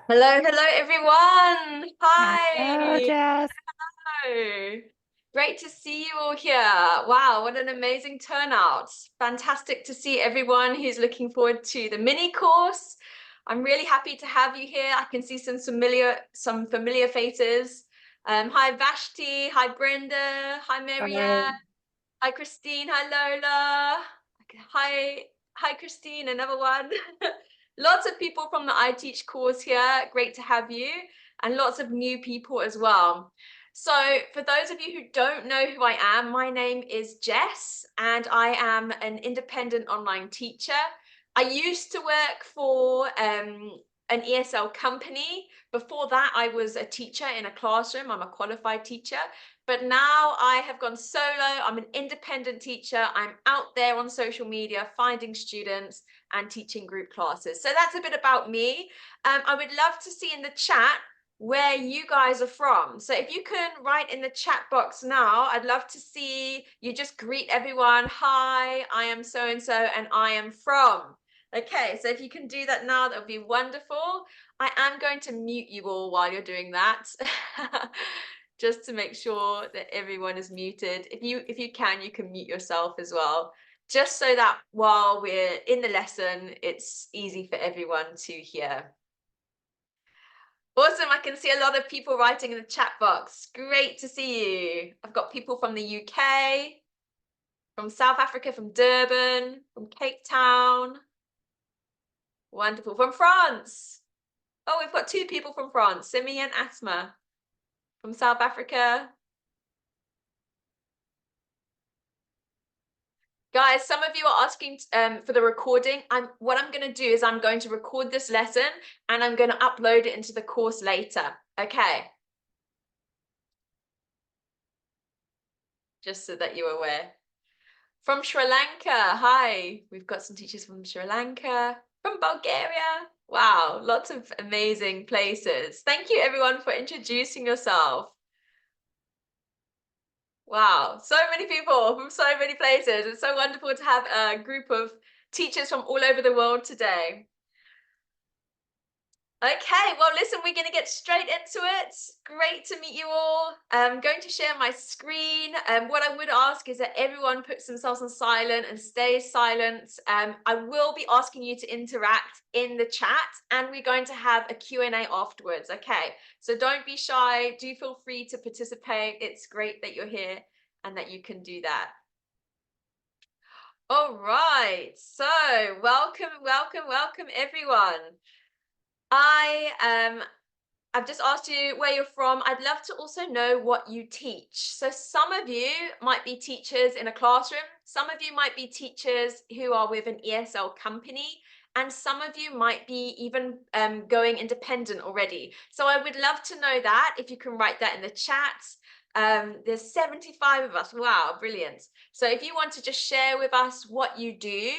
Hello, hello everyone. Hello, Hi. Jess. Hello. Great to see you all here. Wow, what an amazing turnout. Fantastic to see everyone who's looking forward to the mini course. I'm really happy to have you here. I can see some familiar faces. Hi Vashti, hi Brenda, hi Marianne, Hello. hi Christine, hi Lola. Hi, hi Christine, another one. Lots of people from the I Teach course here. Great to have you, and lots of new people as well. So for those of you who don't know who I am, my name is Jess, and I am an independent online teacher. I used to work for an ESL company. Before that, I was a teacher in a classroom. I'm a qualified teacher. But now I have gone solo. I'm an independent teacher. I'm out there on social media finding students and teaching group classes. So that's a bit about me. I would love to see in the chat where you guys are from. So if you can write in the chat box now, I'd love to see you just greet everyone. Hi, I am so and so, and I am from. Okay, so if you can do that now, that would be wonderful. I am going to mute you all while you're doing that. Just to make sure that everyone is muted. If you can, you can mute yourself as well, just so that while we're in the lesson, it's easy for everyone to hear. Awesome, I can see a lot of people writing in the chat box. Great to see you. I've got people from the UK, from South Africa, from Durban, from Cape Town. Wonderful. From France. Oh, we've got two people from France, Simi and Asma. From South Africa. Guys, some of you are asking for the recording. What I'm going to do is I'm going to record this lesson and I'm going to upload it into the course later. Okay. Just so that you're aware. From Sri Lanka. Hi. We've got some teachers from Sri Lanka, from Bulgaria. Wow, lots of amazing places. Thank you everyone for introducing yourself. Wow, so many people from so many places. It's so wonderful to have a group of teachers from all over the world today. Okay, well, listen, we're going to get straight into it. Great to meet you all. I'm going to share my screen. What I would ask is that everyone puts themselves on silent and stays silent. I will be asking you to interact in the chat, and we're going to have a Q&A afterwards. Okay, so don't be shy. Do feel free to participate. It's great that you're here and that you can do that. All right, so welcome everyone. I've just asked you where you're from. I'd love to also know what you teach. So some of you might be teachers in a classroom. Some of you might be teachers who are with an ESL company. And some of you might be even going independent already. So I would love to know that, if you can write that in the chat. There's 75 of us. Wow, brilliant. So if you want to just share with us what you do,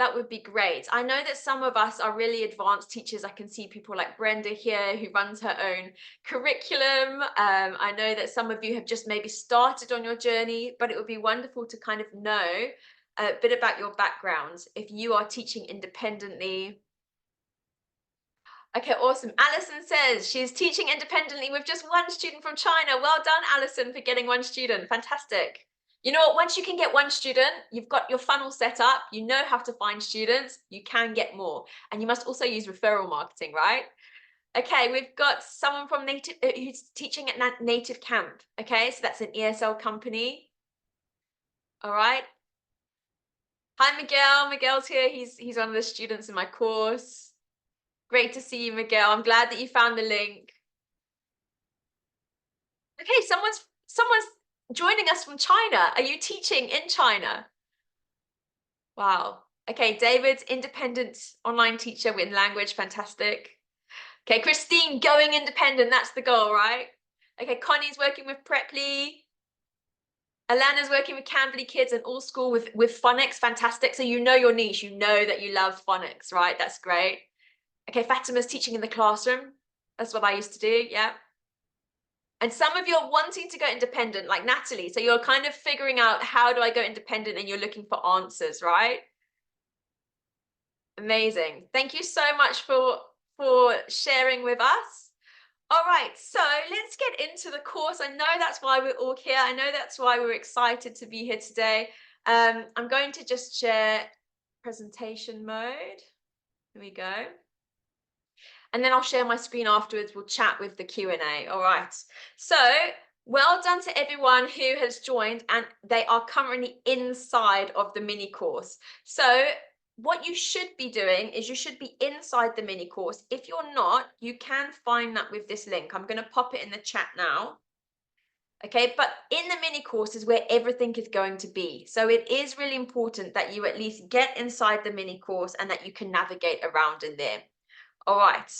that would be great. I know that some of us are really advanced teachers. I can see people like Brenda here who runs her own curriculum. I know that some of you have just maybe started on your journey, but it would be wonderful to kind of know a bit about your background if you are teaching independently. Okay, awesome. Alison says she's teaching independently with just one student from China. Well done, Alison, for getting one student. Fantastic. You know what? Once you can get one student, you've got your funnel set up, you know how to find students, you can get more. And you must also use referral marketing, right? Okay, we've got someone from Native who's teaching at Native Camp. Okay, so that's an ESL company. All right. Hi, Miguel. Miguel's here. He's one of the students in my course. Great to see you, Miguel. I'm glad that you found the link. Okay, someone's joining us from China. Are you teaching in China? Wow. Okay, David's independent online teacher with language. Fantastic. Okay, Christine, going independent. That's the goal, right? Okay, Connie's working with Preply. Alana's working with Camberley kids and all school with phonics. Fantastic. So you know your niche. You know that you love phonics, right? That's great. Okay, Fatima's teaching in the classroom. That's what I used to do. Yeah. And some of you are wanting to go independent, like Natalie. So you're kind of figuring out, how do I go independent? And you're looking for answers, right? Amazing. Thank you so much for sharing with us. All right, so let's get into the course. I know that's why we're all here. I know that's why we're excited to be here today. I'm going to just share presentation mode. Here we go. And then I'll share my screen afterwards. We'll chat with the Q&A. All right. So well done to everyone who has joined, and they are currently inside of the mini course. So what you should be doing is you should be inside the mini course. If you're not, you can find that with this link. I'm going to pop it in the chat now. Okay, but in the mini course is where everything is going to be. So it is really important that you at least get inside the mini course and that you can navigate around in there. All right.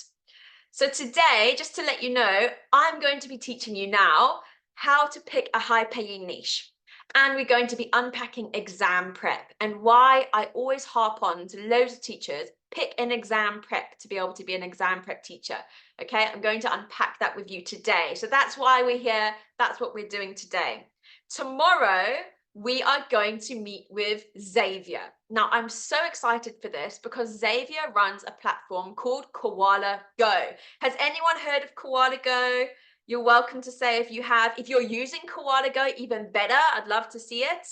So today, just to let you know, I'm going to be teaching you now how to pick a high-paying niche. And we're going to be unpacking exam prep and why I always harp on to loads of teachers, pick an exam prep to be able to be an exam prep teacher. Okay, I'm going to unpack that with you today. So that's why we're here. That's what we're doing today. Tomorrow, we are going to meet with Xavier. Now, I'm so excited for this because Xavier runs a platform called Koala Go. Has anyone heard of Koala Go? You're welcome to say if you have. If you're using Koala Go, even better. I'd love to see it.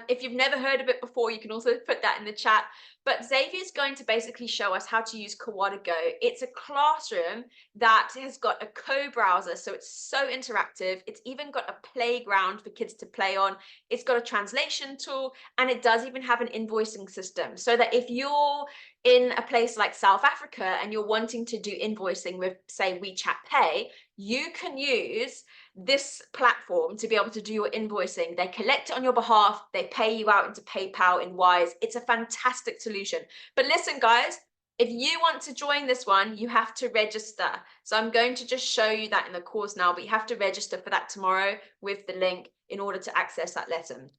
If you've never heard of it before, you can also put that in the chat. But Xavier is going to basically show us how to use Koala Go. It's a classroom that has got a co-browser, so it's so interactive. It's even got a playground for kids to play on. It's got a translation tool, and it does even have an invoicing system, so that if you're in a place like South Africa and you're wanting to do invoicing with, say, WeChat Pay, you can use this platform to be able to do your invoicing. They collect it on your behalf. They pay you out into PayPal in Wise. It's a fantastic solution. But listen, guys, if you want to join this one, you have to register. So I'm going to just show you that in the course now, but you have to register for that tomorrow with the link in order to access that lesson.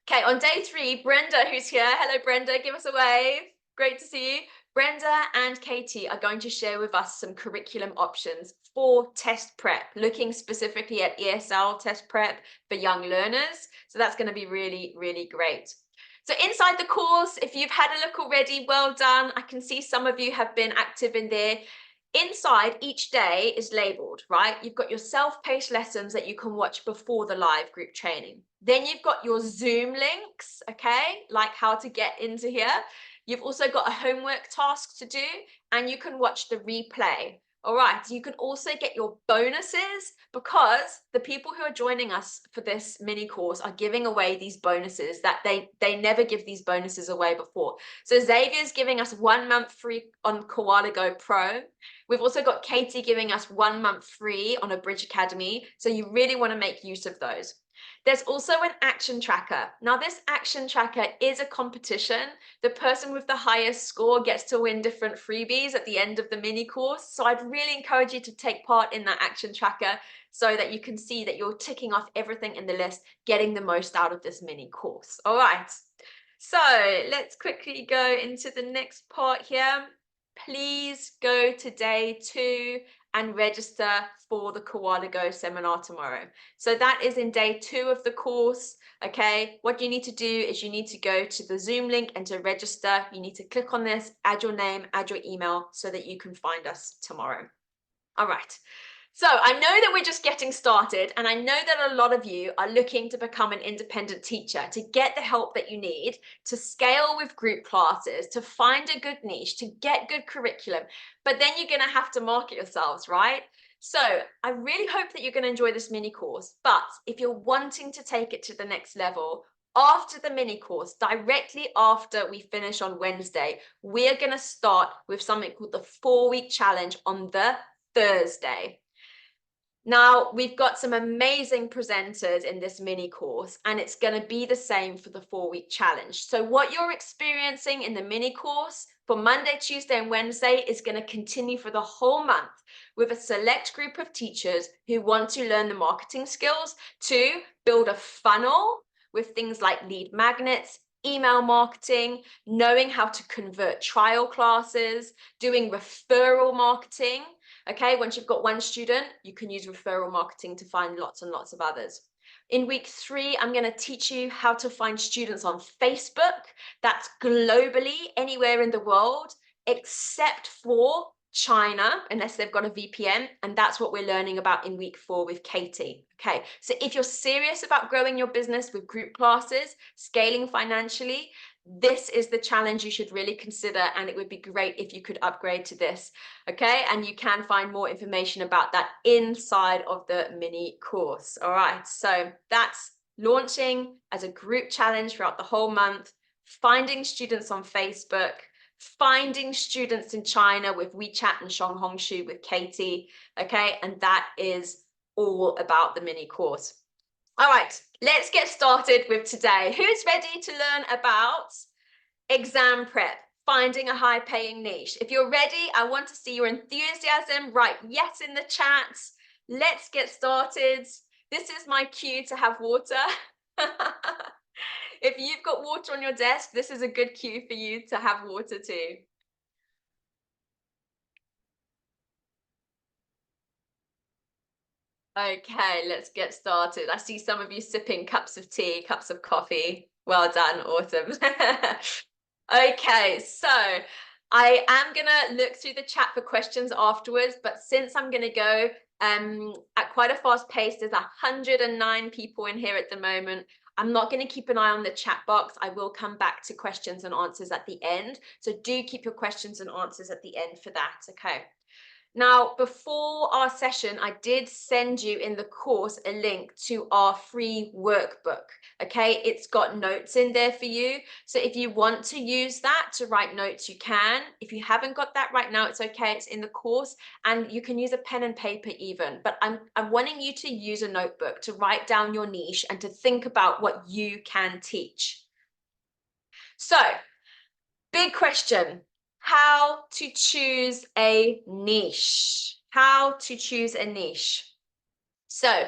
Okay, on day 3, Brenda, who's here. Hello, Brenda, give us a wave. Great to see you. Brenda and Katie are going to share with us some curriculum options for test prep, looking specifically at ESL test prep for young learners. So that's going to be really, really great. So inside the course, if you've had a look already, well done. I can see some of you have been active in there. Inside, each day is labeled, right? You've got your self-paced lessons that you can watch before the live group training. Then you've got your Zoom links, okay? Like how to get into here. You've also got a homework task to do, and you can watch the replay. All right, you can also get your bonuses because the people who are joining us for this mini course are giving away these bonuses that they never give these bonuses away before. So Xavier's giving us 1 month free on Koala Go Pro. We've also got Katie giving us 1 month free on a Bridge Academy. So you really want to make use of those. There's also an action tracker. Now, this action tracker is a competition. The person with the highest score gets to win different freebies at the end of the mini course. So I'd really encourage you to take part in that action tracker so that you can see that you're ticking off everything in the list, getting the most out of this mini course. All right. So let's quickly go into the next part here. Please go to day 2 and register for the Koala Go seminar tomorrow. So that is in day 2 of the course. Okay, what you need to do is you need to go to the Zoom link, and to register, you need to click on this, add your name, add your email so that you can find us tomorrow. All right. So I know that we're just getting started, and I know that a lot of you are looking to become an independent teacher, to get the help that you need, to scale with group classes, to find a good niche, to get good curriculum, but then you're going to have to market yourselves, right? So I really hope that you're going to enjoy this mini course, but if you're wanting to take it to the next level, after the mini course, directly after we finish on Wednesday, we're going to start with something called the 4-week challenge on the Thursday. Now, we've got some amazing presenters in this mini course, and it's going to be the same for the 4-week challenge. So what you're experiencing in the mini course for Monday, Tuesday, and Wednesday is going to continue for the whole month with a select group of teachers who want to learn the marketing skills to build a funnel with things like lead magnets, email marketing, knowing how to convert trial classes, doing referral marketing. Okay, once you've got 1 student, you can use referral marketing to find lots and lots of others. In week 3, I'm going to teach you how to find students on Facebook. That's globally, anywhere in the world. except for China, unless they've got a VPN, and that's what we're learning about in week 4 with Katie. Okay, so if you're serious about growing your business with group classes, scaling financially, this is the challenge you should really consider, and it would be great if you could upgrade to this. Okay, and you can find more information about that inside of the mini course. All right, so that's launching as a group challenge throughout the whole month, finding students on Facebook, finding students in China with WeChat and Shonghongshu with Katie, okay? And that is all about the mini course. All right, let's get started with today. Who's ready to learn about exam prep, finding a high-paying niche? If you're ready, I want to see your enthusiasm. Write yes in the chat. Let's get started. This is my cue to have water. If you've got water on your desk, this is a good cue for you to have water too. Okay, let's get started. I see some of you sipping cups of tea, cups of coffee. Well done, Autumn. Okay, so I am gonna look through the chat for questions afterwards, but since I'm gonna go at quite a fast pace, there's 109 people in here at the moment. I'm not going to keep an eye on the chat box. I will come back to questions and answers at the end. So do keep your questions and answers at the end for that. Okay. Now, before our session, I did send you in the course a link to our free workbook. Okay, it's got notes in there for you. So if you want to use that to write notes, you can. If you haven't got that right now, it's okay. It's in the course, and you can use a pen and paper even. But I'm wanting you to use a notebook to write down your niche and to think about what you can teach. So, big question. How to choose a niche. How to choose a niche. So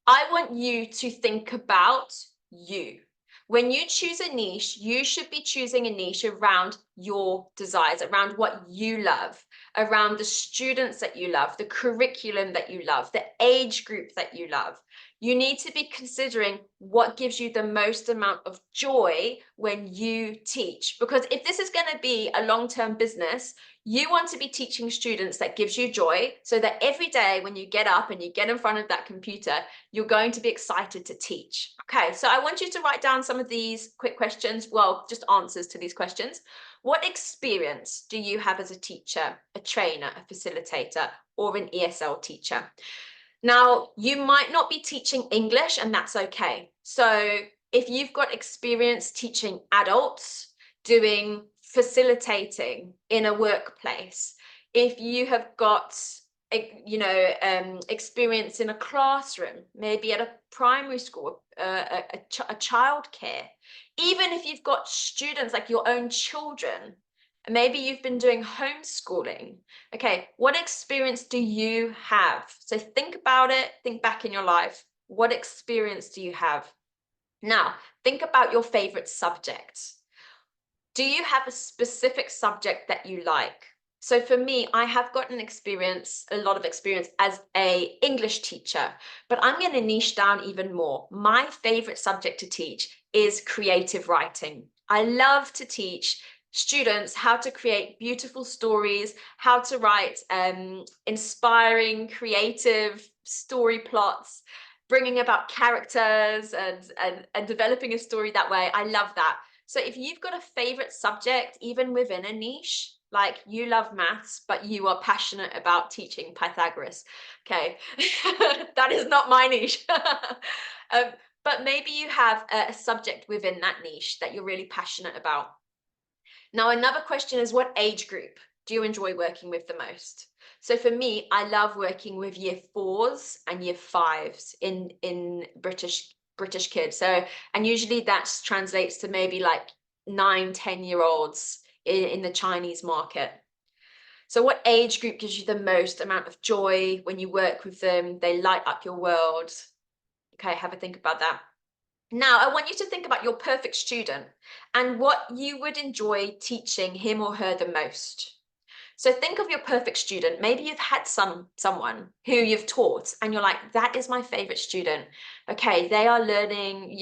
I want you to think about you. When you choose a niche, you should be choosing a niche around your desires, around what you love, around the students that you love, the curriculum that you love, the age group that you love. You need to be considering what gives you the most amount of joy when you teach. Because if this is going to be a long-term business, you want to be teaching students that gives you joy, so that every day when you get up and you get in front of that computer, you're going to be excited to teach. Okay, so I want you to write down some of these quick questions, well, just answers to these questions. What experience do you have as a teacher, a trainer, a facilitator, or an ESL teacher? Now, you might not be teaching English, and that's okay. So if you've got experience teaching adults, doing facilitating in a workplace, if you have got experience in a classroom, maybe at a primary school, a childcare, even if you've got students like your own children, maybe you've been doing homeschooling. Okay, what experience do you have? So think about it, think back in your life. What experience do you have? Now, think about your favorite subject. Do you have a specific subject that you like? So for me, I have gotten a lot of experience as a English teacher, but I'm going to niche down even more. My favorite subject to teach is creative writing. I love to teach students how to create beautiful stories, how to write inspiring, creative story plots, bringing about characters and developing a story that way. I love that. So if you've got a favorite subject, even within a niche, like you love maths, but you are passionate about teaching Pythagoras, okay, that is not my niche. But maybe you have a subject within that niche that you're really passionate about. Now, another question is, what age group do you enjoy working with the most? So for me, I love working with year 4s and year 5s in British kids. So, and usually that translates to maybe like 9-10-year-olds in the Chinese market. So what age group gives you the most amount of joy when you work with them? They light up your world. Okay, have a think about that. Now, I want you to think about your perfect student and what you would enjoy teaching him or her the most. So think of your perfect student. Maybe you've had someone who you've taught and you're like, that is my favorite student. Okay, they are learning,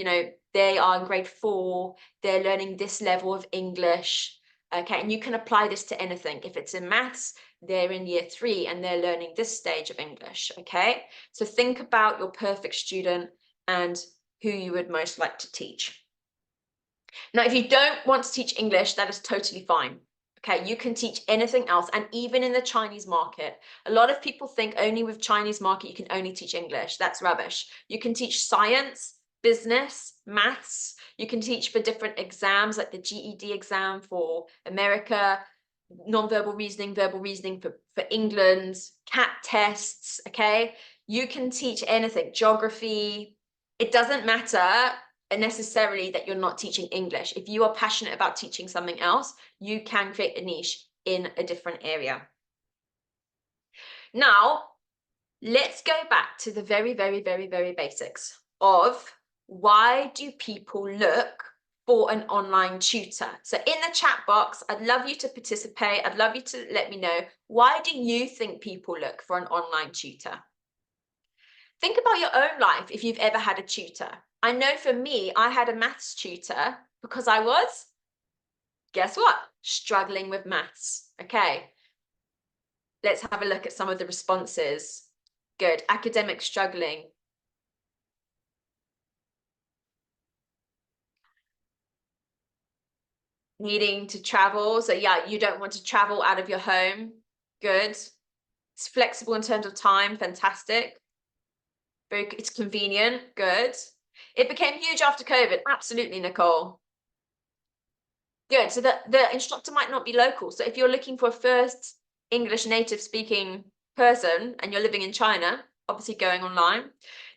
they are in grade 4, they're learning this level of English. Okay, and you can apply this to anything. If it's in maths, they're in year 3 and they're learning this stage of English, okay? So think about your perfect student and who you would most like to teach. Now, if you don't want to teach English, that is totally fine. Okay, you can teach anything else, and even in the Chinese market. A lot of people think only with Chinese market you can only teach English. That's rubbish. You can teach science, business, maths. You can teach for different exams, like the GED exam for America, non-verbal reasoning, verbal reasoning for England, CAT tests, okay? You can teach anything, geography. It doesn't matter necessarily that you're not teaching English. If you are passionate about teaching something else, you can create a niche in a different area. Now, let's go back to the very, very, very, very basics of why do people look for an online tutor? So in the chat box, I'd love you to participate. I'd love you to let me know, why do you think people look for an online tutor? Think about your own life if you've ever had a tutor. I know for me, I had a maths tutor because I was, guess what? Struggling with maths. Okay, let's have a look at some of the responses. Good. Academic struggling. Needing to travel. So yeah, you don't want to travel out of your home. Good. It's flexible in terms of time. Fantastic. It's convenient. Good. It became huge after COVID. Absolutely, Nicole. Good. So the instructor might not be local. So if you're looking for a first English native speaking person and you're living in China, obviously going online.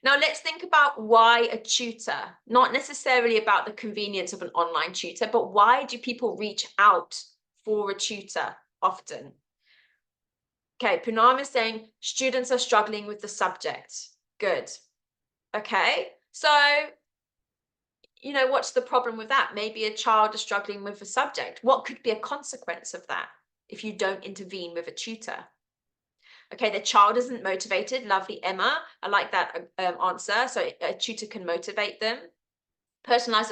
Now let's think about why a tutor, not necessarily about the convenience of an online tutor, but why do people reach out for a tutor often? Okay, Punam is saying students are struggling with the subject. Good. Okay, so you know, what's the problem with that? Maybe a child is struggling with a subject. What could be a consequence of that if you don't intervene with a tutor? Okay, the child isn't motivated. Lovely, Emma. I like that answer. So a tutor can motivate them. Personalized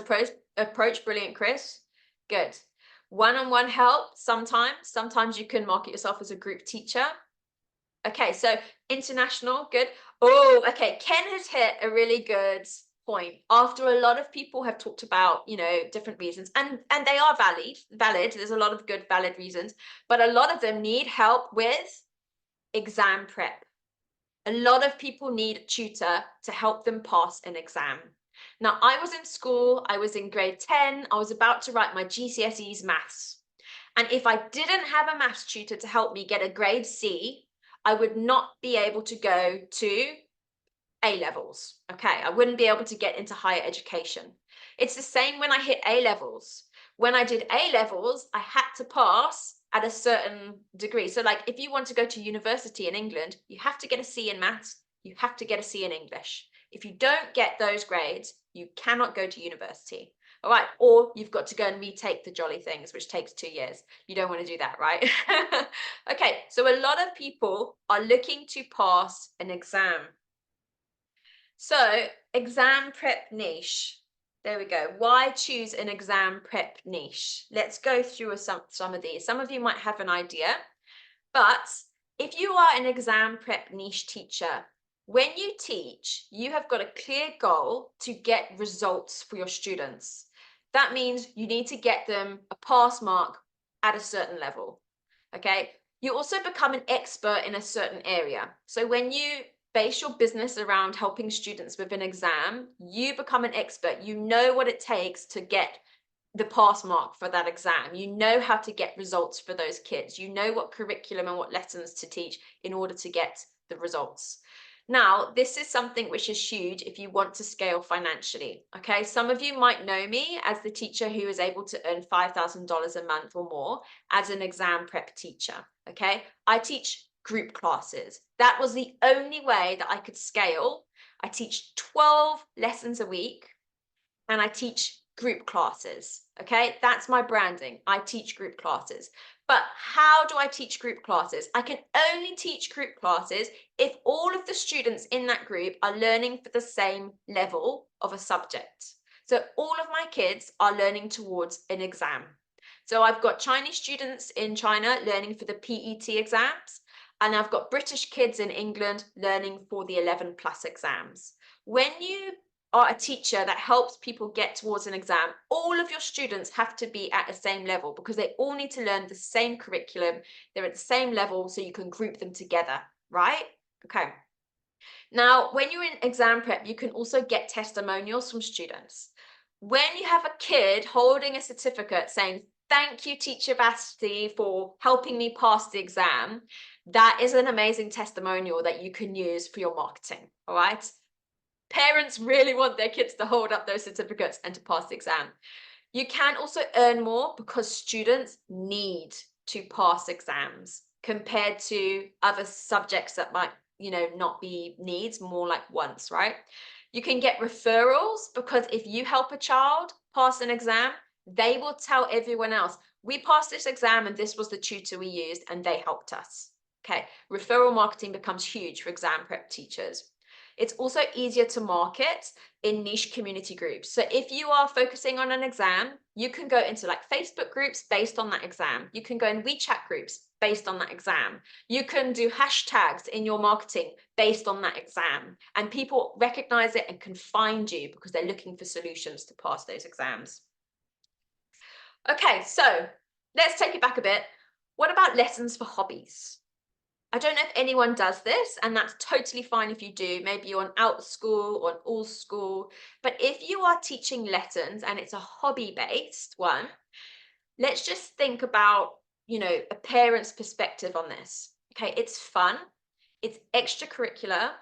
approach. Brilliant, Chris. Good. One-on-one help sometimes. Sometimes you can market yourself as a group teacher. Okay, so international, good. Oh, okay. Ken has hit a really good point. After a lot of people have talked about, you know, different reasons, and they are valid. There's a lot of good valid reasons, but a lot of them need help with exam prep. A lot of people need a tutor to help them pass an exam. Now, I was in school, I was in grade 10, I was about to write my GCSEs maths. And if I didn't have a maths tutor to help me get a grade C, I would not be able to go to A levels. Okay, I wouldn't be able to get into higher education. It's the same when I hit A levels. When I did A levels, I had to pass at a certain degree. So like if you want to go to university in England, you have to get a C in maths, you have to get a C in English. If you don't get those grades, you cannot go to university. All right, or you've got to go and retake the jolly things, which takes 2 years. You don't want to do that, right? Okay, so a lot of people are looking to pass an exam. So exam prep niche. There we go. Why choose an exam prep niche? Let's go through some of these. Some of you might have an idea, but if you are an exam prep niche teacher, when you teach, you have got a clear goal to get results for your students. That means you need to get them a pass mark at a certain level. Okay. You also become an expert in a certain area. So when you base your business around helping students with an exam, you become an expert. You know what it takes to get the pass mark for that exam. You know how to get results for those kids. You know what curriculum and what lessons to teach in order to get the results. Now, this is something which is huge if you want to scale financially. Okay, some of you might know me as the teacher who is able to earn $5,000 a month or more as an exam prep teacher. Okay, I teach group classes. That was the only way that I could scale. I teach 12 lessons a week and I teach group classes. Okay, that's my branding. I teach group classes. But how do I teach group classes? I can only teach group classes if all of the students in that group are learning for the same level of a subject. So all of my kids are learning towards an exam. So I've got Chinese students in China learning for the PET exams, and I've got British kids in England learning for the 11 plus exams. When you are a teacher that helps people get towards an exam, all of your students have to be at the same level because they all need to learn the same curriculum. They're at the same level, so you can group them together, right? Okay. Now, when you're in exam prep, you can also get testimonials from students. When you have a kid holding a certificate saying, "Thank you, Teacher Basti, for helping me pass the exam," that is an amazing testimonial that you can use for your marketing, all right? Parents really want their kids to hold up those certificates and to pass the exam. You can also earn more because students need to pass exams compared to other subjects that might, not be needs, more like wants, right? You can get referrals because if you help a child pass an exam, they will tell everyone else, "We passed this exam and this was the tutor we used and they helped us." Okay, referral marketing becomes huge for exam prep teachers. It's also easier to market in niche community groups. So if you are focusing on an exam, you can go into like Facebook groups based on that exam. You can go in WeChat groups based on that exam. You can do hashtags in your marketing based on that exam. And people recognize it and can find you because they're looking for solutions to pass those exams. Okay, so let's take it back a bit. What about lessons for hobbies? I don't know if anyone does this, and that's totally fine if you do. Maybe you're on out school or an all school. But if you are teaching lessons and it's a hobby-based one, let's just think about, a parent's perspective on this. Okay, it's fun, it's extracurricular,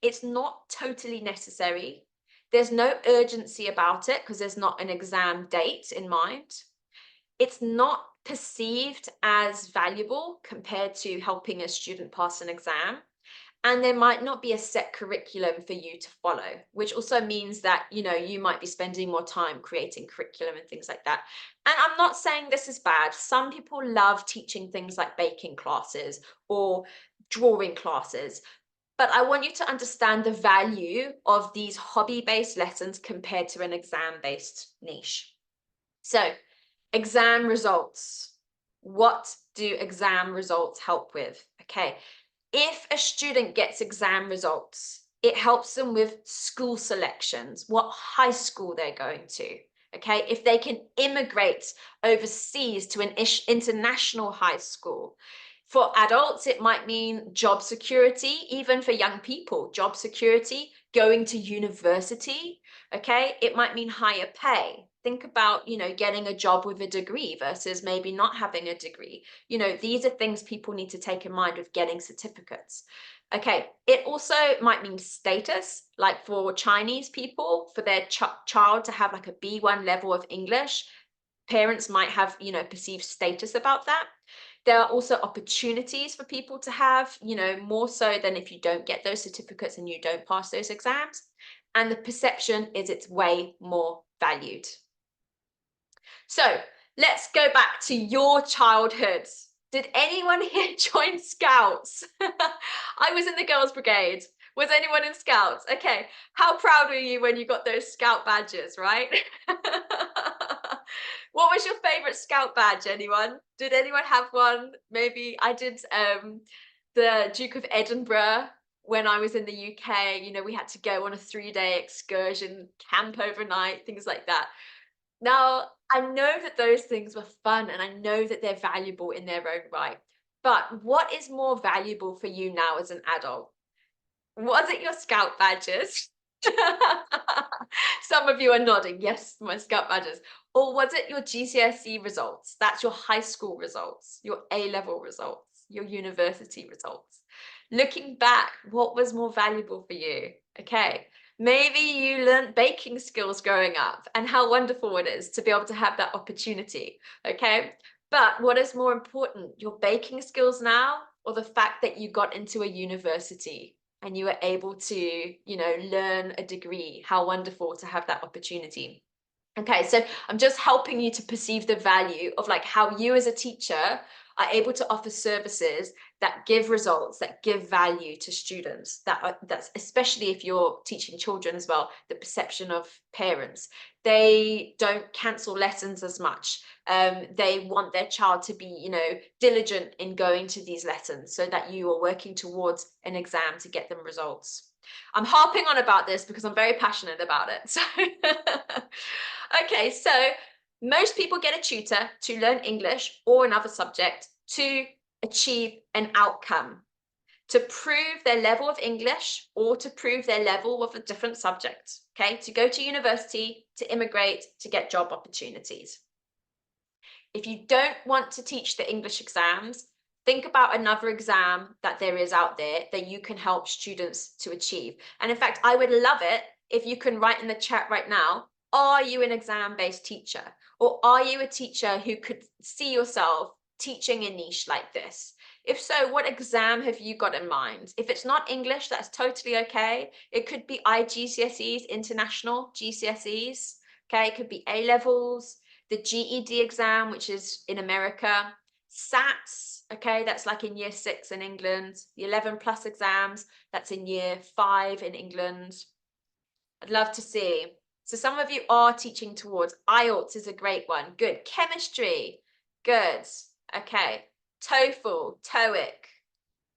it's not totally necessary. There's no urgency about it because there's not an exam date in mind. It's not perceived as valuable compared to helping a student pass an exam. And there might not be a set curriculum for you to follow, which also means that, you might be spending more time creating curriculum and things like that. And I'm not saying this is bad. Some people love teaching things like baking classes or drawing classes. But I want you to understand the value of these hobby-based lessons compared to an exam-based niche. So, exam results. What do exam results help with? Okay, if a student gets exam results, it helps them with school selections, what high school they're going to. Okay, if they can immigrate overseas to an international high school. For adults, it might mean job security, even for young people, job security, going to university. Okay, it might mean higher pay. Think about, getting a job with a degree versus maybe not having a degree. These are things people need to take in mind with getting certificates. Okay, it also might mean status, like for Chinese people, for their child to have like a B1 level of English, parents might have, perceived status about that. There are also opportunities for people to have, more so than if you don't get those certificates and you don't pass those exams. And the perception is it's way more valued. So let's go back to your childhood. Did anyone here join Scouts? I was in the Girls' Brigade. Was anyone in Scouts? Okay. How proud were you when you got those Scout badges, right? What was your favorite Scout badge, anyone? Did anyone have one? Maybe I did the Duke of Edinburgh when I was in the UK. We had to go on a 3-day excursion, camp overnight, things like that. Now, I know that those things were fun and I know that they're valuable in their own right. But what is more valuable for you now as an adult? Was it your Scout badges? Some of you are nodding. Yes, my Scout badges. Or was it your GCSE results? That's your high school results, your A-level results, your university results. Looking back, what was more valuable for you? Okay, maybe you learned baking skills growing up and how wonderful it is to be able to have that opportunity. Okay, but what is more important, your baking skills now or the fact that you got into a university and you were able to, learn a degree? How wonderful to have that opportunity. Okay, so I'm just helping you to perceive the value of like how you as a teacher are able to offer services that give results, that give value to students. That's especially if you're teaching children as well, the perception of parents. They don't cancel lessons as much. They want their child to be, you know, diligent in going to these lessons so that you are working towards an exam to get them results. I'm harping on about this because I'm very passionate about it. So, okay, so most people get a tutor to learn English or another subject to achieve an outcome, to prove their level of English or to prove their level of a different subject, okay? To go to university, to immigrate, to get job opportunities. If you don't want to teach the English exams, think about another exam that there is out there that you can help students to achieve. And in fact, I would love it if you can write in the chat right now, are you an exam-based teacher? Or are you a teacher who could see yourself teaching a niche like this? If so, what exam have you got in mind? If it's not English, that's totally okay. It could be IGCSEs, international GCSEs, okay? It could be A-levels, the GED exam, which is in America, SATs, okay, that's like in year 6 in England, the 11 plus exams, that's in year 5 in England. I'd love to see. So some of you are teaching towards IELTS is a great one. Good. Chemistry. Good. Okay. TOEFL, TOEIC,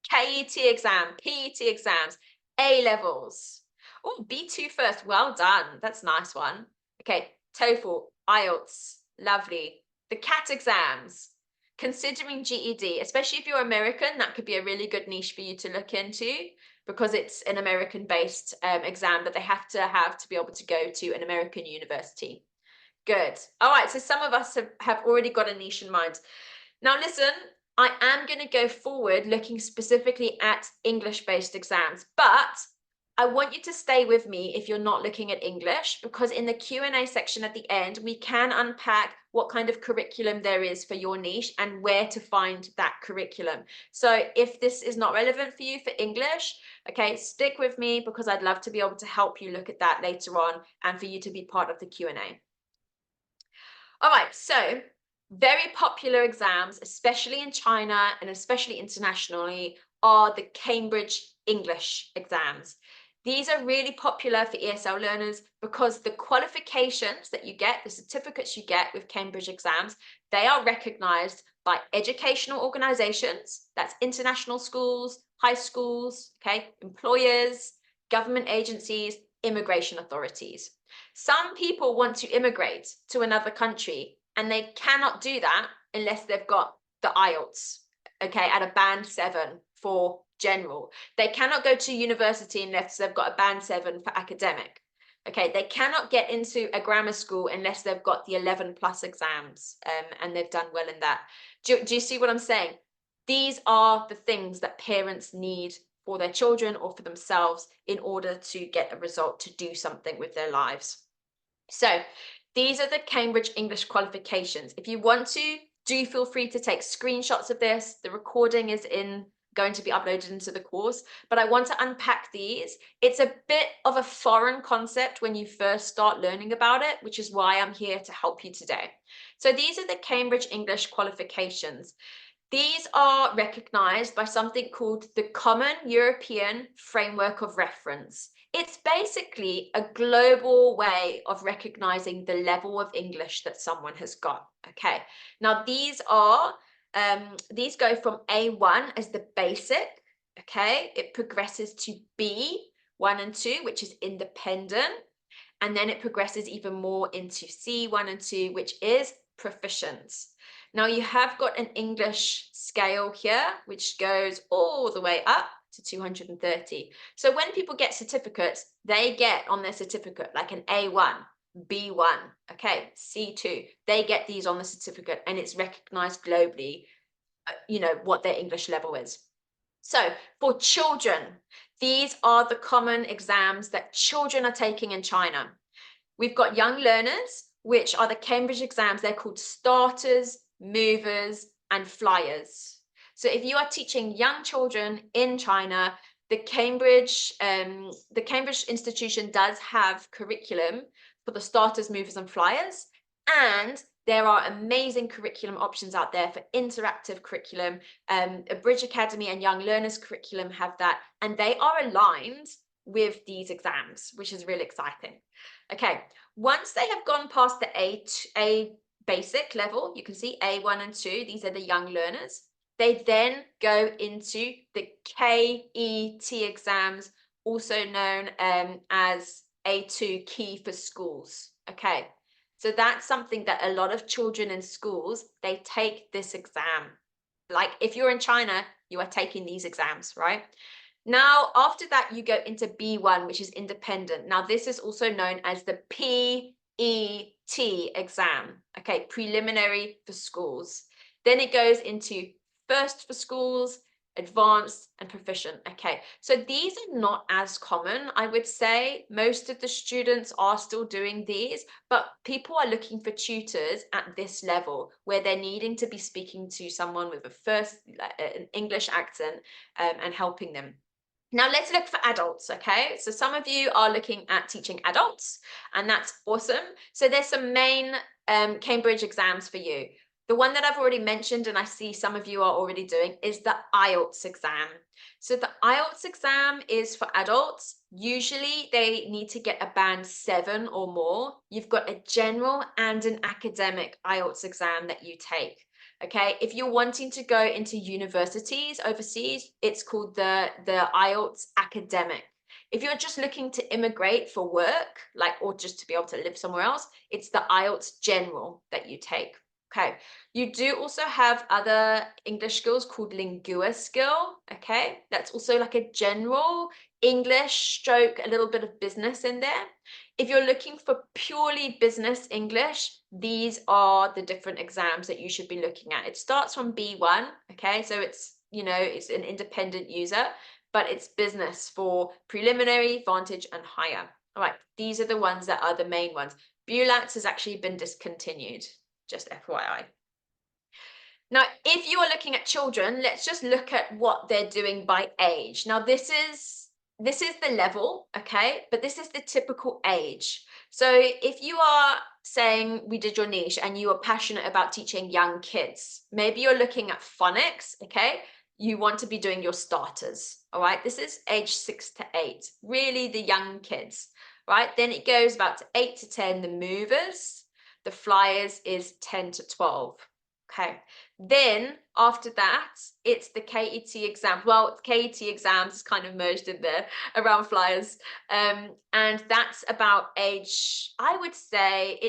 KET exam, PET exams, A levels. Oh, B2 first. Well done. That's a nice one. Okay. TOEFL, IELTS. Lovely. The CAT exams. Considering GED, especially if you're American, that could be a really good niche for you to look into because it's an American-based exam that they have to be able to go to an American university. Good. All right, so some of us have already got a niche in mind. Now listen, I am going to go forward looking specifically at English-based exams, but I want you to stay with me if you're not looking at English, because in the Q&A section at the end, we can unpack what kind of curriculum there is for your niche and where to find that curriculum. So if this is not relevant for you for English, okay, stick with me because I'd love to be able to help you look at that later on and for you to be part of the Q&A. All right, so very popular exams, especially in China and especially internationally, are the Cambridge English exams. These are really popular for ESL learners because the qualifications that you get, the certificates you get with Cambridge exams, they are recognized by educational organizations, that's international schools, high schools, okay, employers, government agencies, immigration authorities. Some people want to immigrate to another country and they cannot do that unless they've got the IELTS, okay, at a band 7 for general. They cannot go to university unless they've got a band 7 for academic. Okay, they cannot get into a grammar school unless they've got the 11 plus exams and they've done well in that. Do you see what I'm saying? These are the things that parents need for their children or for themselves in order to get a result, to do something with their lives. So these are the Cambridge English qualifications. If you want to, do feel free to take screenshots of this. The recording is going to be uploaded into the course, but I want to unpack these. It's a bit of a foreign concept when you first start learning about it, which is why I'm here to help you today. So these are the Cambridge English qualifications. These are recognized by something called the Common European Framework of Reference. It's basically a global way of recognizing the level of English that someone has got. Okay, now these go from A1 as the basic. Okay, it progresses to B1 and 2, which is independent, and then it progresses even more into C1 and 2, which is proficient. Now you have got an English scale here, which goes all the way up to 230. So when people get certificates, they get on their certificate like an A1, B1, okay, C2. They get these on the certificate and it's recognized globally, you know, what their English level is. So for children, these are the common exams that children are taking in China. We've got young learners, which are the Cambridge exams. They're called starters, movers, and flyers. So if you are teaching young children in China, the Cambridge institution does have curriculum for the starters, movers, and flyers. And There are amazing curriculum options out there for interactive curriculum. A Bridge Academy and Young Learners curriculum have that, and they are aligned with these exams, which is really exciting. Okay, once they have gone past the A basic level, you can see A1 and 2, these are the young learners. They then go into the KET exams, also known as A2 Key for Schools. Okay, so that's something that a lot of children in schools, they take this exam. Like if you're in China, you are taking these exams, right? Now, after that, you go into B1, which is independent. Now, this is also known as the PET exam, okay, preliminary for schools. Then it goes into first for schools, advanced and proficient. Okay, so these are not as common, I would say. Most of the students are still doing these, but people are looking for tutors at this level where they're needing to be speaking to someone with an English accent and helping them. Now let's look for adults, okay? So some of you are looking at teaching adults, and that's awesome. So there's some main Cambridge exams for you. The one that I've already mentioned, and I see some of you are already doing, is the IELTS exam. So the IELTS exam is for adults. Usually they need to get a band 7 or more. You've got a general and an academic IELTS exam that you take. Okay, if you're wanting to go into universities overseas, it's called the IELTS academic. If you're just looking to immigrate for work, or just to be able to live somewhere else, it's the IELTS general that you take. Okay, you do also have other English skills called Lingua skill. Okay, that's also like a general English stroke, a little bit of business in there. If you're looking for purely business English, these are the different exams that you should be looking at. It starts from B1, okay? So it's, it's an independent user, but it's business for preliminary, advantage, and higher. All right, these are the ones that are the main ones. BULATS has actually been discontinued, just FYI. Now, if you are looking at children, let's just look at what they're doing by age. Now, this is the level, okay? But this is the typical age. So if you are saying we did your niche and you are passionate about teaching young kids, maybe you're looking at phonics, okay? You want to be doing your starters, all right? This is age 6 to 8, really the young kids, right? Then it goes about to 8 to 10, the movers. The flyers is 10 to 12. Okay, then after that, it's the KET exam. Well, KET exams is kind of merged in there around flyers. And that's about age, I would say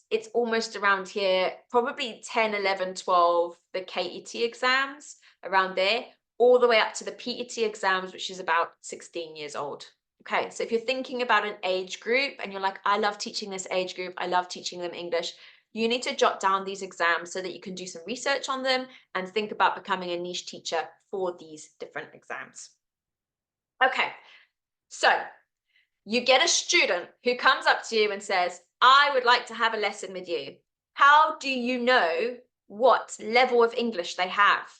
it's almost around here, probably 10, 11, 12, the KET exams around there, all the way up to the PET exams, which is about 16 years old. Okay, so if you're thinking about an age group and you're like, I love teaching this age group, I love teaching them English, you need to jot down these exams so that you can do some research on them and think about becoming a niche teacher for these different exams. Okay, so you get a student who comes up to you and says, I would like to have a lesson with you. How do you know what level of English they have?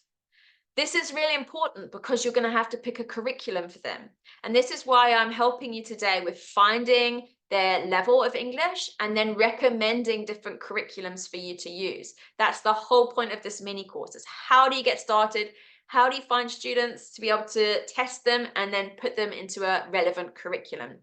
This is really important because you're going to have to pick a curriculum for them. And this is why I'm helping you today with finding their level of English and then recommending different curriculums for you to use. That's the whole point of this mini course, is how do you get started? How do you find students to be able to test them and then put them into a relevant curriculum?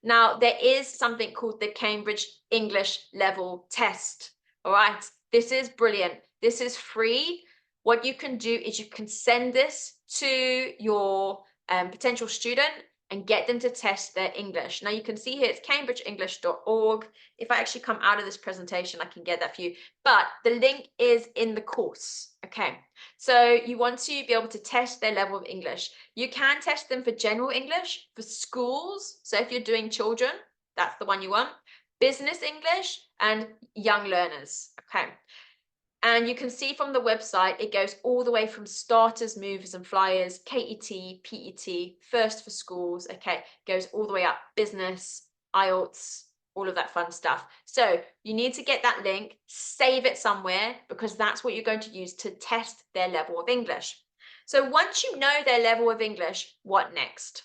Now, there is something called the Cambridge English Level Test. All right, this is brilliant. This is free. What you can do is you can send this to your potential student and get them to test their English. Now you can see here it's cambridgeenglish.org. If I actually come out of this presentation, I can get that for you. But the link is in the course. Okay, so you want to be able to test their level of English. You can test them for general English, for schools. So if you're doing children, that's the one you want. Business English and young learners. Okay. And you can see from the website, it goes all the way from starters, movers and flyers, KET, PET, first for schools, okay, goes all the way up, business, IELTS, all of that fun stuff. So you need to get that link, save it somewhere, because that's what you're going to use to test their level of English. So once you know their level of English, what next?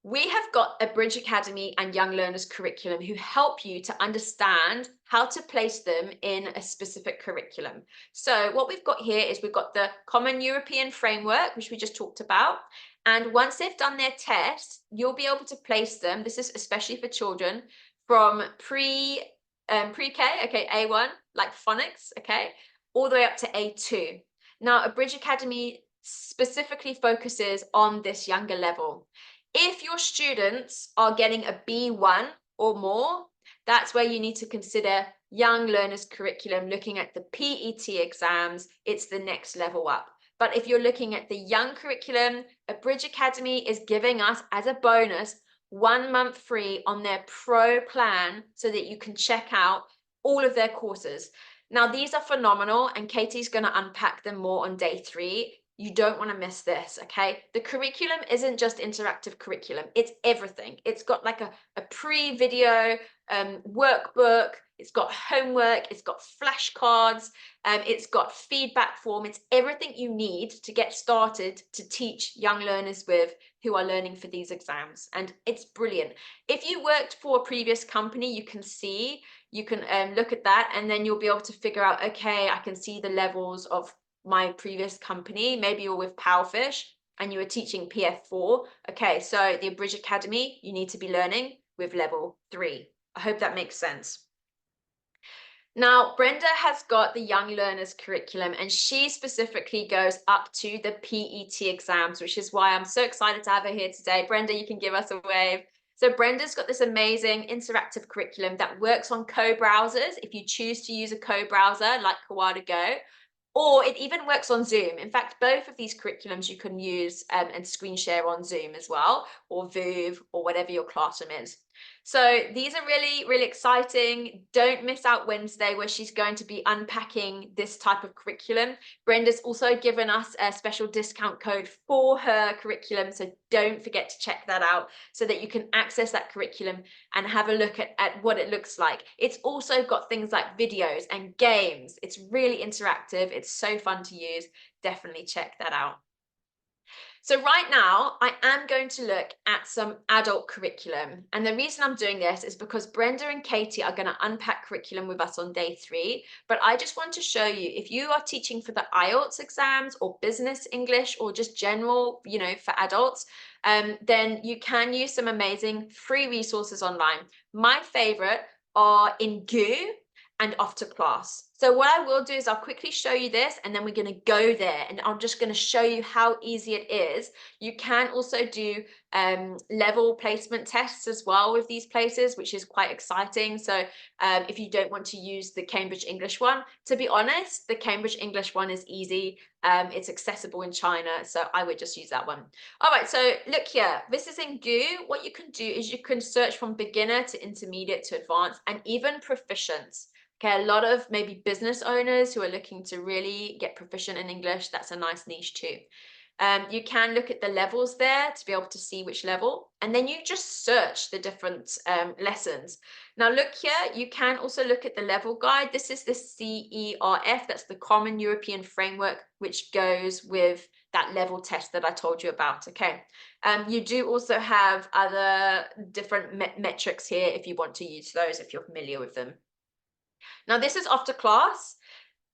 We have got a Bridge Academy and Young Learners curriculum who help you to understand how to place them in a specific curriculum. So what we've got here is we've got the Common European Framework, which we just talked about. And once they've done their test, you'll be able to place them, this is especially for children, from pre-K, okay, A1, like phonics, okay, all the way up to A2. Now, a Bridge Academy specifically focuses on this younger level. If your students are getting a B1 or more, that's where you need to consider Young Learners curriculum, looking at the PET exams. It's the next level up. But if you're looking at the young curriculum, a Bridge Academy is giving us as a bonus 1 month free on their pro plan so that you can check out all of their courses. Now, these are phenomenal, and Katie's going to unpack them more on day 3. You don't want to miss this, okay? The curriculum isn't just interactive curriculum. It's everything. It's got like a pre-video workbook. It's got homework. It's got flashcards. It's got feedback form. It's everything you need to get started to teach young learners with who are learning for these exams. And it's brilliant. If you worked for a previous company, you can see, you can look at that, and then you'll be able to figure out, okay, I can see the levels of my previous company. Maybe you're with Powerfish and you were teaching PF4. Okay, so the Bridge Academy, you need to be learning with level 3. I hope that makes sense. Now, Brenda has got the Young Learners curriculum, and she specifically goes up to the PET exams, which is why I'm so excited to have her here today. Brenda, you can give us a wave. So Brenda's got this amazing interactive curriculum that works on co-browsers. If you choose to use a co-browser like Kawada Go, or it even works on Zoom. In fact, both of these curriculums you can use and screen share on Zoom as well, or Viv, or whatever your classroom is. So these are really, really exciting. Don't miss out Wednesday, where she's going to be unpacking this type of curriculum. Brenda's also given us a special discount code for her curriculum, so don't forget to check that out so that you can access that curriculum and have a look at what it looks like. It's also got things like videos and games. It's really interactive. It's so fun to use. Definitely check that out. So right now, I am going to look at some adult curriculum. And the reason I'm doing this is because Brenda and Katie are going to unpack curriculum with us on day 3. But I just want to show you, if you are teaching for the IELTS exams or business English or just general, you know, for adults, then you can use some amazing free resources online. My favorite are in Goo and OffToClass. So what I will do is I'll quickly show you this, and then we're going to go there, and I'm just going to show you how easy it is. You can also do level placement tests as well with these places, which is quite exciting. So if you don't want to use the Cambridge English one, to be honest, the Cambridge English one is easy. It's accessible in China, so I would just use that one. All right, so look here. This is in Goo. What you can do is you can search from beginner to intermediate to advanced and even proficient. Okay, a lot of maybe business owners who are looking to really get proficient in English, that's a nice niche too. You can look at the levels there to be able to see which level, and then you just search the different lessons. Now look here, you can also look at the level guide. This is the CERF, that's the Common European Framework, which goes with that level test that I told you about, okay? You do also have other different metrics here if you want to use those, if you're familiar with them. Now, this is OffToClass.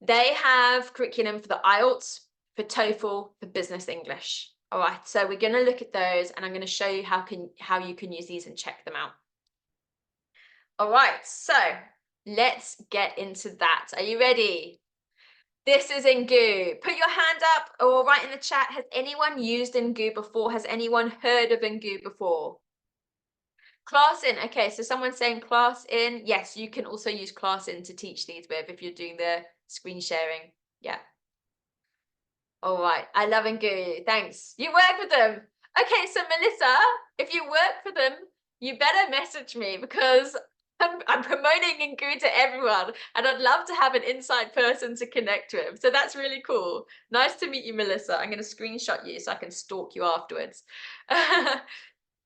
They have curriculum for the IELTS, for TOEFL, for business English. All right, so we're going to look at those, and I'm going to show you how you can use these and check them out. All right, so let's get into that. Are you ready? This is in Goo. Put your hand up or write in the chat. Has anyone used Ngoo before? Has anyone heard of Ngoo before? Class in. Okay, so someone's saying class in. Yes, you can also use class in to teach these with if you're doing the screen sharing. Yeah. All right. I love Ngoo. Thanks. You work with them. Okay, so Melissa, if you work for them, you better message me because I'm promoting Ngoo to everyone, and I'd love to have an inside person to connect with. So that's really cool. Nice to meet you, Melissa. I'm going to screenshot you so I can stalk you afterwards.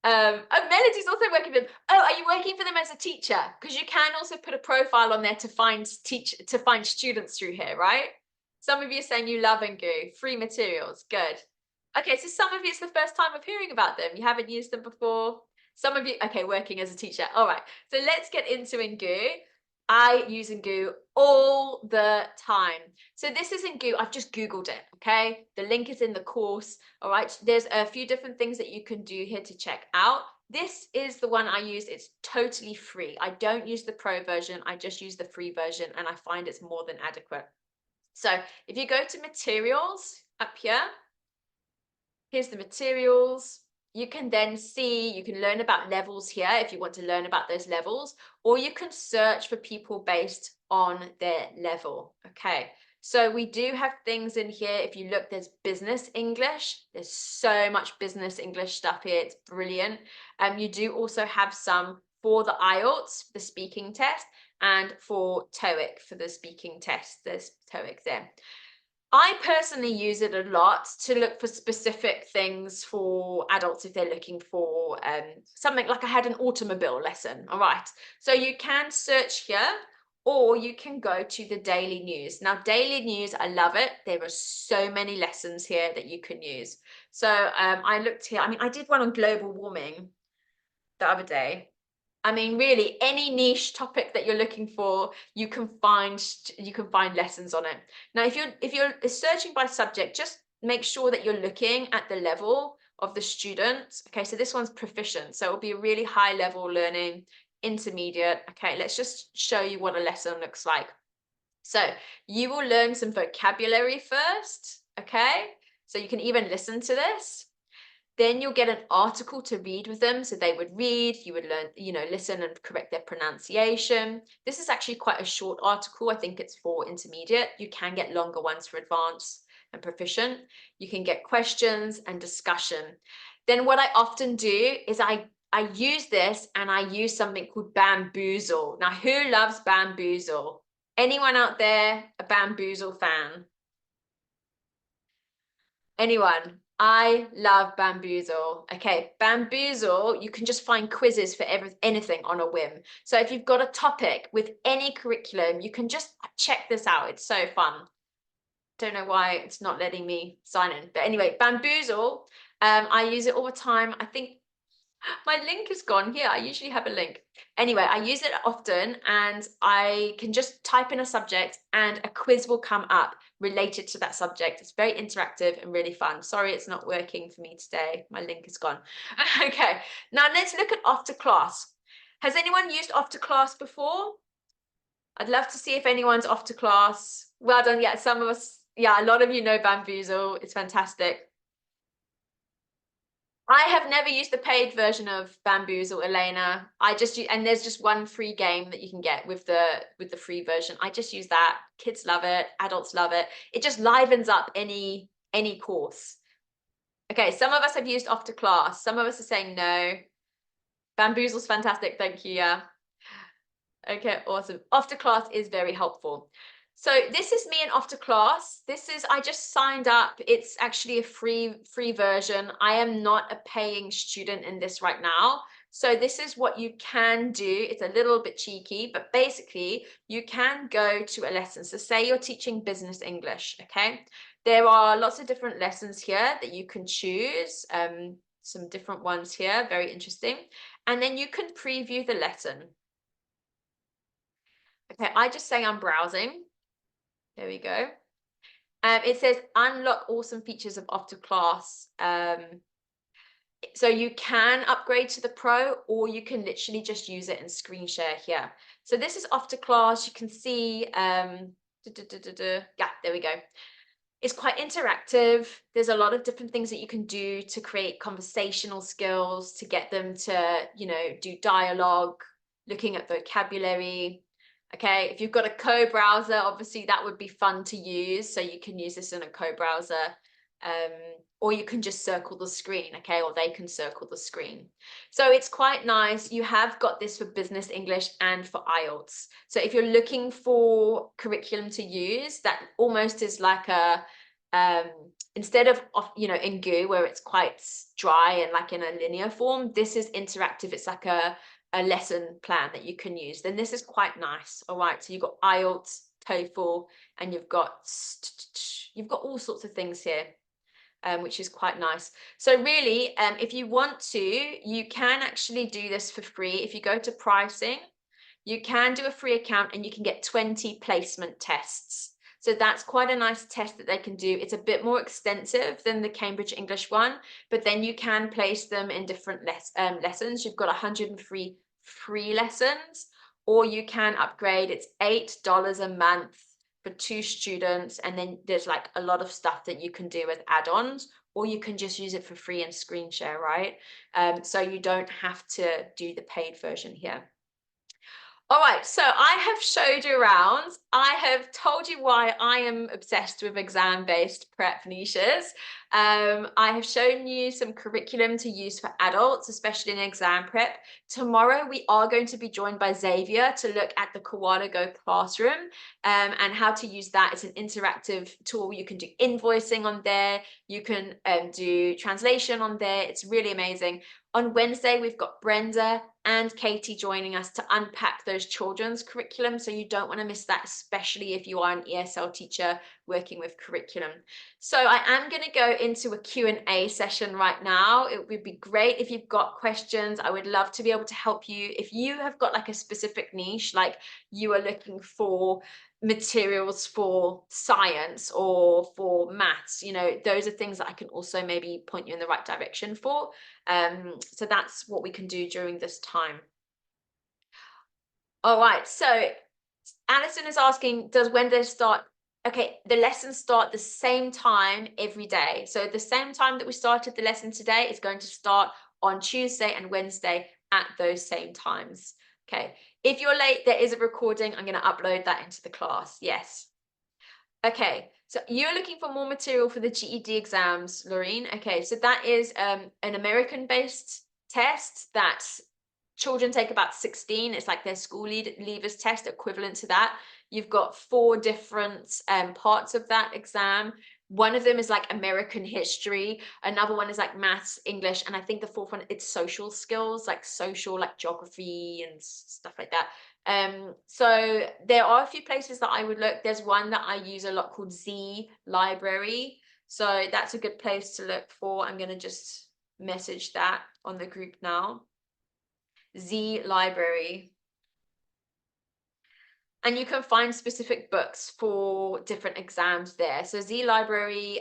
Oh, Melody's also working for them. Oh, are you working for them as a teacher? Because you can also put a profile on there to find students through here, right? Some of you are saying you love Ngoo. Free materials. Good. Okay, so some of you, it's the first time of hearing about them. You haven't used them before. Some of you, okay, working as a teacher. All right, so let's get into Ngoo. I use Ngoo all the time. So this is Ngoo. I've just Googled it, okay? The link is in the course, all right? There's a few different things that you can do here to check out. This is the one I use. It's totally free. I don't use the pro version. I just use the free version, and I find it's more than adequate. So if you go to materials up here, here's the materials. You can then see, you can learn about levels here if you want to learn about those levels, or you can search for people based on their level. Okay, so we do have things in here. If you look, there's business English. There's so much business English stuff here. It's brilliant. You do also have some for the IELTS, the speaking test, and for TOEIC for the speaking test. There's TOEIC there. I personally use it a lot to look for specific things for adults if they're looking for something like I had an automobile lesson. All right. So you can search here, or you can go to the daily news. Now, daily news, I love it. There are so many lessons here that you can use. So I looked here. I mean, I did one on global warming the other day. I mean, really, any niche topic that you're looking for, you can find lessons on it. Now, if you're searching by subject, just make sure that you're looking at the level of the student. Okay, so this one's proficient, so it'll be a really high level learning, intermediate. Okay, let's just show you what a lesson looks like. So you will learn some vocabulary first. Okay, so you can even listen to this. Then you'll get an article to read with them. So they would read, you would learn, listen and correct their pronunciation. This is actually quite a short article. I think it's for intermediate. You can get longer ones for advanced and proficient. You can get questions and discussion. Then what I often do is I use this, and I use something called Bamboozle. Now, who loves Bamboozle? Anyone out there a Bamboozle fan? Anyone? I love Bamboozle. Okay, Bamboozle, you can just find quizzes for anything on a whim. So if you've got a topic with any curriculum, you can just check this out. It's so fun. Don't know why it's not letting me sign in. But anyway, Bamboozle, I use it all the time. I think my link is gone here. I usually have a link. Anyway, I use it often, and I can just type in a subject and a quiz will come up related to that subject. It's very interactive and really fun. Sorry, it's not working for me today. My link is gone. Okay, now let's look at OffToClass. Has anyone used OffToClass before? I'd love to see if anyone's OffToClass. Well done. Yeah, some of us. Yeah, a lot of you know Bamboozle. It's fantastic. I have never used the paid version of Bamboozle, Elena. I just use, and there's just one free game that you can get with the free version. I just use that. Kids love it, adults love it. It just livens up any course. Okay, some of us have used OffToClass. Some of us are saying no. Bamboozle's fantastic, thank you. Yeah. Okay, awesome. OffToClass is very helpful. So this is me in OffToClass. I just signed up. It's actually a free version. I am not a paying student in this right now. So this is what you can do. It's a little bit cheeky, but basically you can go to a lesson. So say you're teaching business English, okay? There are lots of different lessons here that you can choose. Some different ones here, very interesting. And then you can preview the lesson. Okay, I just say I'm browsing. There we go. It says unlock awesome features of OffToClass. So you can upgrade to the pro, or you can literally just use it and screen share here. So this is OffToClass. You can see, yeah, there we go. It's quite interactive. There's a lot of different things that you can do to create conversational skills, to get them to, do dialogue, looking at vocabulary. Okay, if you've got a co-browser, obviously that would be fun to use. So you can use this in a co-browser, or you can just circle the screen, okay, or they can circle the screen. So it's quite nice. You have got this for business English and for IELTS. So if you're looking for curriculum to use, that almost is like a, instead of Ngoo, where it's quite dry and like in a linear form, this is interactive. It's like a lesson plan that you can use. Then this is quite nice. All right, so you've got IELTS, TOEFL, and you've got all sorts of things here. which is quite nice. So really, if you want to, you can actually do this for free. If you go to pricing, you can do a free account and you can get 20 placement tests. So that's quite a nice test that they can do. It's a bit more extensive than the Cambridge English one, but then you can place them in different lessons. You've got 103 free lessons, or you can upgrade. It's $8 a month for 2 students, and then there's like a lot of stuff that you can do with add-ons, or you can just use it for free and screen share, right? So you don't have to do the paid version here. All right, so I have showed you around. I have told you why I am obsessed with exam-based prep niches. I have shown you some curriculum to use for adults, especially in exam prep. Tomorrow, we are going to be joined by Xavier to look at the Koala Go classroom and how to use that. It's an interactive tool. You can do invoicing on there. You can do translation on there. It's really amazing. On Wednesday, we've got Brenda and Katie joining us to unpack those children's curriculum. So you don't want to miss that, especially if you are an ESL teacher working with curriculum. So I am going to go into a Q&A session right now. It would be great if you've got questions. I would love to be able to help you. If you have got like a specific niche, like you are looking for materials for science or for maths, you know, those are things that I can also maybe point you in the right direction for. So that's what we can do during this time. All right, so Alison is asking, does Wednesday start? Okay, the lessons start the same time every day. So the same time that we started the lesson today is going to start on Tuesday and Wednesday at those same times. Okay, if you're late, there is a recording. I'm going to upload that into the class. Yes. Okay, so you're looking for more material for the GED exams, Laureen. Okay, so that is an American-based test that children take about 16. It's like their school leavers test, equivalent to that. You've got 4 different parts of that exam. One of them is like American history. Another one is like maths, English, and I think the 4th one, it's social skills, like social, like geography and stuff like that. So there are a few places that I would look. There's one that I use a lot called Z Library. So that's a good place to look for. I'm going to just message that on the group now. Z Library. And you can find specific books for different exams there. So Z Library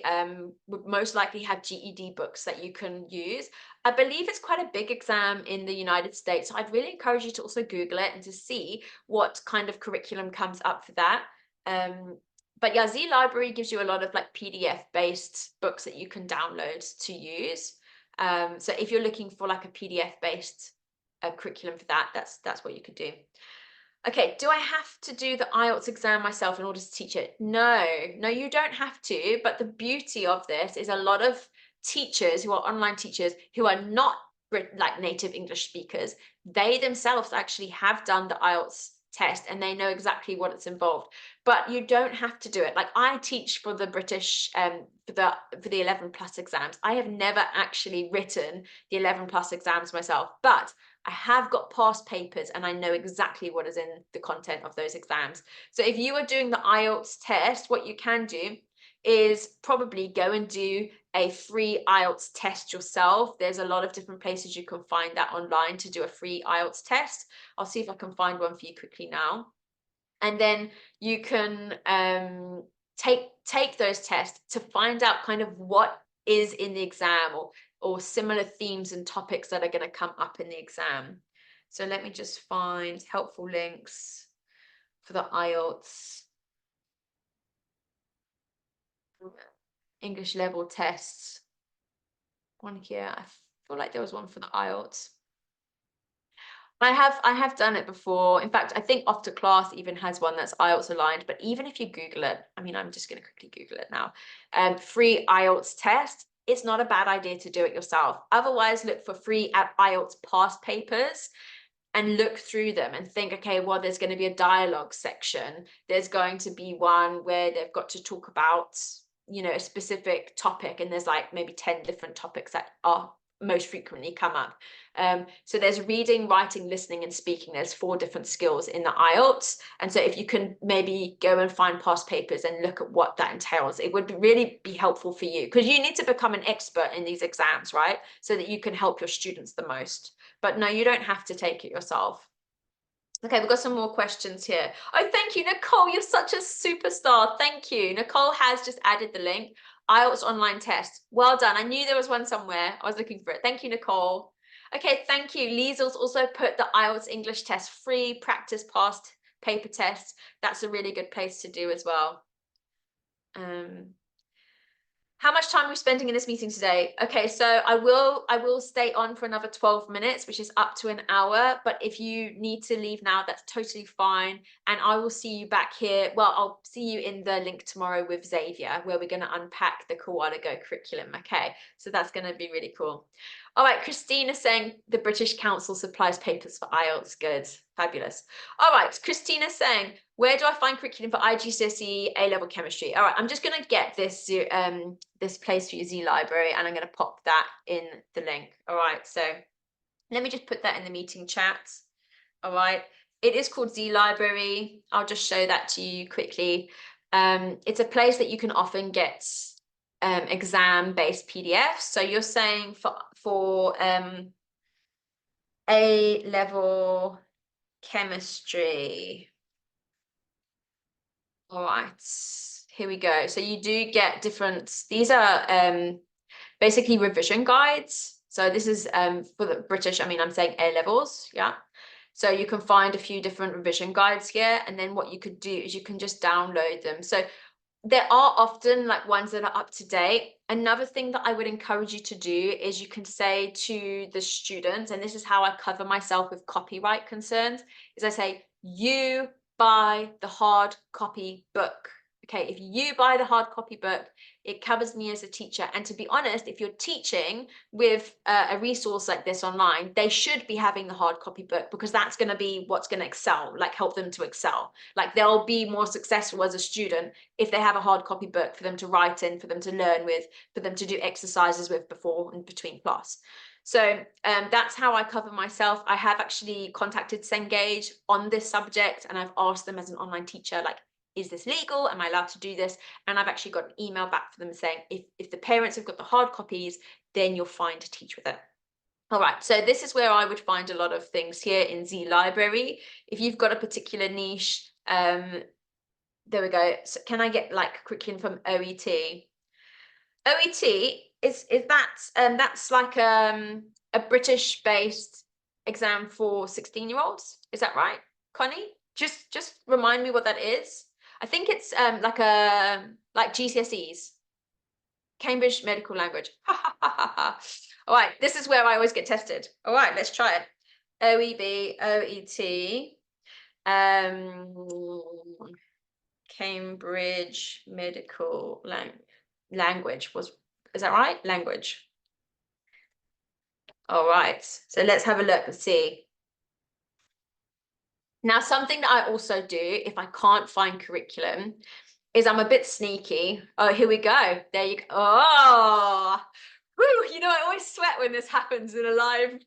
would most likely have GED books that you can use. I believe it's quite a big exam in the United States. So I'd really encourage you to also Google it and to see what kind of curriculum comes up for that. But yeah, Z Library gives you a lot of like PDF-based books that you can download to use. So if you're looking for like a PDF-based curriculum for that, that's what you could do. Okay, do I have to do the IELTS exam myself in order to teach it? No, you don't have to. But the beauty of this is a lot of teachers who are online teachers who are not like native English speakers, they themselves actually have done the IELTS test and they know exactly what it's involved. But you don't have to do it. Like I teach for the British for the 11+ exams. I have never actually written the 11+ exams myself, but I have got past papers and I know exactly what is in the content of those exams. So if you are doing the IELTS test, what you can do is probably go and do a free IELTS test yourself. There's a lot of different places you can find that online to do a free IELTS test. I'll see if I can find one for you quickly now. And then you can take those tests to find out kind of what is in the exam or similar themes and topics that are going to come up in the exam. So let me just find helpful links for the IELTS English level tests. One here. I feel like there was one for the IELTS. I have done it before. In fact, I think OffToClass even has one that's IELTS aligned. But even if you Google it, I mean, I'm just going to quickly Google it now. Free IELTS test. It's not a bad idea to do it yourself. Otherwise, look for free IELTS past papers and look through them and think, okay, well, there's going to be a dialogue section. There's going to be one where they've got to talk about, you know, a specific topic. And there's like maybe 10 different topics that are most frequently come up. So there's reading, writing, listening, and speaking. There's 4 different skills in the IELTS. And so if you can maybe go and find past papers and look at what that entails, it would really be helpful for you, because you need to become an expert in these exams, right? So that you can help your students the most. But no, you don't have to take it yourself. Okay, we've got some more questions here. Oh, thank you, Nicole. You're such a superstar. Thank you. Nicole has just added the link. IELTS online test. Well done. I knew there was one somewhere. I was looking for it. Thank you, Nicole. Okay, thank you. Liesel's also put the IELTS English test free, practice past paper tests. That's a really good place to do as well. How much time are we spending in this meeting today? Okay, so I will stay on for another 12 minutes, which is up to an hour. But if you need to leave now, that's totally fine. And I will see you back here. Well, I'll see you in the link tomorrow with Xavier, where we're going to unpack the Koala Go curriculum. Okay, so that's going to be really cool. All right, Christine is saying the British Council supplies papers for IELTS. Good, fabulous. All right, Christina saying, where do I find curriculum for IGCSE A-level chemistry? All right, I'm just going to get this this place for your Z library, and I'm going to pop that in the link. All right, so let me just put that in the meeting chat. All right, it is called Z library. I'll just show that to you quickly. It's a place that you can often get exam-based PDFs. So you're saying for A-level chemistry. All right, here we go. So you do get different, these are basically revision guides. So this is for the British, I mean, I'm saying A-levels, yeah. So you can find a few different revision guides here. And then what you could do is you can just download them. So there are often like ones that are up to date. Another thing that I would encourage you to do is you can say to the students, and this is how I cover myself with copyright concerns, is I say, you buy the hard copy book. Okay, if you buy the hard copy book, it covers me as a teacher. And to be honest, if you're teaching with a resource like this online, they should be having the hard copy book, because that's going to be what's going to excel, like help them to excel. Like they'll be more successful as a student if they have a hard copy book for them to write in, for them to learn with, for them to do exercises with before and between class. So that's how I cover myself. I have actually contacted Cengage on this subject, and I've asked them as an online teacher, like, is this legal? Am I allowed to do this? And I've actually got an email back from them saying, if the parents have got the hard copies, then you're fine to teach with it. All right, so this is where I would find a lot of things here in Z Library. If you've got a particular niche, there we go. So can I get like curriculum from OET? OET is that's like a British-based exam for 16-year-olds. Is that right, Connie? Just remind me what that is. I think it's like GCSEs, Cambridge Medical Language. All right, this is where I always get tested. All right, let's try it. OEB, OET, Cambridge Medical Language is that right? Language. All right, so let's have a look and see. Now, something that I also do if I can't find curriculum is I'm a bit sneaky. Oh, here we go. There you go. Oh, whew, you know, I always sweat when this happens in a live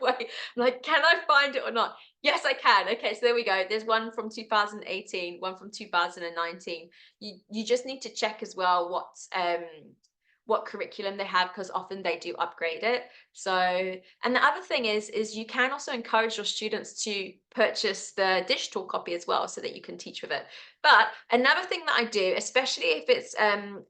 way. I'm like, can I find it or not? Yes, I can. Okay, so there we go. There's one from 2018, one from 2019. You just need to check as well what curriculum they have, because often they do upgrade it. So, and the other thing is you can also encourage your students to purchase the digital copy as well, so that you can teach with it. But another thing that I do, especially if it's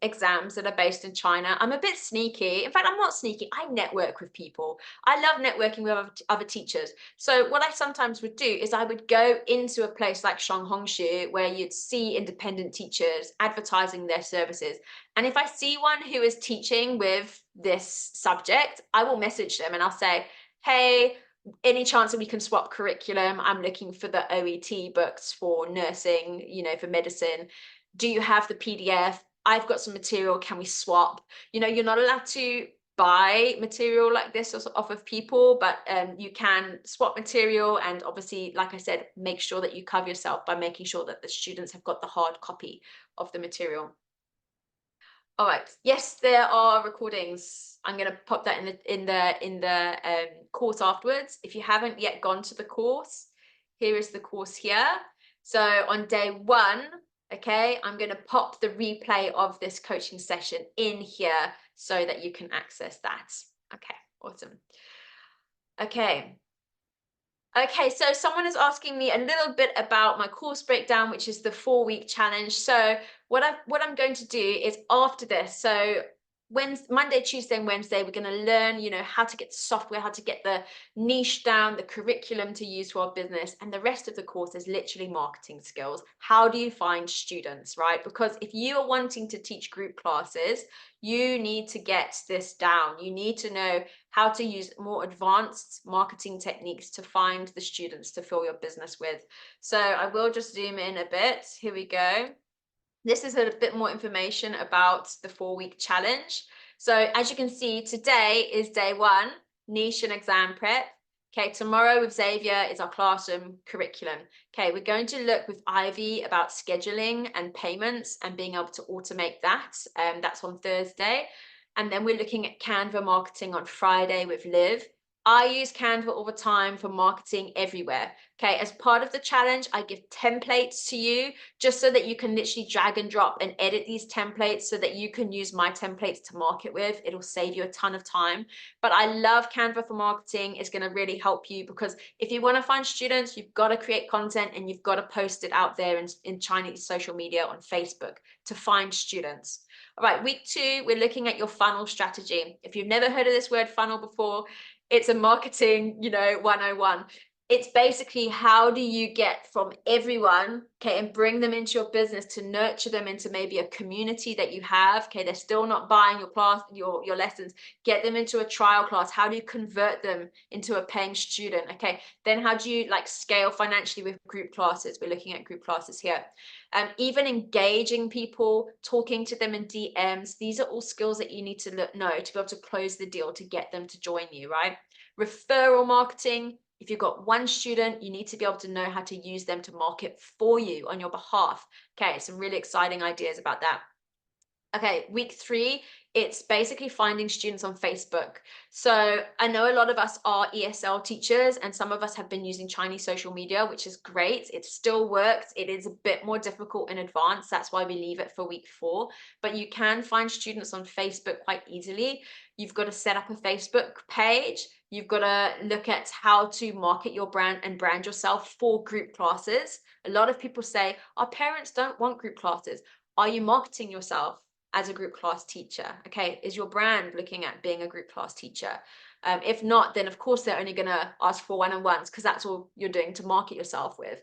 exams that are based in China, I'm a bit sneaky. In fact, I'm not sneaky. I network with people. I love networking with other teachers. So what I sometimes would do is I would go into a place like Shanghongshu, where you'd see independent teachers advertising their services. And if I see one who is teaching with this subject, I will message them and I'll say, hey, any chance that we can swap curriculum? I'm looking for the OET books for nursing, you know, for medicine. Do you have the PDF? I've got some material. Can we swap? You know, you're not allowed to buy material like this off of people, but you can swap material. And obviously, like I said, make sure that you cover yourself by making sure that the students have got the hard copy of the material. All right. Yes, there are recordings. I'm going to pop that in the course afterwards. If you haven't yet gone to the course, here is the course here. So on day 1, okay, I'm going to pop the replay of this coaching session in here so that you can access that. Okay, awesome. Okay. Okay, so someone is asking me a little bit about my course breakdown, which is the 4-week challenge. So what I'm going to do is after this, so Monday, Tuesday, and Wednesday, we're going to learn, how to get the software, how to get the niche down, the curriculum to use for our business, and the rest of the course is literally marketing skills. How do you find students, right? Because if you are wanting to teach group classes, you need to get this down. You need to know how to use more advanced marketing techniques to find the students to fill your business with. So I will just zoom in a bit. Here we go. This is a bit more information about the 4-week challenge. So as you can see, today is day 1, niche and exam prep. Okay, tomorrow with Xavier is our classroom curriculum. Okay, we're going to look with Ivy about scheduling and payments and being able to automate that. That's on Thursday. And then we're looking at Canva marketing on Friday with Liv. I use Canva all the time for marketing everywhere. Okay, as part of the challenge, I give templates to you just so that you can literally drag and drop and edit these templates so that you can use my templates to market with. It'll save you a ton of time. But I love Canva for marketing. It's going to really help you because if you want to find students, you've got to create content and you've got to post it out there in Chinese social media on Facebook to find students. All right, week 2, we're looking at your funnel strategy. If you've never heard of this word funnel before, it's a marketing, 101. It's basically how do you get from everyone, okay, and bring them into your business to nurture them into maybe a community that you have, okay, they're still not buying your class, your lessons, get them into a trial class. How do you convert them into a paying student? Okay, then how do you scale financially with group classes? We're looking at group classes here. Even engaging people, talking to them in DMs, these are all skills that you need to know to be able to close the deal to get them to join you, right? Referral marketing. If you've got one student, you need to be able to know how to use them to market for you on your behalf. Okay, some really exciting ideas about that. Okay, week 3, it's basically finding students on Facebook. So I know a lot of us are ESL teachers and some of us have been using Chinese social media, which is great. It still works. It is a bit more difficult in advance. That's why we leave it for week 4. But you can find students on Facebook quite easily. You've got to set up a Facebook page. You've got to look at how to market your brand and brand yourself for group classes. A lot of people say, our parents don't want group classes. Are you marketing yourself as a group class teacher? Okay, is your brand looking at being a group class teacher? If not, then of course they're only going to ask for one-on-ones because that's all you're doing to market yourself with.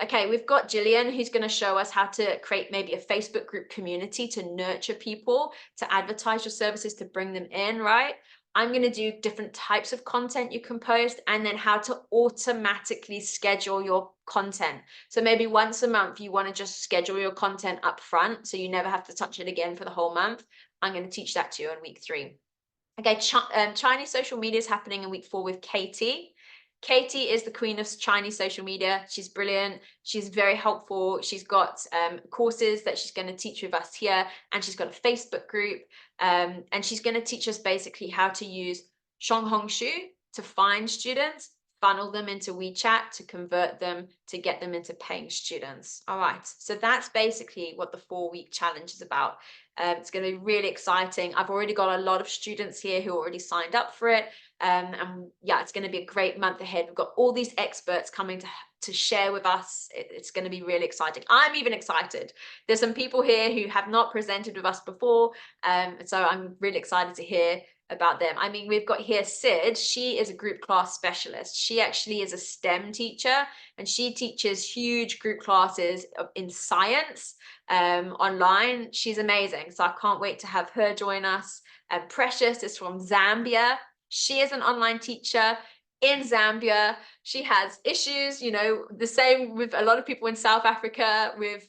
Okay, we've got Jillian who's going to show us how to create maybe a Facebook group community to nurture people, to advertise your services, to bring them in, right? I'm going to do different types of content you can post and then how to automatically schedule your content. So maybe once a month, you want to just schedule your content up front so you never have to touch it again for the whole month. I'm going to teach that to you in week 3. Okay, Chinese social media is happening in week 4 with Katie. Katie is the queen of Chinese social media. She's brilliant. She's very helpful. She's got courses that she's going to teach with us here, and she's got a Facebook group. And she's going to teach us basically how to use Shanghongshu to find students, funnel them into WeChat to convert them, to get them into paying students. All right, so that's basically what the 4-week challenge is about. It's going to be really exciting. I've already got a lot of students here who already signed up for it. And yeah, it's going to be a great month ahead. We've got all these experts coming to share with us. It's going to be really exciting. I'm even excited. There's some people here who have not presented with us before. So I'm really excited to hear about them. I mean, we've got here Sid. She is a group class specialist. She actually is a STEM teacher and she teaches huge group classes in science online. She's amazing. So I can't wait to have her join us. And Precious is from Zambia. She is an online teacher in Zambia. She has issues, the same with a lot of people in South Africa with,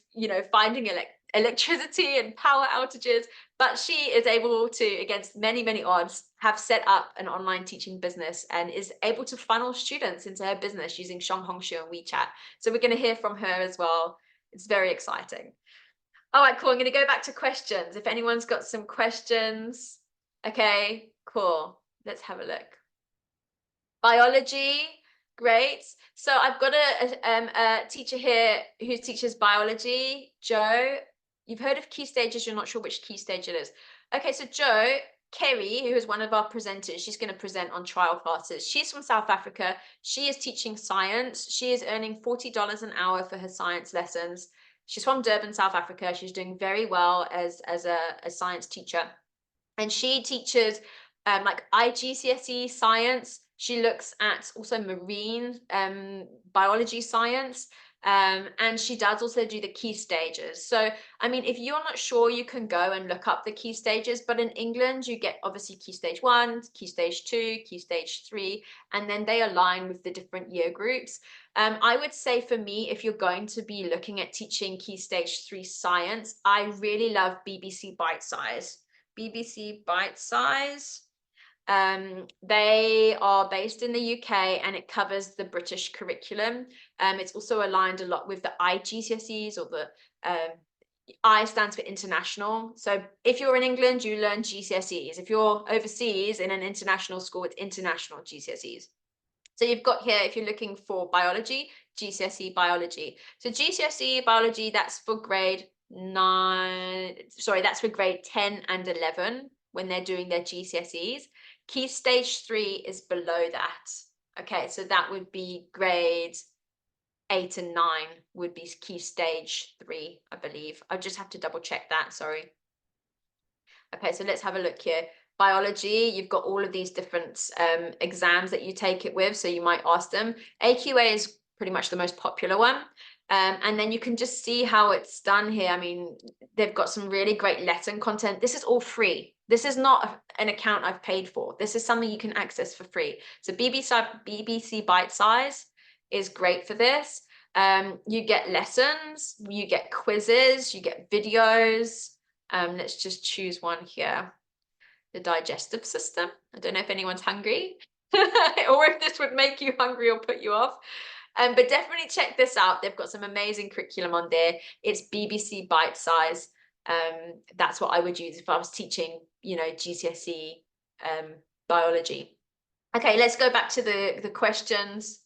finding electricity and power outages, but she is able to, against many, many odds, have set up an online teaching business and is able to funnel students into her business using Shanghongshu and WeChat. So we're going to hear from her as well. It's very exciting. All right, cool. I'm going to go back to questions. If anyone's got some questions. Okay, cool. Let's have a look. Biology, great. So I've got a teacher here who teaches biology. Joe, you've heard of key stages. You're not sure which key stage it is. Okay, so Joe, Kerry, who is one of our presenters, she's going to present on trial classes. She's from South Africa. She is teaching science. She is earning $40 an hour for her science lessons. She's from Durban, South Africa. She's doing very well as a science teacher. And she teaches like IGCSE science. She looks at also marine biology science. And she does also do the key stages. So, I mean, if you're not sure, you can go and look up the key stages. But in England, you get obviously key stage 1, key stage 2, key stage 3, and then they align with the different year groups. I would say for me, if you're going to be looking at teaching key stage 3 science, I really love BBC Bite Size. BBC Bite Size. They are based in the UK and it covers the British curriculum. It's also aligned a lot with the IGCSEs, or the I stands for international. So if you're in England, you learn GCSEs. If you're overseas in an international school, it's international GCSEs. So you've got here, if you're looking for biology, GCSE biology. So GCSE biology, that's for grade 9, sorry, that's for grade 10 and 11 when they're doing their GCSEs. Key stage 3 is below that. Okay, so that would be grades 8 and 9 would be key stage 3, I believe. I just have to double check that, sorry. Okay, so let's have a look here. Biology, you've got all of these different exams that you take it with, so you might ask them. AQA is pretty much the most popular one. And then you can just see how it's done here. I mean, they've got some really great lesson content. This is all free. This is not an account I've paid for. This is something you can access for free. So BBC Bite Size is great for this. You get lessons, you get quizzes, you get videos. Let's just choose one here. The digestive system. I don't know if anyone's hungry or if this would make you hungry or put you off. But definitely check this out. They've got some amazing curriculum on there. It's BBC Bite Size. That's what I would use if I was teaching, you know, GCSE biology. Okay, let's go back to the questions.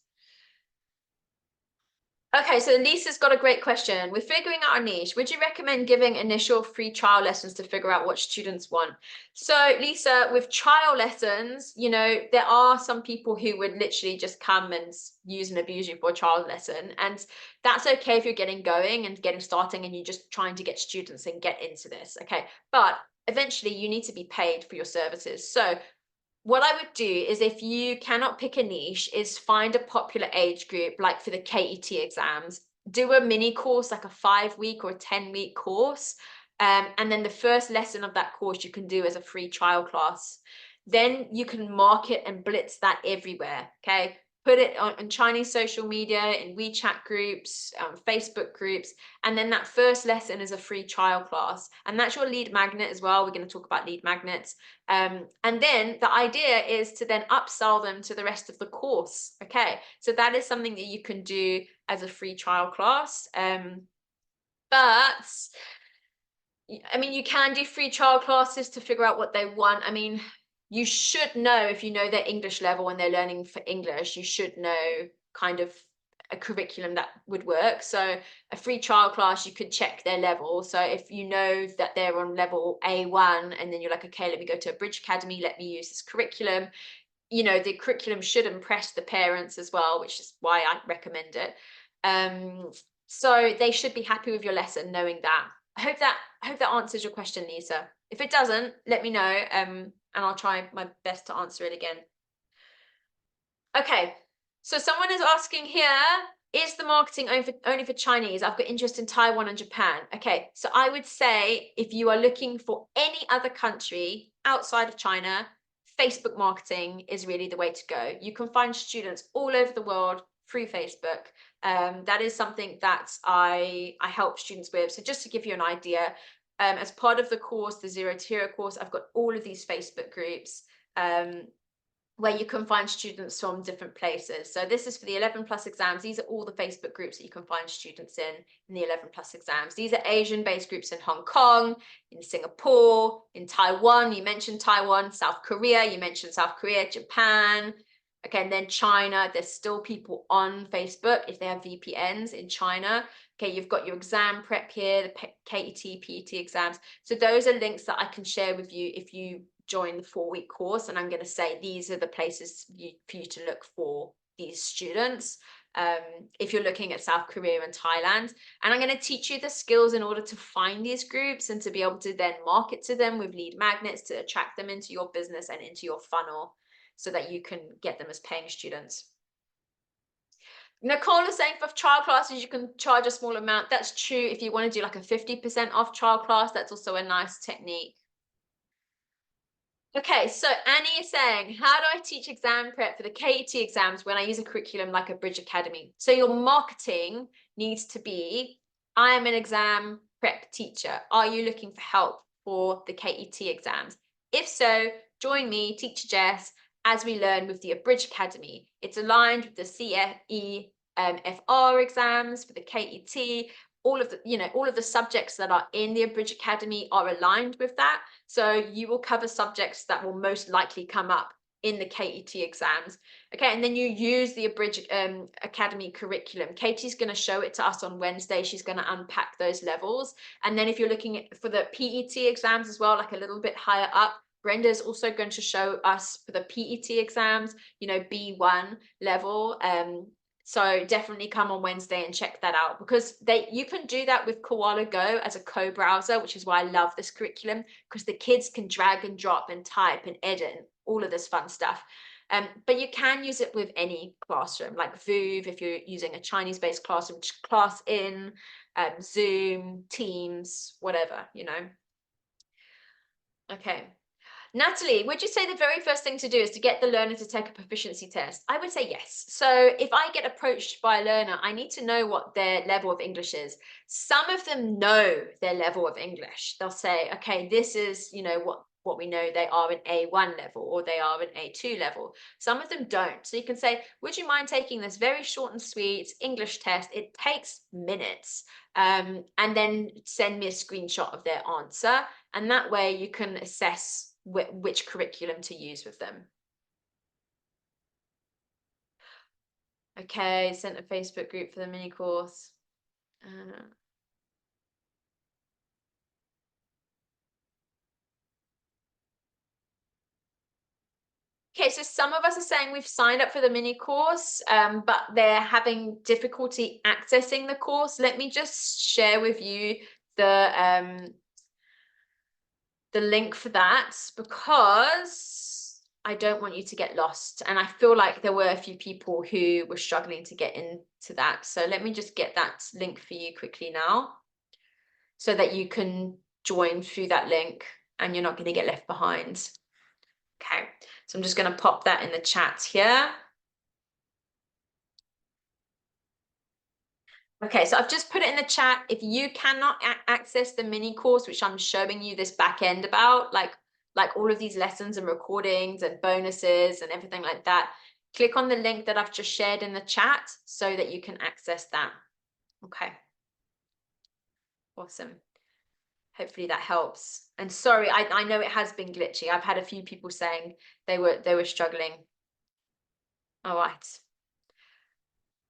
Okay, so Lisa's got a great question. We're figuring out our niche. Would you recommend giving initial free trial lessons to figure out what students want? So Lisa, with trial lessons, you know, there are some people who would literally just come and use and abuse you for a trial lesson. And that's okay if you're getting going and getting starting and you're just trying to get students and get into this. Okay, but eventually you need to be paid for your services. So what I would do is, if you cannot pick a niche, is find a popular age group, like for the KET exams, do a mini course, like a 5-week or a 10-week course. And then the first lesson of that course you can do as a free trial class. Then you can market and blitz that everywhere, okay? Put it on Chinese social media, in WeChat groups, Facebook groups, and then that first lesson is a free trial class. And that's your lead magnet as well. We're going to talk about lead magnets. And then the idea is to then upsell them to the rest of the course. Okay, so that is something that you can do as a free trial class. But I mean, you can do free trial classes to figure out what they want. I mean, you should know, if you know their English level and they're learning for English, you should know kind of a curriculum that would work. So a free trial class, you could check their level. So if you know that they're on level A1 and then you're like, okay, let me go to a Bridge Academy, let me use this curriculum. You know, the curriculum should impress the parents as well, which is why I recommend it. So they should be happy with your lesson knowing that. I hope that answers your question, Lisa. If it doesn't, let me know, and I'll try my best to answer it again. Okay, so someone is asking here, is the marketing only for Chinese? I've got interest in Taiwan and Japan. Okay, so I would say if you are looking for any other country outside of China, Facebook marketing is really the way to go. You can find students all over the world through Facebook. That is something that I help students with. So just to give you an idea, as part of the course, the Zero to Hero course, I've got all of these Facebook groups. where you can find students from different places. So this is for the 11 plus exams. These are all the Facebook groups that you can find students in the 11 plus exams. These are Asian based groups in Hong Kong, in Singapore, in Taiwan. You mentioned Taiwan, South Korea. You mentioned South Korea, Japan. Okay, and then China. There's still people on Facebook if they have VPNs in China. Okay, you've got your exam prep here, the KET, PET exams. So those are links that I can share with you if you join the 4-week course, and I'm going to say these are the places for you to look for these students if you're looking at South Korea and Thailand. And I'm going to teach you the skills in order to find these groups and to be able to then market to them with lead magnets to attract them into your business and into your funnel so that you can get them as paying students. Nicole is saying for trial classes, you can charge a small amount. That's true. If you want to do like a 50% off trial class, that's also a nice technique. Okay, so Annie is saying, how do I teach exam prep for the KET exams when I use a curriculum like a Bridge Academy? So your marketing needs to be, I am an exam prep teacher. Are you looking for help for the KET exams? If so, join me, Teacher Jess, as we learn with the Bridge Academy. It's aligned with the CFE exams for the KET. All of the subjects that are in the Bridge Academy are aligned with that. So you will cover subjects that will most likely come up in the KET exams. Okay, and then you use the Bridge Academy curriculum. Katie's going to show it to us on Wednesday. She's going to unpack those levels. And then if you're looking at for the PET exams as well, like a little bit higher up, Brenda's also going to show us for the PET exams, B1 level. So definitely come on Wednesday and check that out, because you can do that with Koala Go as a co-browser, which is why I love this curriculum, because the kids can drag and drop and type and edit and all of this fun stuff. But you can use it with any classroom, like VOOV if you're using a Chinese-based classroom, ClassIn, Zoom, Teams, whatever, Okay. Natalie, would you say the very first thing to do is to get the learner to take a proficiency test? I would say yes. So if I get approached by a learner, I need to know what their level of English is. Some of them know their level of English. They'll say, okay, this is, what we know they are an A1 level or they are an A2 level. Some of them don't. So you can say, would you mind taking this very short and sweet English test? It takes minutes. And then send me a screenshot of their answer. And that way you can assess which curriculum to use with them. Okay, sent a Facebook group for the mini course. Okay, so some of us are saying we've signed up for the mini course, but they're having difficulty accessing the course. Let me just share with you the link for that, because I don't want you to get lost. And I feel like there were a few people who were struggling to get into that. So let me just get that link for you quickly now, so that you can join through that link and you're not going to get left behind. Okay, so I'm just going to pop that in the chat here. Okay, so I've just put it in the chat. If you cannot access the mini course, which I'm showing you this back end about, like all of these lessons and recordings and bonuses and everything like that, click on the link that I've just shared in the chat so that you can access that. Okay. Awesome. Hopefully that helps. And sorry, I know it has been glitchy. I've had a few people saying they were struggling. All right.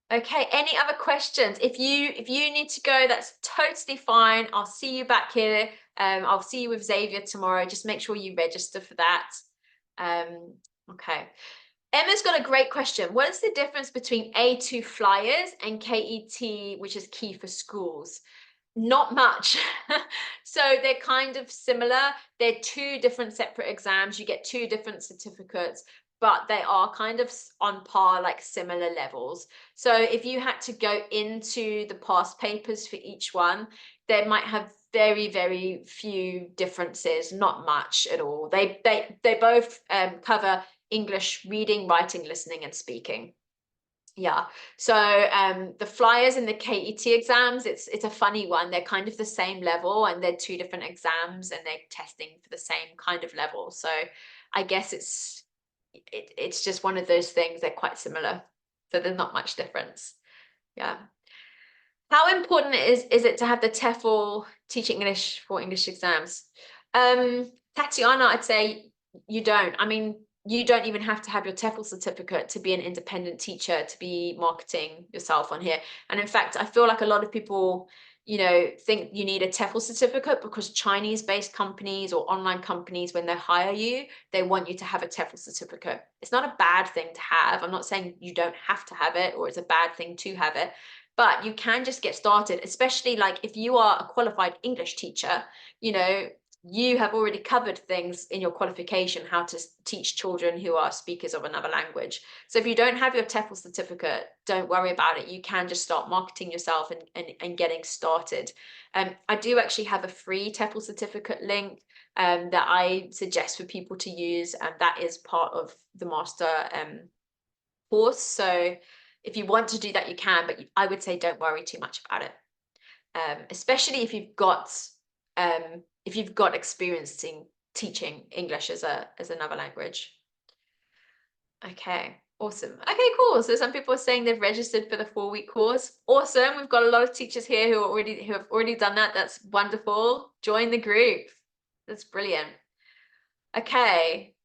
Okay, any other questions? If you need to go, that's totally fine. I'll see you back here. I'll see you with Xavier tomorrow. Just make sure you register for that. Okay. Emma's got a great question. What is the difference between A2 flyers and KET, which is key for schools? Not much. So they're kind of similar. They're two different separate exams. You get two different certificates, but they are kind of on par, like similar levels. So if you had to go into the past papers for each one, they might have very, very few differences, not much at all. They both cover English reading, writing, listening, and speaking. Yeah, so the flyers and the KET exams, it's a funny one. They're kind of the same level and they're two different exams and they're testing for the same kind of level. So I guess it's it's just one of those things. They're quite similar, so there's not much difference. Yeah. How important is it to have the TEFL teaching English for English exams? Tatiana, I'd say you don't. I mean, you don't even have to have your TEFL certificate to be an independent teacher, to be marketing yourself on here. And in fact, I feel like a lot of people, think you need a TEFL certificate because Chinese-based companies or online companies, when they hire you, they want you to have a TEFL certificate. It's not a bad thing to have. I'm not saying you don't have to have it or it's a bad thing to have it. But you can just get started, especially like if you are a qualified English teacher, you have already covered things in your qualification, how to teach children who are speakers of another language. So if you don't have your TEFL certificate, don't worry about it. You can just start marketing yourself and getting started. I do actually have a free TEFL certificate link that I suggest for people to use, and that is part of the master course. So if you want to do that, you can, but I would say don't worry too much about it. Especially if you've got experience in teaching English as another language. Okay, awesome. Okay, cool. So some people are saying they've registered for the 4-week course. Awesome. We've got a lot of teachers here who have already done that. That's wonderful. Join the group. That's brilliant. Okay,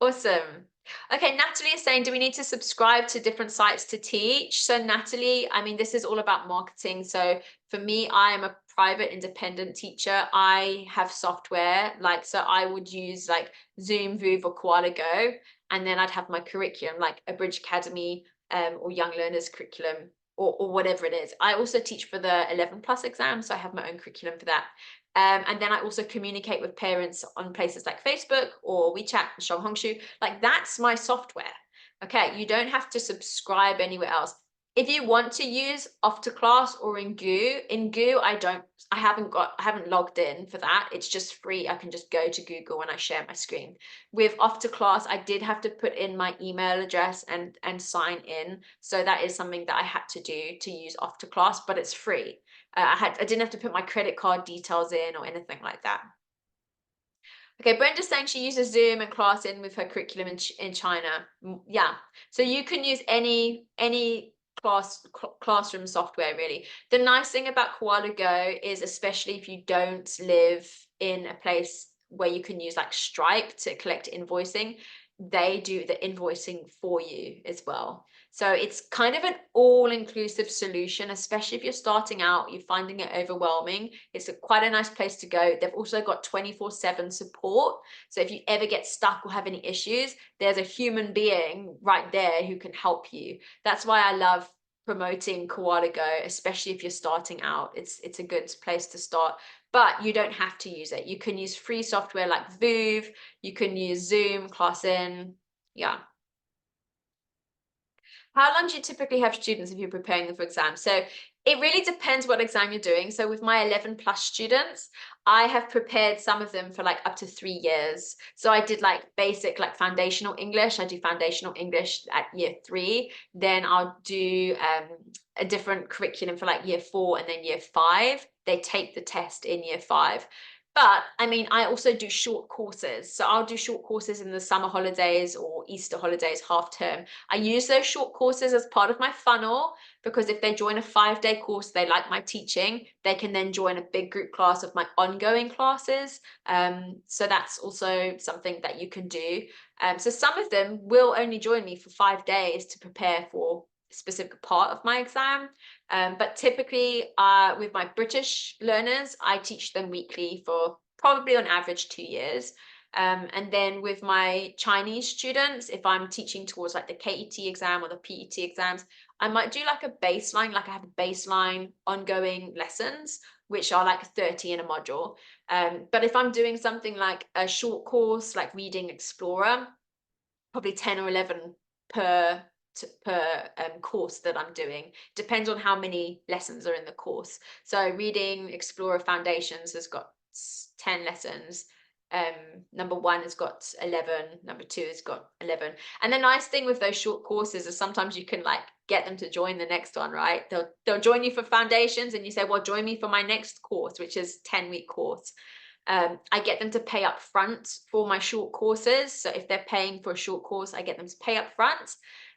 awesome. Okay, Natalie is saying, do we need to subscribe to different sites to teach? So Natalie, I mean, this is all about marketing. So for me, I am a private independent teacher. I have software, so I would use like Zoom, Voov, or Qualigo, and then I'd have my curriculum, like a Bridge Academy or Young Learners curriculum, or whatever it is. I also teach for the 11+ exam, so I have my own curriculum for that. And then I also communicate with parents on places like Facebook or WeChat, Xiaohongshu. Like that's my software. Okay, you don't have to subscribe anywhere else. If you want to use OffToClass or in Goo, I haven't logged in for that. It's just free. I can just go to Google when I share my screen. With OffToClass, I did have to put in my email address and sign in. So that is something that I had to do to use OffToClass, but it's free. I didn't have to put my credit card details in or anything like that. Okay, Brenda's saying she uses Zoom and Class-in with her curriculum in China. Yeah, so you can use any classroom software really. The nice thing about Koala Go is, especially if you don't live in a place where you can use like Stripe to collect invoicing, they do the invoicing for you as well. So it's kind of an all-inclusive solution, especially if you're starting out, you're finding it overwhelming. It's quite a nice place to go. They've also got 24/7 support. So if you ever get stuck or have any issues, there's a human being right there who can help you. That's why I love promoting Koala Go, especially if you're starting out. It's a good place to start, but you don't have to use it. You can use free software like Voov. You can use Zoom, Class-in. Yeah. How long do you typically have students if you're preparing them for exams? So it really depends what exam you're doing. So with my 11+ students, I have prepared some of them for like up to 3 years. So I did like basic, like foundational English. I do foundational English at year 3. Then I'll do a different curriculum for like year 4 and then year 5. They take the test in year 5. But I mean, I also do short courses. So I'll do short courses in the summer holidays or Easter holidays, half term. I use those short courses as part of my funnel because if they join a 5-day course, they like my teaching, they can then join a big group class of my ongoing classes. So that's also something that you can do. So some of them will only join me for 5 days to prepare for a specific part of my exam. But typically with my British learners, I teach them weekly for probably on average 2 years. And then with my Chinese students, if I'm teaching towards like the KET exam or the PET exams, I might do like a baseline, like I have a baseline ongoing lessons, which are like 30 in a module. But if I'm doing something like a short course, like Reading Explorer, probably 10 or 11 per course that I'm doing. Depends on how many lessons are in the course. So Reading Explorer Foundations has got 10 lessons. Number 1 has got 11, number 2 has got 11. And the nice thing with those short courses is sometimes you can like get them to join the next one, right? They'll join you for foundations and you say, well, join me for my next course, which is 10-week course. I get them to pay up front for my short courses. So if they're paying for a short course, I get them to pay up front.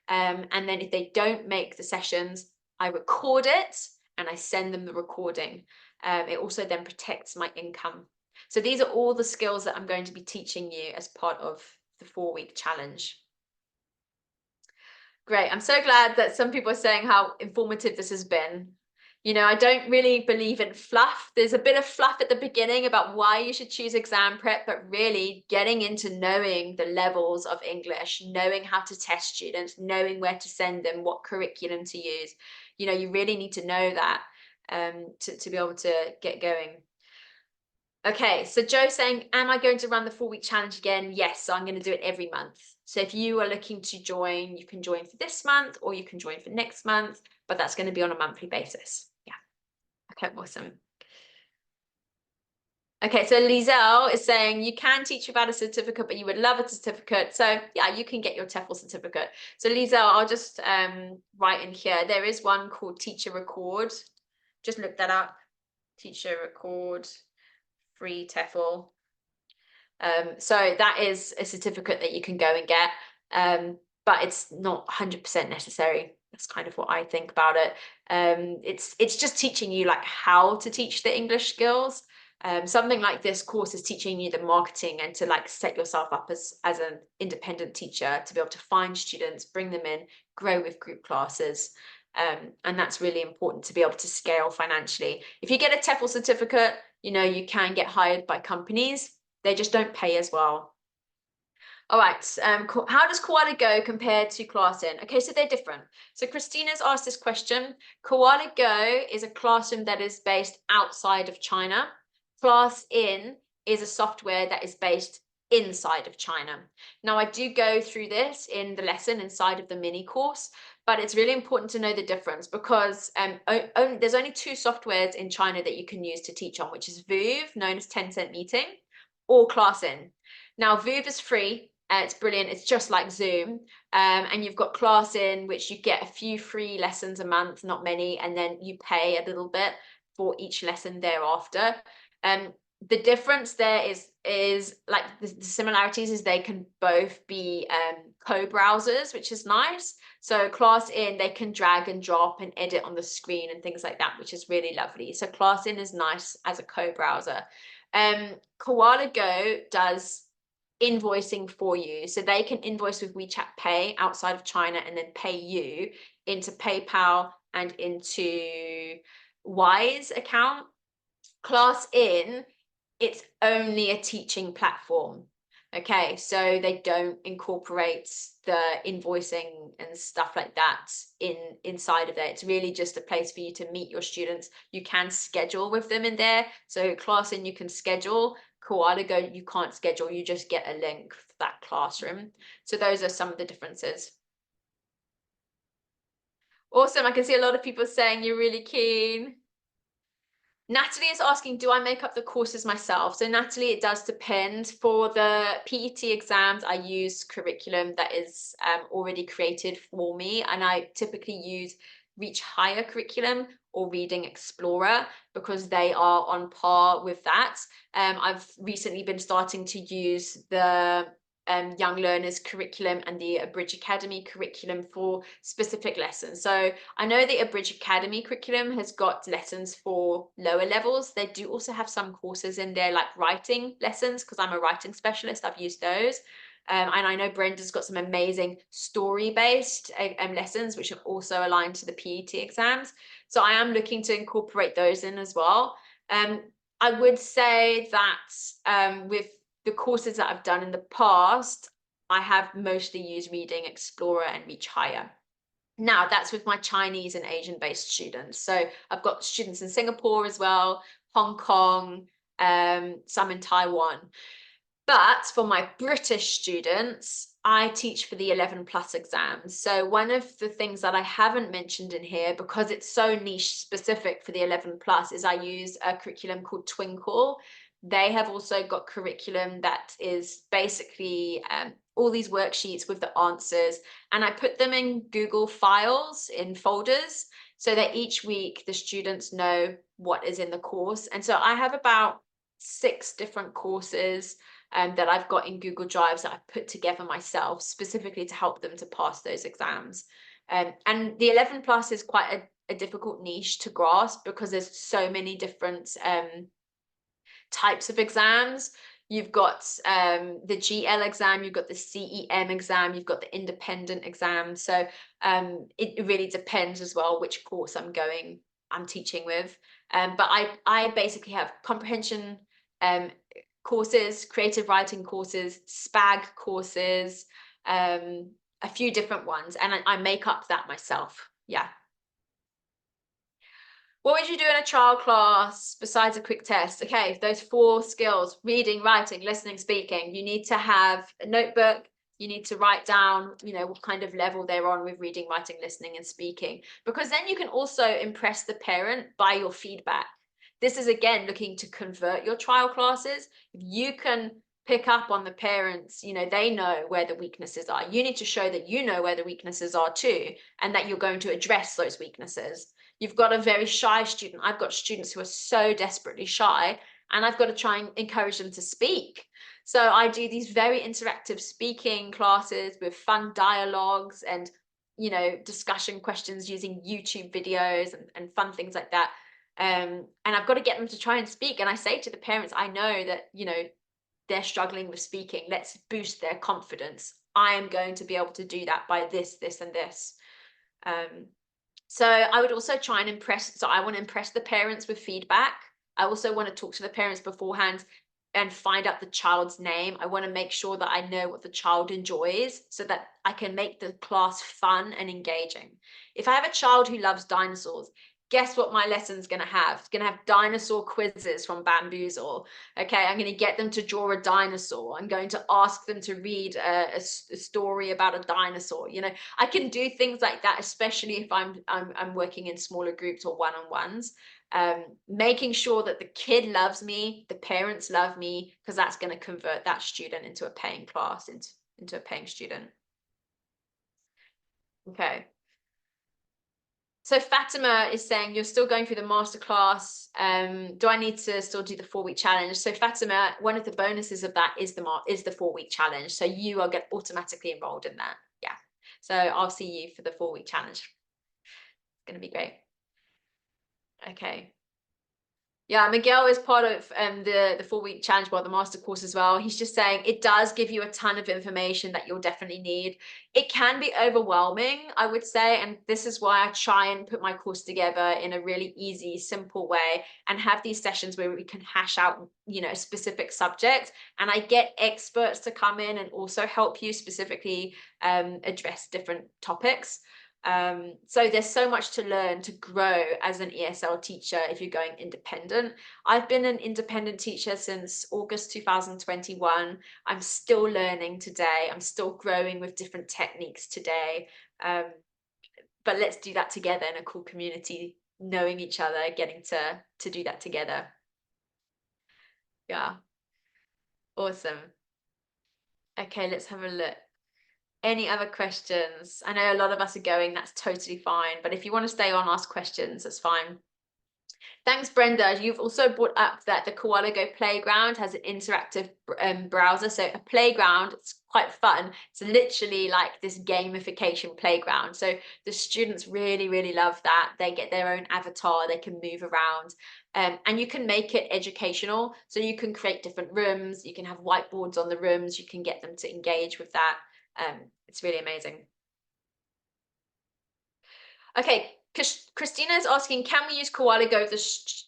And then if they don't make the sessions, I record it and I send them the recording. It also then protects my income. So these are all the skills that I'm going to be teaching you as part of the 4-week challenge. Great. I'm so glad that some people are saying how informative this has been. You know, I don't really believe in fluff. There's a bit of fluff at the beginning about why you should choose exam prep, but really getting into knowing the levels of English, knowing how to test students, knowing where to send them, what curriculum to use. You know, you really need to know that to be able to get going. Okay, so Joe's saying, am I going to run the 4-week challenge again? Yes, so I'm going to do it every month. So if you are looking to join, you can join for this month or you can join for next month, but that's going to be on a monthly basis. Yeah. Okay, awesome. Okay, so Lizelle is saying you can teach without a certificate, but you would love a certificate. So yeah, you can get your TEFL certificate. So Lizelle, I'll just write in here. There is one called Teacher Record. Just look that up. Teacher Record. Free TEFL. So that is a certificate that you can go and get, but it's not 100% necessary. That's kind of what I think about it. It's just teaching you like how to teach the English skills. Something like this course is teaching you the marketing and to like set yourself up as an independent teacher to be able to find students, bring them in, grow with group classes. And that's really important to be able to scale financially. If you get a TEFL certificate, you know, you can get hired by companies. They just don't pay as well. All right, how does Koala Go compare to Classroom? Okay, so they're different. So Christina's asked this question. Koala Go is a classroom that is based outside of China. Class-In is a software that is based inside of China. Now, I do go through this in the lesson inside of the mini course, but it's really important to know the difference because there's only 2 softwares in China that you can use to teach on, which is VooV, known as Tencent Meeting, or Class-In. Now, VooV is free. It's brilliant. It's just like Zoom. And you've got Class-In, which you get a few free lessons a month, not many, and then you pay a little bit for each lesson thereafter. The difference there is like the similarities is they can both be co-browsers, which is nice. So Class-In, they can drag and drop and edit on the screen and things like that, which is really lovely. So Class-In is nice as a co-browser. Koala Go does invoicing for you. So they can invoice with WeChat Pay outside of China and then pay you into PayPal and into Wise account. Class-In, it's only a teaching platform. Okay, so they don't incorporate the invoicing and stuff like that inside of there. It's really just a place for you to meet your students. You can schedule with them in there. So Class-In, you can schedule. Koala Go, you can't schedule. You just get a link for that classroom. So those are some of the differences. Awesome. I can see a lot of people saying you're really keen. Natalie is asking, do I make up the courses myself? So Natalie, it does depend. For the PET exams, I use curriculum that is already created for me. And I typically use Reach Higher curriculum or Reading Explorer because they are on par with that. I've recently been starting to use the Young Learners curriculum and the Abridge Academy curriculum for specific lessons. So I know the Abridge Academy curriculum has got lessons for lower levels. They do also have some courses in there like writing lessons because I'm a writing specialist. I've used those. And I know Brenda's got some amazing story-based lessons, which are also aligned to the PET exams. So I am looking to incorporate those in as well. I would say that with the courses that I've done in the past, I have mostly used Reading Explorer and Reach Higher. Now that's with my Chinese and Asian-based students. So I've got students in Singapore as well, Hong Kong, some in Taiwan. But for my British students, I teach for the 11+ exams. So one of the things that I haven't mentioned in here, because it's so niche specific for the 11+, is I use a curriculum called Twinkle. They have also got curriculum that is basically all these worksheets with the answers, and I put them in Google files in folders so that each week the students know what is in the course. And so I have about 6 different courses that I've got in Google Drives that I've put together myself specifically to help them to pass those exams. And the 11 plus is quite a difficult niche to grasp because there's so many different types of exams. You've got the GL exam, you've got the CEM exam, you've got the independent exam. So it really depends as well which course I'm teaching with. But I basically have comprehension courses, creative writing courses, SPAG courses, a few different ones, and I make up that myself. Yeah. What would you do in a trial class besides a quick test? Okay, those 4 skills: reading, writing, listening, speaking. You need to have a notebook. You need to write down, what kind of level they're on with reading, writing, listening, and speaking, because then you can also impress the parent by your feedback. This is, again, looking to convert your trial classes. If you can pick up on the parents, they know where the weaknesses are. You need to show that you know where the weaknesses are too, and that you're going to address those weaknesses. You've got a very shy student. I've got students who are so desperately shy, and I've got to try and encourage them to speak. So I do these very interactive speaking classes with fun dialogues and, discussion questions using YouTube videos and fun things like that. And I've got to get them to try and speak. And I say to the parents, I know that, they're struggling with speaking. Let's boost their confidence. I am going to be able to do that by this, this, and this. So I would also try and I want to impress the parents with feedback. I also want to talk to the parents beforehand and find out the child's name. I want to make sure that I know what the child enjoys so that I can make the class fun and engaging. If I have a child who loves dinosaurs, guess what my lesson's going to have? It's going to have dinosaur quizzes from Bamboozle. Okay, I'm going to get them to draw a dinosaur. I'm going to ask them to read a story about a dinosaur. I can do things like that, especially if I'm working in smaller groups or one-on-ones. Making sure that the kid loves me, the parents love me, because that's going to convert that student into a paying class, into a paying student. Okay. So Fatima is saying, you're still going through the masterclass. Do I need to still do the 4-week challenge? So Fatima, one of the bonuses of that is the 4-week challenge. So you are automatically enrolled in that. Yeah. So I'll see you for the 4-week challenge. It's going to be great. Okay. Yeah, Miguel is part of the 4-week challenge, the master course as well. He's just saying it does give you a ton of information that you'll definitely need. It can be overwhelming, I would say, and this is why I try and put my course together in a really easy, simple way and have these sessions where we can hash out, specific subjects. And I get experts to come in and also help you specifically address different topics. So there's so much to learn to grow as an ESL teacher if you're going independent. I've been an independent teacher since August 2021. I'm still learning today. I'm still growing with different techniques today. But let's do that together in a cool community, knowing each other, getting to do that together. Yeah. Awesome. Okay, let's have a look. Any other questions? I know a lot of us are going, that's totally fine. But if you want to stay on, ask questions, that's fine. Thanks, Brenda. You've also brought up that the Koala Go Playground has an interactive browser. So a playground, it's quite fun. It's literally like this gamification playground. So the students really, really love that. They get their own avatar, they can move around. And you can make it educational. So you can create different rooms, you can have whiteboards on the rooms, you can get them to engage with that. It's really amazing. Okay, Christina is asking, can we use Koala Go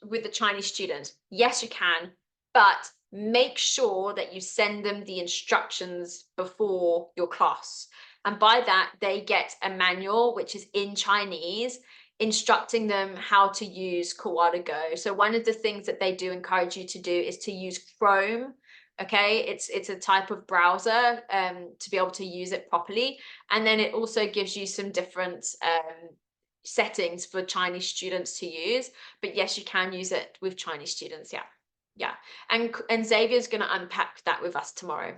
with the Chinese students? Yes, you can, but make sure that you send them the instructions before your class. And by that, they get a manual, which is in Chinese, instructing them how to use Koala Go. So one of the things that they do encourage you to do is to use Chrome. Okay, it's a type of browser to be able to use it properly. And then it also gives you some different settings for Chinese students to use. But yes, you can use it with Chinese students. Yeah. And Xavier's going to unpack that with us tomorrow.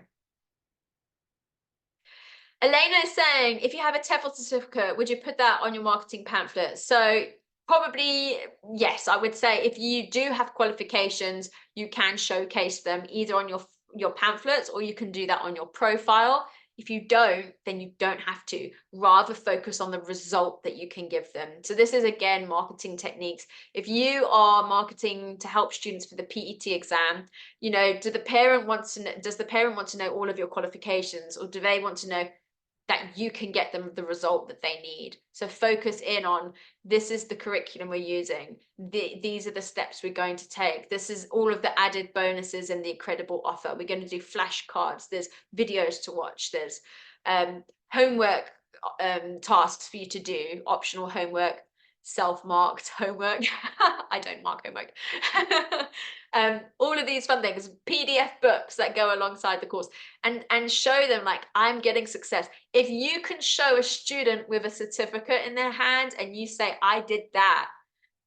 Elena is saying, if you have a TEFL certificate, would you put that on your marketing pamphlet? So Probably, yes, I would say if you do have qualifications, you can showcase them either on your pamphlets, or you can do that on your profile. If you don't, then you don't have to. Rather focus on the result that you can give them. So this is, again, marketing techniques. If you are marketing to help students for the PET exam, you know, does the parent want to know all of your qualifications, or do they want to know that you can get them the result that they need? So focus in on, this is the curriculum we're using. These are the steps we're going to take. This is all of the added bonuses and the incredible offer. We're going to do flashcards. There's videos to watch. There's homework tasks for you to do, optional homework, self-marked homework. I don't mark homework. All of these fun things, PDF books that go alongside the course, and show them, like, I'm getting success. If you can show a student with a certificate in their hand and you say, I did that,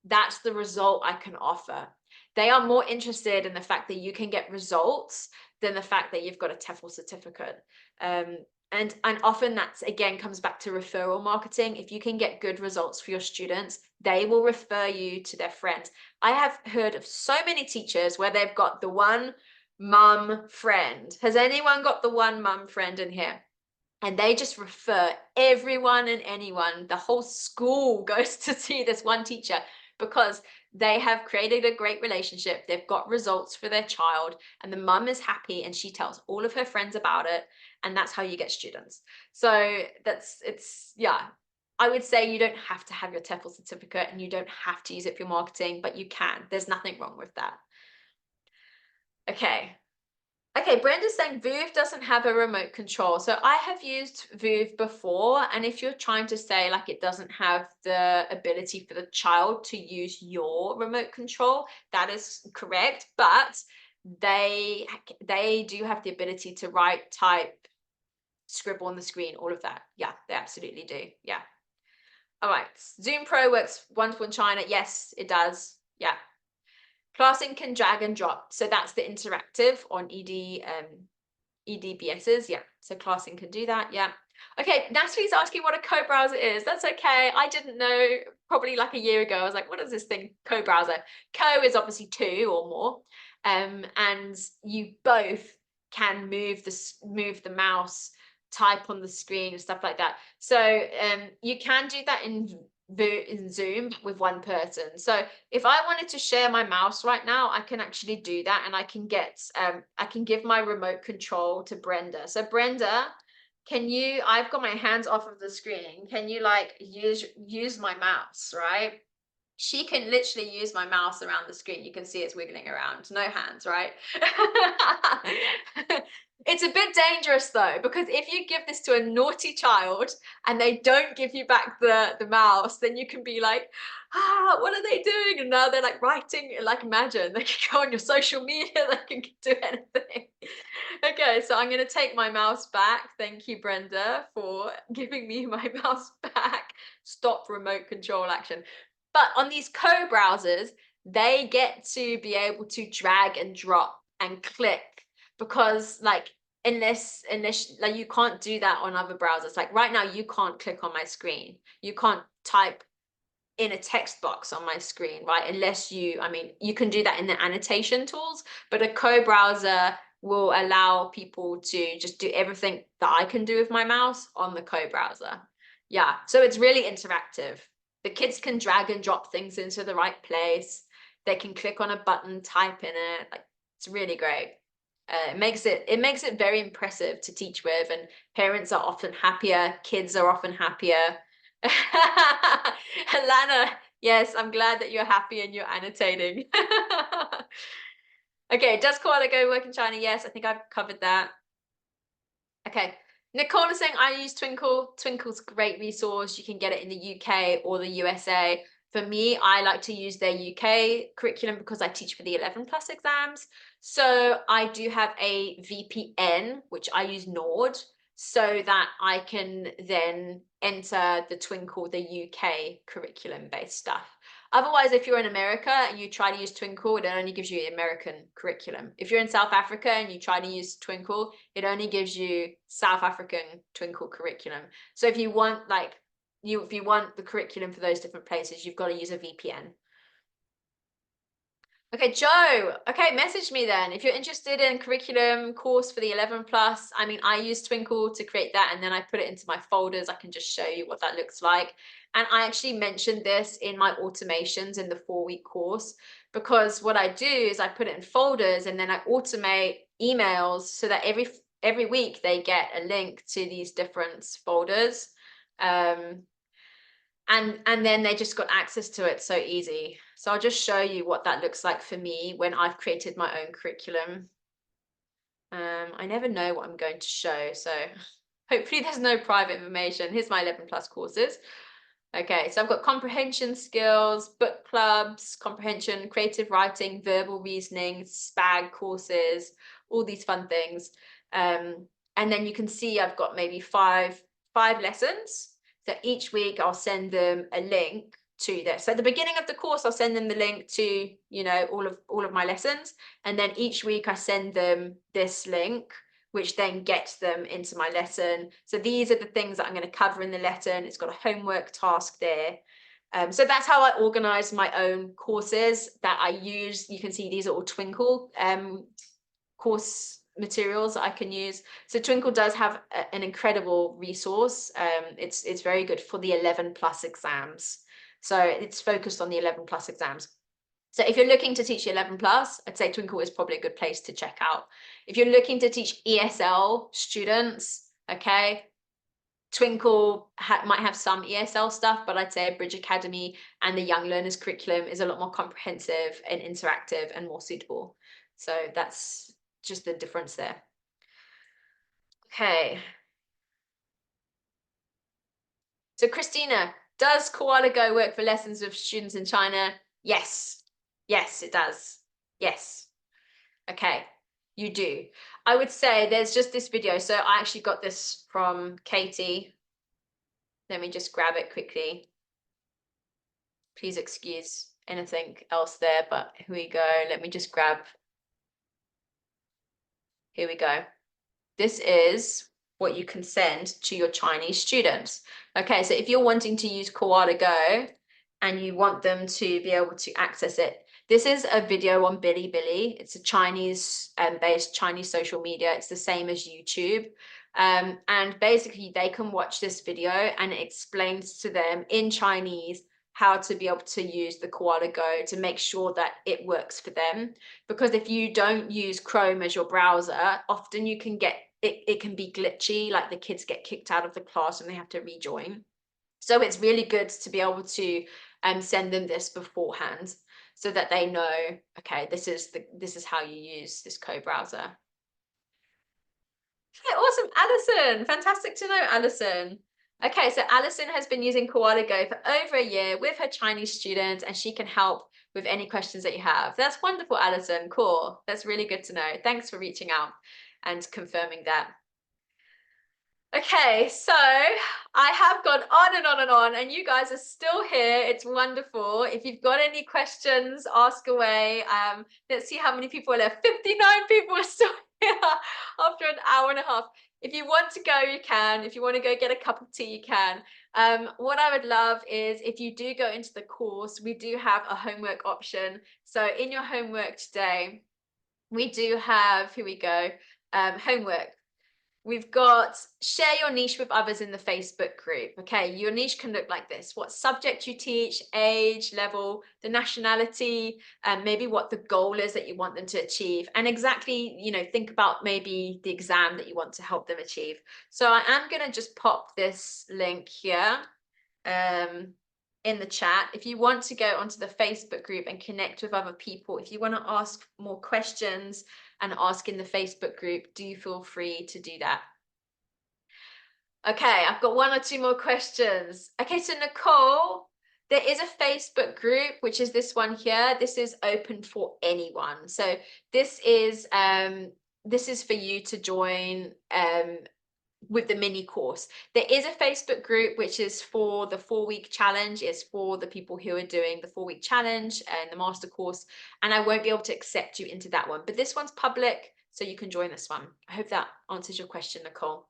that's the result I can offer. They are more interested in the fact that you can get results than the fact that you've got a TEFL certificate. And often that's, again, comes back to referral marketing. If you can get good results for your students, they will refer you to their friends. I have heard of so many teachers where they've got the one mum friend. Has anyone got the one mum friend in here? And they just refer everyone and anyone. The whole school goes to see this one teacher because they have created a great relationship. They've got results for their child, and the mum is happy and she tells all of her friends about it. And that's how you get students. So yeah, I would say you don't have to have your TEFL certificate and you don't have to use it for your marketing, but you can. There's nothing wrong with that. Okay, Brenda's saying Voove doesn't have a remote control. So I have used Voove before, and if you're trying to say like it doesn't have the ability for the child to use your remote control, that is correct, but they do have the ability to write, type, scribble on the screen, all of that. Yeah, they absolutely do. Yeah. All right. Zoom Pro works wonderful in China. Yes, it does. Yeah. Classing can drag and drop. So that's the interactive on EDBSs. Yeah. So Classing can do that. Yeah. Okay. Natalie's asking what a co-browser is. That's okay. I didn't know, probably like a year ago. I was like, what is this thing? Co-browser. Co is obviously two or more. And you both can move the mouse, type on the screen and stuff like that. So you can do that in Zoom with one person. So if I wanted to share my mouse right now, I can actually do that, and I can give my remote control to Brenda. So Brenda, I've got my hands off of the screen. Can you like use my mouse, right? She can literally use my mouse around the screen. You can see it's wiggling around. No hands, right? It's a bit dangerous though, because if you give this to a naughty child and they don't give you back the mouse, then you can be like, what are they doing? And now they're like writing, like, imagine they can go on your social media, they can do anything. Okay, so I'm going to take my mouse back. Thank you, Brenda, for giving me my mouse back. Stop remote control action. But on these co-browsers, they get to be able to drag and drop and click, because like unless like you can't do that on other browsers. Like right now, you can't click on my screen. You can't type in a text box on my screen, right? Unless I mean, you can do that in the annotation tools, but a co-browser will allow people to just do everything that I can do with my mouse on the co-browser. Yeah, so it's really interactive. The kids can drag and drop things into the right place. They can click on a button, type in it. Like, it's really great. It makes it very impressive to teach with, and parents are often happier. Kids are often happier. Alana, yes, I'm glad that you're happy and you're annotating. Okay, does Koala Go work in China? Yes, I think I've covered that. Okay. Nicole is saying, I use Twinkle. Twinkle's a great resource. You can get it in the UK or the USA. For me, I like to use their UK curriculum because I teach for the 11+ exams. So I do have a VPN, which I use Nord, so that I can then enter the Twinkle, the UK curriculum-based stuff. Otherwise, if you're in America and you try to use Twinkle, it only gives you the American curriculum. If you're in South Africa and you try to use Twinkle, it only gives you South African Twinkle curriculum. So if you want like, if you want the curriculum for those different places, you've got to use a VPN. Okay, Joe. Okay, message me then if you're interested in curriculum course for the 11 plus. I mean, I use Twinkle to create that, and then I put it into my folders. I can just show you what that looks like. And I actually mentioned this in my automations in the 4-week course, because what I do is I put it in folders and then I automate emails so that every week they get a link to these different folders. And then they just got access to it so easy. So I'll just show you what that looks like for me when I've created my own curriculum. I never know what I'm going to show, so hopefully there's no private information. Here's my 11 plus courses. Okay, so I've got comprehension skills, book clubs, comprehension, creative writing, verbal reasoning, SPAG courses, all these fun things. And then you can see I've got maybe five lessons. So each week I'll send them a link to this. So at the beginning of the course, I'll send them the link to, you know, all of my lessons. And then each week I send them this link, which then gets them into my lesson. So these are the things that I'm going to cover in the lesson. It's got a homework task there. So that's how I organize my own courses that I use. You can see these are all Twinkle course materials that I can use. So Twinkle does have an incredible resource. It's very good for the 11 plus exams. So it's focused on the 11 plus exams. So if you're looking to teach 11 plus, I'd say Twinkle is probably a good place to check out. If you're looking to teach ESL students, okay, Twinkle might have some ESL stuff, but I'd say Bridge Academy and the Young Learners curriculum is a lot more comprehensive and interactive and more suitable. So that's just the difference there. Okay. So Christina, does Koala Go work for lessons with students in China? Yes. Yes, it does. Yes. Okay, you do. I would say there's just this video. So I actually got this from Katie. Let me just grab it quickly. Please excuse anything else there, but here we go. Let me just grab. Here we go. This is what you can send to your Chinese students. Okay, so if you're wanting to use Koala Go and you want them to be able to access it, this is a video on Bilibili. It's a Chinese based Chinese social media. It's the same as YouTube. And basically they can watch this video and it explains to them in Chinese how to be able to use the Koala Go to make sure that it works for them. Because if you don't use Chrome as your browser, often you can get, it can be glitchy, like the kids get kicked out of the class and they have to rejoin. So it's really good to be able to send them this beforehand so that they know, okay, this is how you use this co-browser. Okay, awesome, Alison. Fantastic to know, Alison. Okay, so Alison has been using Koala Go for over a year with her Chinese students, and she can help with any questions that you have. That's wonderful, Alison. Cool. That's really good to know. Thanks for reaching out and confirming that. Okay, so I have gone on and on and on, and you guys are still here. It's wonderful. If you've got any questions, ask away. Let's see how many people are left. 59 people are still here after an hour and a half. If you want to go, you can. If you want to go get a cup of tea, you can. What I would love is if you do go into the course, we do have a homework option. So in your homework today, we do have, here we go, homework. We've got share your niche with others in the Facebook group. Okay, your niche can look like this: what subject you teach, age, level, the nationality, and maybe what the goal is that you want them to achieve. And exactly, you know, think about maybe the exam that you want to help them achieve. So I am going to just pop this link here in the chat. If you want to go onto the Facebook group and connect with other people, if you want to ask more questions and ask in the Facebook group, do feel free to do that. Okay, I've got one or two more questions. Okay, so Nicole, there is a Facebook group, which is this one here. This is open for anyone. So this is for you to join with the mini course. There is a Facebook group which is for the 4-week challenge. It's for the people who are doing the 4-week challenge and the master course, and I won't be able to accept you into that one, but this one's public, so you can join this one. I hope that answers your question, Nicole.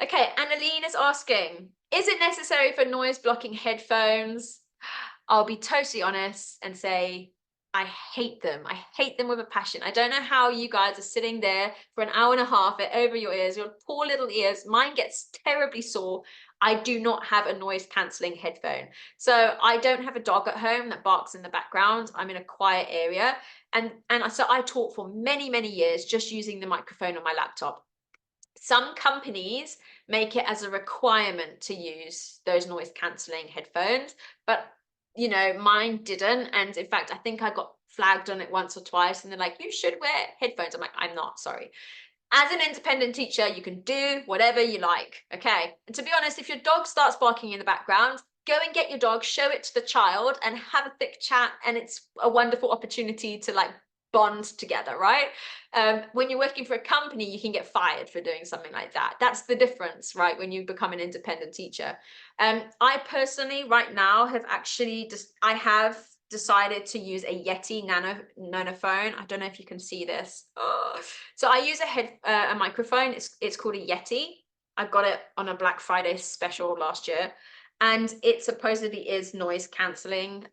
Okay, Annaline is asking, is it necessary for noise blocking headphones? I'll be totally honest and say, I hate them. I hate them with a passion. I don't know how you guys are sitting there for an hour and a half over your ears, your poor little ears. Mine gets terribly sore. I do not have a noise cancelling headphone. So I don't have a dog at home that barks in the background. I'm in a quiet area. And so I taught for many, many years just using the microphone on my laptop. Some companies make it as a requirement to use those noise cancelling headphones, but mine didn't. And in fact, I think I got flagged on it once or twice, and they're like, you should wear headphones. I'm like, I'm not, sorry. As an independent teacher, you can do whatever you like, okay? And to be honest, if your dog starts barking in the background, go and get your dog, show it to the child, and have a thick chat, and it's a wonderful opportunity to like bond together, right? When you're working for a company, you can get fired for doing something like that. That's the difference, right? When you become an independent teacher. I personally, right now, I have decided to use a Yeti nanophone. I don't know if you can see this. Oh. So I use a microphone. It's called a Yeti. I got it on a Black Friday special last year, and it supposedly is noise cancelling.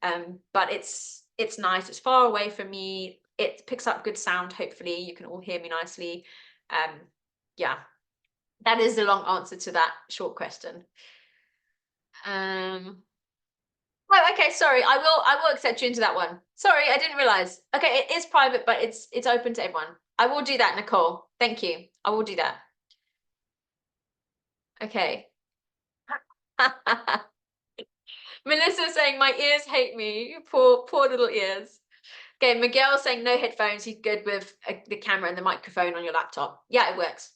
But it's nice. It's far away from me. It picks up good sound. Hopefully, you can all hear me nicely. Yeah, that is the long answer to that short question. Oh, okay, sorry. I will accept you into that one. Sorry, I didn't realize. Okay, it is private, but it's open to everyone. I will do that, Nicole. Thank you. I will do that. Okay. Melissa saying my ears hate me. Poor little ears. Okay, Miguel saying no headphones. He's good with the camera and the microphone on your laptop. Yeah, it works.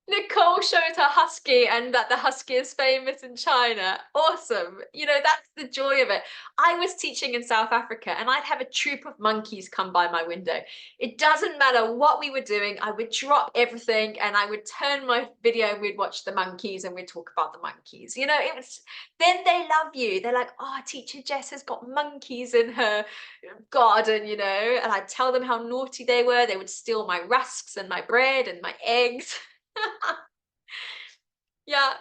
Nicole shows her husky and that the husky is famous in China. Awesome. That's the joy of it. I was teaching in South Africa and I'd have a troop of monkeys come by my window. It doesn't matter what we were doing. I would drop everything and I would turn my video and we'd watch the monkeys and we'd talk about the monkeys. Then they love you. They're like, oh, teacher Jess has got monkeys in her garden, and I'd tell them how naughty they were. They would steal my rusks and my bread and my eggs. Yeah.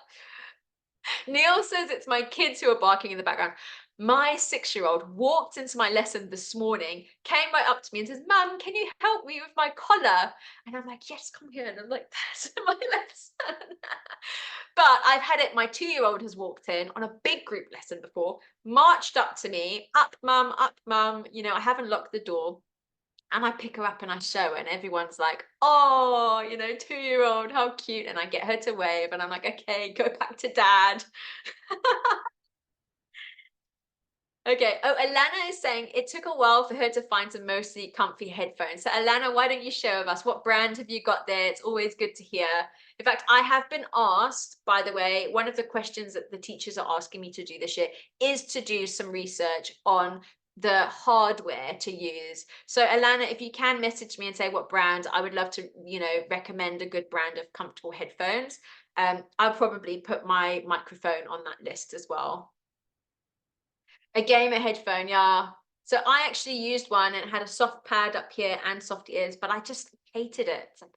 Neil says it's my kids who are barking in the background. My 6-year-old walked into my lesson this morning, came right up to me and says, Mum, can you help me with my collar? And I'm like, yes, come here. And I'm like, that's my lesson. But I've had it, my 2-year-old has walked in on a big group lesson before, marched up to me, up, mum, I haven't locked the door. And I pick her up and I show her and everyone's like, oh, 2-year-old, how cute. And I get her to wave and I'm like, okay, go back to dad. Okay. Oh, Alana is saying it took a while for her to find some mostly comfy headphones. So Alana, why don't you share with us what brand have you got there? It's always good to hear. In fact, I have been asked, by the way, one of the questions that the teachers are asking me to do this year is to do some research on the hardware to use. So Alana, if you can message me and say what brand, I would love to, recommend a good brand of comfortable headphones. I'll probably put my microphone on that list as well. A gamer headphone, yeah. So I actually used one and it had a soft pad up here and soft ears, but I just hated it. It's like,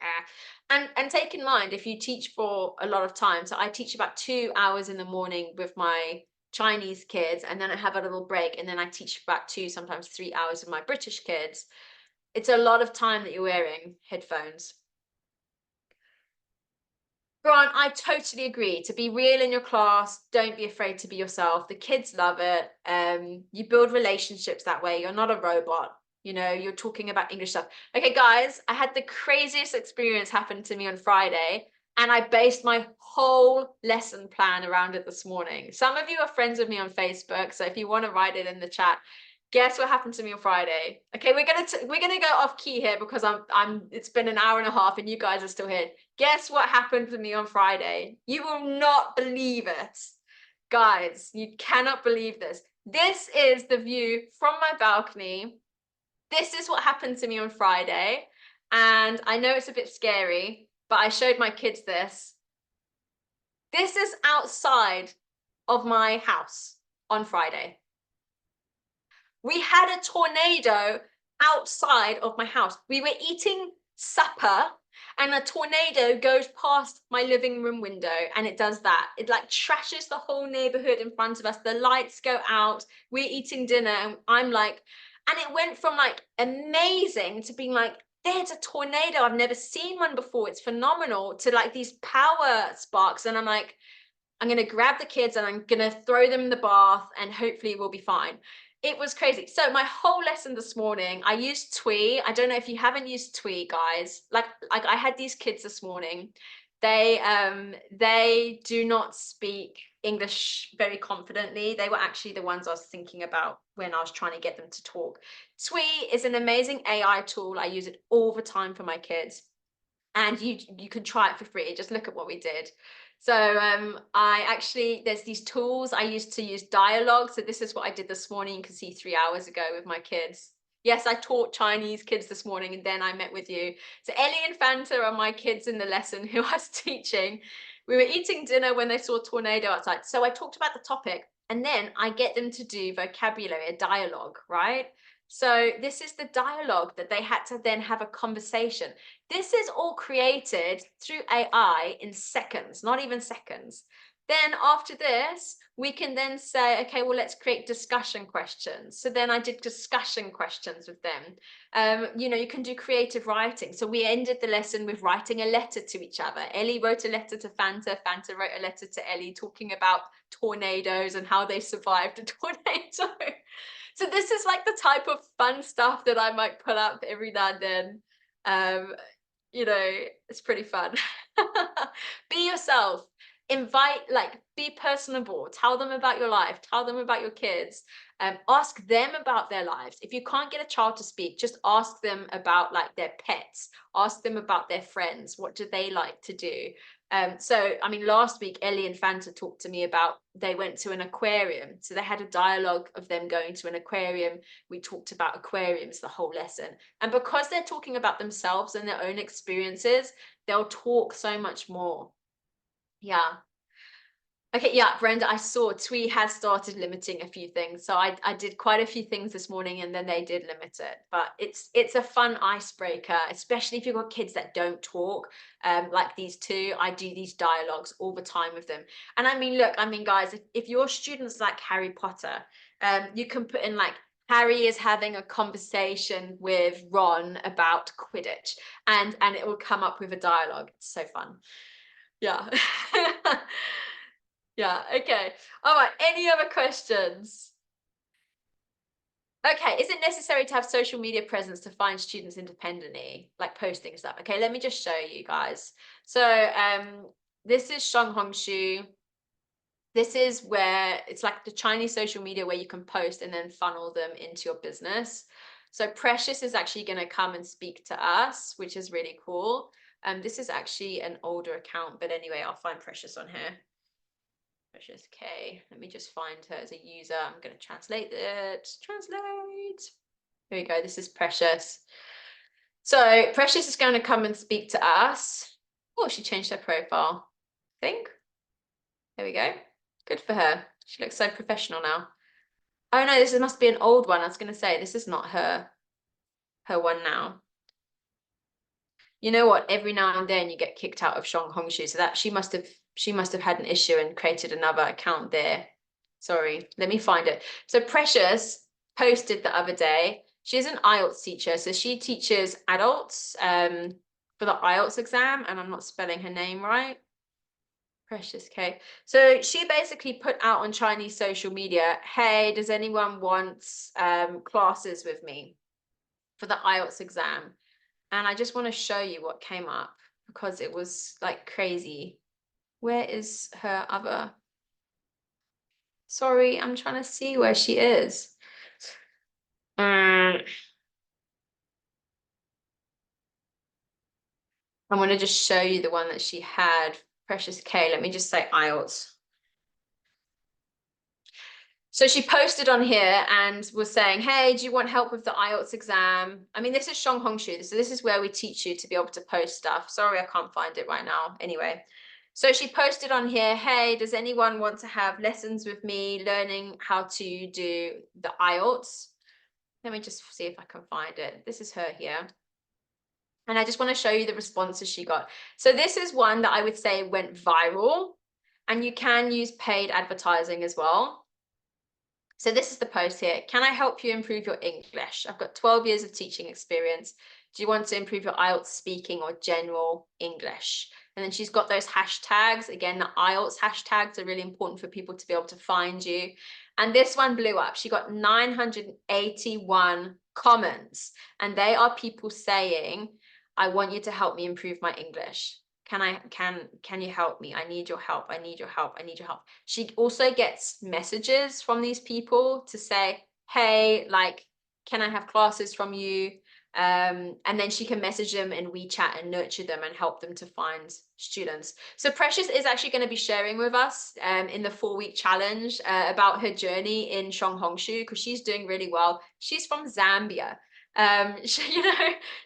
ah. And take in mind, if you teach for a lot of time, so I teach about 2 hours in the morning with my Chinese kids, and then I have a little break, and then I teach about 2, sometimes 3 hours with my British kids. It's a lot of time that you're wearing headphones. Grant, I totally agree. To be real in your class, don't be afraid to be yourself. The kids love it. You build relationships that way. You're not a robot. You're talking about English stuff. Okay, guys, I had the craziest experience happen to me on Friday, and I based my whole lesson plan around it this morning. Some of you are friends with me on Facebook, so if you want to write it in the chat, guess what happened to me on Friday? Okay, we're gonna go off key here because it's been an hour and a half and you guys are still here. Guess what happened to me on Friday? You will not believe it. Guys, you cannot believe this. This is the view from my balcony. This is what happened to me on Friday. And I know it's a bit scary, but I showed my kids this. This is outside of my house on Friday. We had a tornado outside of my house. We were eating supper and a tornado goes past my living room window, and it does that. It like trashes the whole neighborhood in front of us. The lights go out. We're eating dinner, and I'm like, and it went from like amazing to being like, there's a tornado. I've never seen one before. It's phenomenal, to like these power sparks. And I'm like, I'm going to grab the kids and I'm going to throw them in the bath and hopefully we'll be fine. It was crazy. So my whole lesson this morning, I used Twee. I don't know if you haven't used Twee, guys. Like I had these kids this morning. They do not speak English very confidently. They were actually the ones I was thinking about when I was trying to get them to talk. Twee is an amazing AI tool. I use it all the time for my kids. And you can try it for free. Just look at what we did. So I actually, there's these tools I used to use dialogue. So this is what I did this morning. You can see 3 hours ago with my kids. Yes, I taught Chinese kids this morning and then I met with you. So Ellie and Fanta are my kids in the lesson who I was teaching. We were eating dinner when they saw a tornado outside. So I talked about the topic and then I get them to do vocabulary, a dialogue, right? So this is the dialogue that they had to then have a conversation. This is all created through AI in seconds, not even seconds. Then after this, we can then say, okay, well, let's create discussion questions. So then I did discussion questions with them. You know, you can do creative writing. So we ended the lesson with writing a letter to each other. Ellie wrote a letter to Fanta. Fanta wrote a letter to Ellie talking about tornadoes and how they survived a tornado. So this is like the type of fun stuff that I might pull up every now and then. You know, it's pretty fun. Be yourself. Invite, like, be personable. Tell them about your life. Tell them about your kids. Ask them about their lives. If you can't get a child to speak, just ask them about like their pets. Ask them about their friends. What do they like to do? So, I mean, last week, Ellie and Fanta talked to me about they went to an aquarium. So they had a dialogue of them going to an aquarium. We talked about aquariums the whole lesson. And because they're talking about themselves and their own experiences, they'll talk so much more. Yeah. Okay, yeah, Brenda, I saw Twee has started limiting a few things. So I did quite a few things this morning and then they did limit it. But it's a fun icebreaker, especially if you've got kids that don't talk. Like these two, I do these dialogues all the time with them. And I mean, look, I mean, guys, if your students like Harry Potter, you can put in like, Harry is having a conversation with Ron about Quidditch, and it will come up with a dialogue. It's so fun. Yeah. Yeah, okay. All right, any other questions? Okay, is it necessary to have social media presence to find students independently, like posting stuff? Okay, let me just show you guys. So this is Shanghongshu. This is where it's like the Chinese social media where you can post and then funnel them into your business. So Precious is actually going to come and speak to us, which is really cool. This is actually an older account, but anyway, I'll find Precious on here. Precious K. Let me just find her as a user. I'm going to translate it. Translate. Here we go. This is Precious. So Precious is going to come and speak to us. Oh, she changed her profile, I think. There we go. Good for her. She looks so professional now. Oh no, this must be an old one. I was going to say, this is not her one now. You know what? Every now and then you get kicked out of Shanghongshu. So that she must have had an issue and created another account there. Sorry, let me find it. So Precious posted the other day. She's an IELTS teacher. So she teaches adults for the IELTS exam. And I'm not spelling her name right. Precious K. So she basically put out on Chinese social media, hey, does anyone want classes with me for the IELTS exam? And I just want to show you what came up because it was like crazy. Where is her other? Sorry, I'm trying to see where she is. I'm going to just show you the one that she had. Precious K. Let me just say IELTS. So she posted on here and was saying, hey, do you want help with the IELTS exam? I mean, this is Shanghongshu. So this is where we teach you to be able to post stuff. Sorry, I can't find it right now. Anyway, so she posted on here, hey, does anyone want to have lessons with me learning how to do the IELTS? Let me just see if I can find it. This is her here. And I just want to show you the responses she got. So this is one that I would say went viral, and you can use paid advertising as well. So this is the post here. Can I help you improve your English? I've got 12 years of teaching experience. Do you want to improve your IELTS speaking or general English? And then she's got those hashtags. Again, the IELTS hashtags are really important for people to be able to find you. And this one blew up. She got 981 comments. And they are people saying, I want you to help me improve my English. Can you help me? I need your help. I need your help. I need your help. She also gets messages from these people to say, hey, like, can I have classes from you? And then she can message them in WeChat and nurture them and help them to find students. So Precious is actually going to be sharing with us in the 4-week challenge about her journey in Shanghongshu, because she's doing really well. She's from Zambia.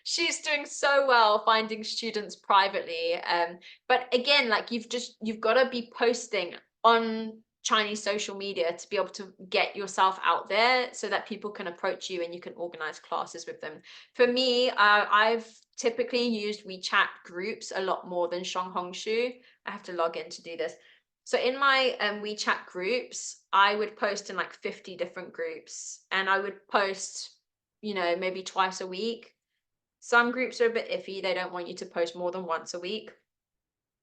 She's doing so well finding students privately. But again, like you've got to be posting on Chinese social media to be able to get yourself out there so that people can approach you and you can organize classes with them. For me, I've typically used WeChat groups a lot more than Shanghongshu. I have to log in to do this. So in my WeChat groups, I would post in like 50 different groups, and I would post, maybe twice a week. Some groups are a bit iffy. They don't want you to post more than once a week.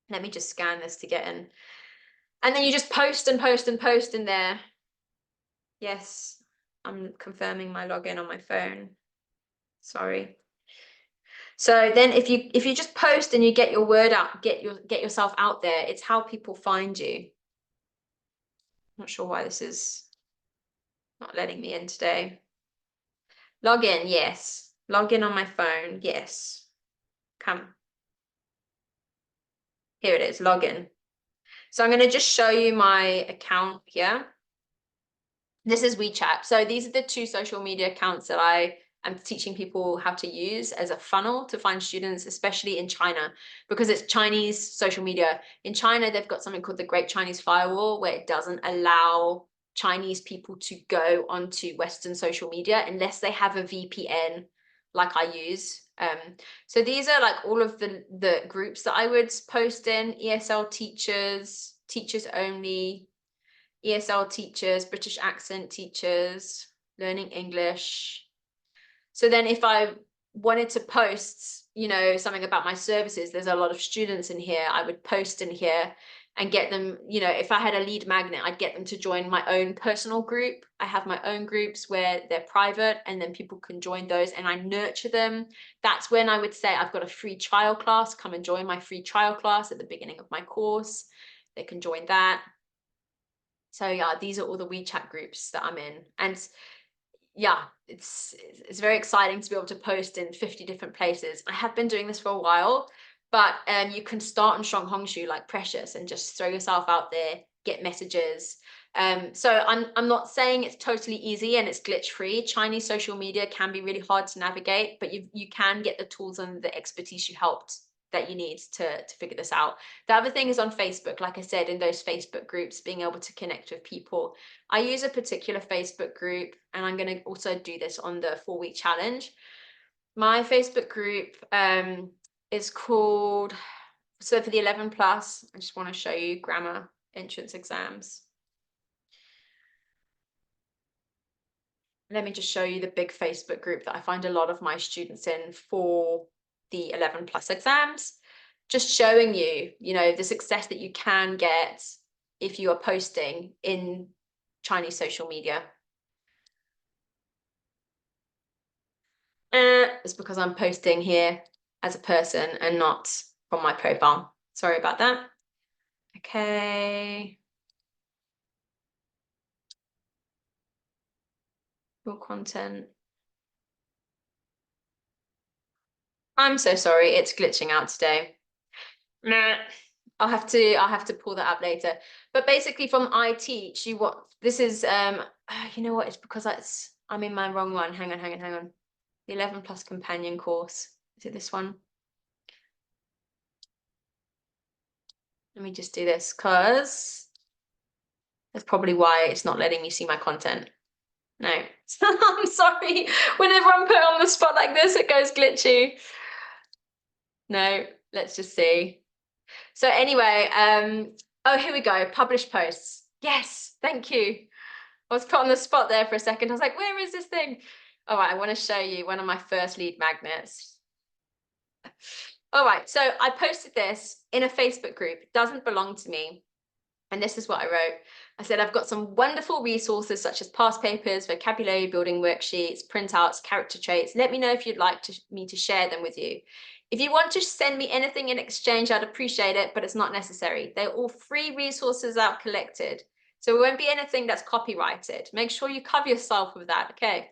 Let me just scan this to get in. And then you just post and post and post in there. Yes, I'm confirming my login on my phone. Sorry. So then if you just post and you get your word out, get yourself out there, it's how people find you. Not sure why this is not letting me in today. Log in, yes. Log in on my phone, yes. Come. Here it is, log in. So I'm going to just show you my account here. This is WeChat. So these are the 2 social media accounts that I am teaching people how to use as a funnel to find students, especially in China, because it's Chinese social media. In China, they've got something called the Great Chinese Firewall, where it doesn't allow Chinese people to go onto Western social media unless they have a VPN like I use. So these are like all of the groups that I would post in: ESL teachers, teachers only, ESL teachers, British accent teachers, learning English. So then if I wanted to post, something about my services, there's a lot of students in here, I would post in here and get them, if I had a lead magnet, I'd get them to join my own personal group. I have my own groups where they're private, and then people can join those and I nurture them. That's when I would say, I've got a free trial class, come and join my free trial class at the beginning of my course. They can join that. So yeah, these are all the WeChat groups that I'm in. And yeah, it's very exciting to be able to post in 50 different places. I have been doing this for a while, but you can start on Shanghongshu like Precious and just throw yourself out there, get messages. So I'm not saying it's totally easy and it's glitch free. Chinese social media can be really hard to navigate, but you can get the tools and the expertise that you need to figure this out. The other thing is on Facebook, like I said, in those Facebook groups, being able to connect with people. I use a particular Facebook group, and I'm going to also do this on the 4-week challenge. My Facebook group is called, so for the 11 plus, I just want to show you grammar entrance exams. Let me just show you the big Facebook group that I find a lot of my students in for the 11 plus exams. Just showing you, the success that you can get if you are posting in Chinese social media. It's because I'm posting here as a person and not from my profile. Sorry about that. Okay. Your content. I'm so sorry, it's glitching out today. Nah, I'll have to pull that up later. But basically from I Teach, this is you know what, it's because I'm in my wrong one. Hang on. The 11 plus companion course. Is it this one? Let me just do this, because that's probably why it's not letting me see my content. No, I'm sorry. Whenever I'm put on the spot like this, it goes glitchy. No, let's just see. So anyway, oh, here we go. Published posts. Yes, thank you. I was put on the spot there for a second. I was like, where is this thing? All right, I want to show you one of my first lead magnets. All right, so I posted this in a Facebook group. It doesn't belong to me. And this is what I wrote. I said, I've got some wonderful resources such as past papers, vocabulary building worksheets, printouts, character traits. Let me know if you'd like me to share them with you. If you want to send me anything in exchange, I'd appreciate it, but it's not necessary. They're all free resources I've collected. So it won't be anything that's copyrighted. Make sure you cover yourself with that, okay?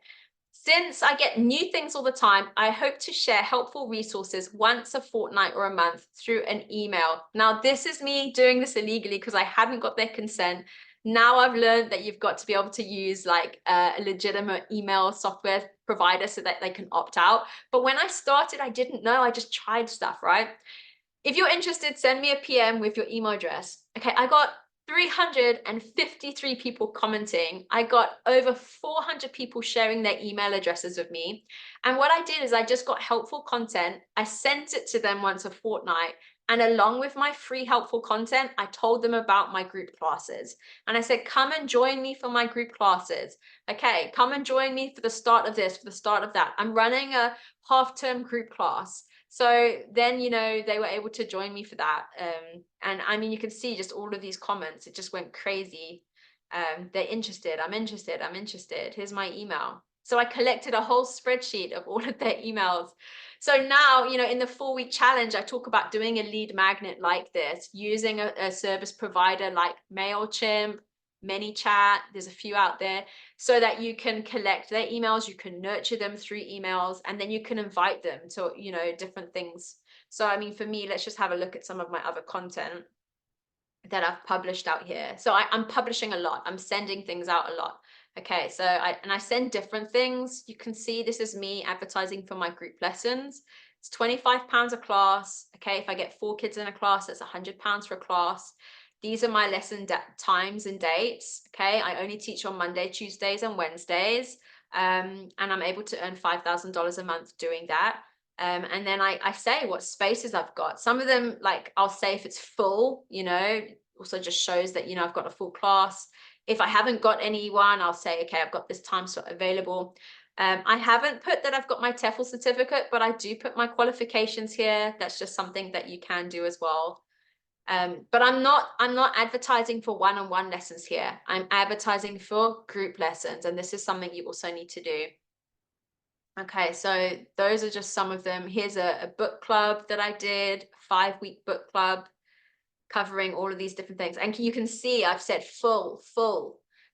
Since I get new things all the time, I hope to share helpful resources once a fortnight or a month through an email. Now, this is me doing this illegally because I hadn't got their consent. Now I've learned that you've got to be able to use like a legitimate email software provider so that they can opt out. But when I started, I didn't know. I just tried stuff, right? If you're interested, send me a PM with your email address. Okay, I got 353 people commenting. I got over 400 people sharing their email addresses with me. And what I did is I just got helpful content. I sent it to them once a fortnight. And along with my free helpful content, I told them about my group classes. And I said, come and join me for my group classes. Okay, come and join me for the start of this, for the start of that. I'm running a half-term group class. So then, you know, they were able to join me for that. And I mean, you can see just all of these comments, it just went crazy. They're interested, I'm interested, I'm interested. Here's my email. So I collected a whole spreadsheet of all of their emails. So now, you know, in the 4-week challenge, I talk about doing a lead magnet like this, using a service provider like MailChimp, ManyChat, there's a few out there, so that you can collect their emails, you can nurture them through emails, and then you can invite them to, you know, different things. So, I mean, for me, let's just have a look at some of my other content that I've published out here. So I'm publishing a lot. I'm sending things out a lot. Okay, so I send different things. You can see this is me advertising for my group lessons. It's £25 a class. Okay, if I get 4 kids in a class, that's £100 for a class. These are my lesson times and dates. Okay, I only teach on Monday, Tuesdays, and Wednesdays. And I'm able to earn $5,000 a month doing that. And then I say what spaces I've got. Some of them, like I'll say if it's full, you know, also just shows that, you know, I've got a full class. If I haven't got anyone, I'll say, okay, I've got this time slot available. I haven't put that I've got my TEFL certificate, but I do put my qualifications here. That's just something that you can do as well. But I'm not advertising for one-on-one lessons here. I'm advertising for group lessons, and this is something you also need to do. Okay, so those are just some of them. Here's a book club that I did, 5-week book club, covering all of these different things. And you can see I've said full.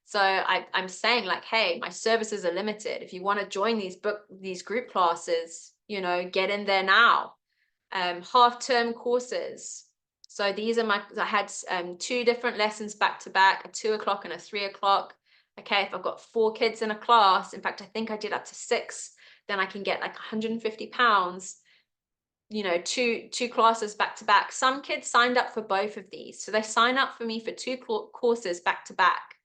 So I'm saying like, hey, my services are limited. If you want to join these group classes, you know, get in there now. Half-term courses. So these are I had 2 different lessons back to back, a 2 o'clock and a 3 o'clock. Okay, if I've got 4 kids in a class, in fact, I think I did up to 6, then I can get like £150, you know, two classes back to back. Some kids signed up for both of these. So they sign up for me for 2 courses back to back.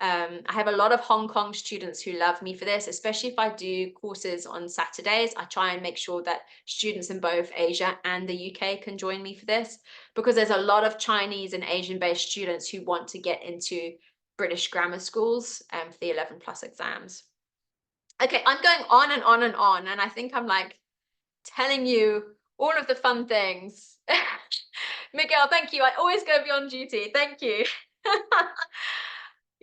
I have a lot of Hong Kong students who love me for this, especially if I do courses on Saturdays. I try and make sure that students in both Asia and the UK can join me for this, because there's a lot of Chinese and Asian-based students who want to get into British grammar schools for the 11 plus exams. Okay, I'm going on and on and on, and I think I'm like telling you all of the fun things. Miguel, thank you. I always go beyond duty. Thank you.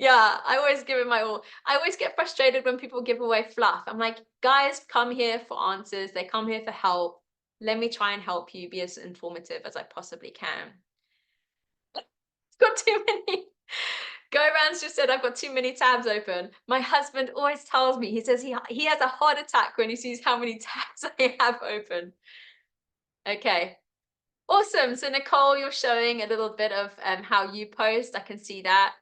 Yeah, I always give it my all. I always get frustrated when people give away fluff. I'm like, guys, come here for answers. They come here for help. Let me try and help you be as informative as I possibly can. Got too many. Go Rounds just said, I've got too many tabs open. My husband always tells me, he says he has a heart attack when he sees how many tabs I have open. Okay, awesome. So Nicole, you're showing a little bit of how you post. I can see that.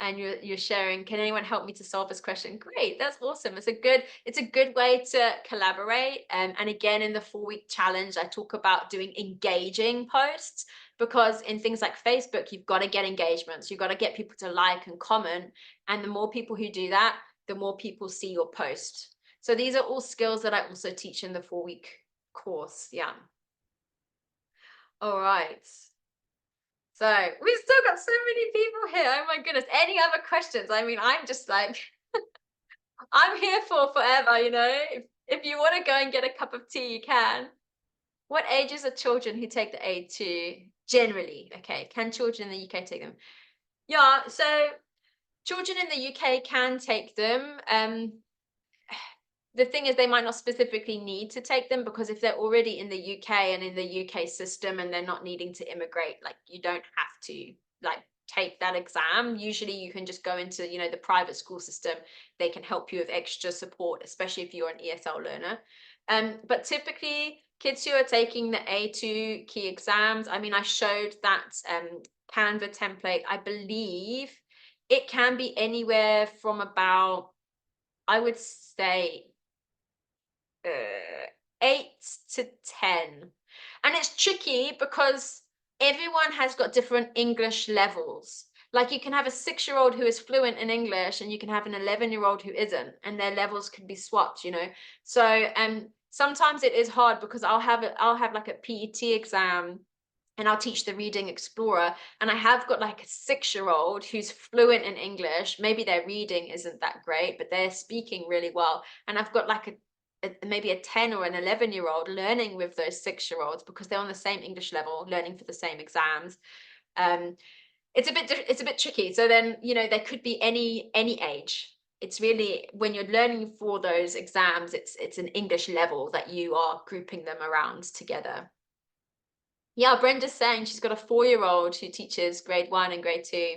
And you're sharing, can anyone help me to solve this question? Great, that's awesome. It's a good way to collaborate. And again, in the 4-week challenge, I talk about doing engaging posts, because in things like Facebook, you've got to get engagements. You've got to get people to like and comment. And the more people who do that, the more people see your post. So these are all skills that I also teach in the 4-week course. Yeah. All right. So we've still got so many people here. Oh my goodness. Any other questions? I mean, I'm just like, I'm here for forever, you know? If you want to go and get a cup of tea, you can. What ages are children who take the A2 generally? Okay, can children in the UK take them? Yeah, so children in the UK can take them. The thing is, they might not specifically need to take them, because if they're already in the UK and in the UK system and they're not needing to immigrate, like, you don't have to like take that exam. Usually you can just go into, you know, the private school system. They can help you with extra support, especially if you're an ESL learner. But typically kids who are taking the A2 key exams, I mean, I showed that Canva template. I believe it can be anywhere from about, I would say, 8 to 10. And it's tricky because everyone has got different English levels. Like, you can have a 6-year-old who is fluent in English and you can have an 11-year-old who isn't, and their levels can be swapped, you know. So sometimes it is hard, because I'll have like a PET exam and I'll teach the Reading Explorer, and I have got like a 6-year-old who's fluent in English. Maybe their reading isn't that great, but they're speaking really well. And I've got like maybe a 10 or an 11-year-old learning with those 6-year-olds, because they're on the same English level, learning for the same exams. It's a bit tricky. So then, you know, there could be any age. It's really, when you're learning for those exams, it's an English level that you are grouping them around together. Yeah, Brenda's saying she's got a 4-year-old who teaches grade 1 and grade 2.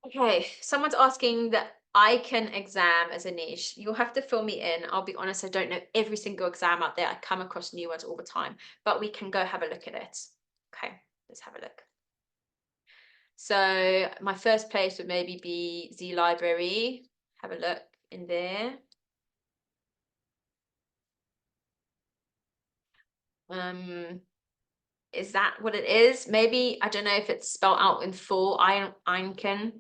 Okay, someone's asking the Icon exam as a niche. You'll have to fill me in. I'll be honest, I don't know every single exam out there. I come across new ones all the time, but we can go have a look at it. Okay, let's have a look. So my first place would maybe be Z Library. Have a look in there. Is that what it is? Maybe, I don't know if it's spelled out in full, Icon.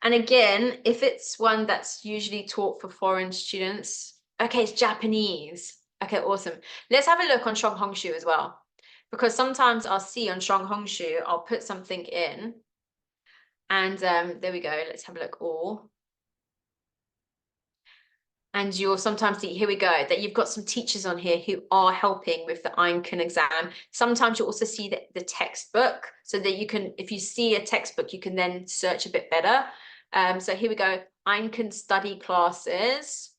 And again, if it's one that's usually taught for foreign students, okay, it's Japanese. Okay, awesome. Let's have a look on Strong Hongshu as well, because sometimes I'll see on Strong Hongshu, I'll put something in, and there we go. Let's have a look. All. And you'll sometimes see, here we go, that you've got some teachers on here who are helping with the Einken exam. Sometimes you'll also see the textbook, so that you can, if you see a textbook, you can then search a bit better. So here we go, Einken study classes.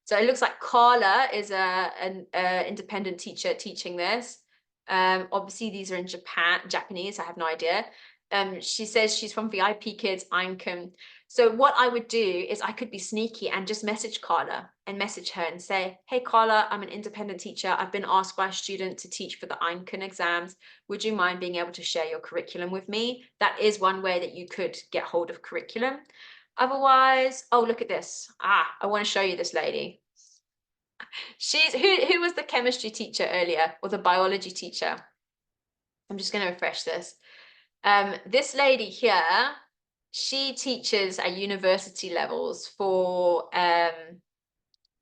So it looks like Carla is an independent teacher teaching this. Obviously, these are in Japanese. I have no idea. She says she's from VIP Kids Einken. So what I would do is I could be sneaky and just message Carla and message her and say, hey, Carla, I'm an independent teacher. I've been asked by a student to teach for the Einken exams. Would you mind being able to share your curriculum with me? That is one way that you could get hold of curriculum. Otherwise, oh, look at this. I want to show you this lady. She's who was the chemistry teacher earlier, or the biology teacher? I'm just going to refresh this. This lady here, she teaches at university levels for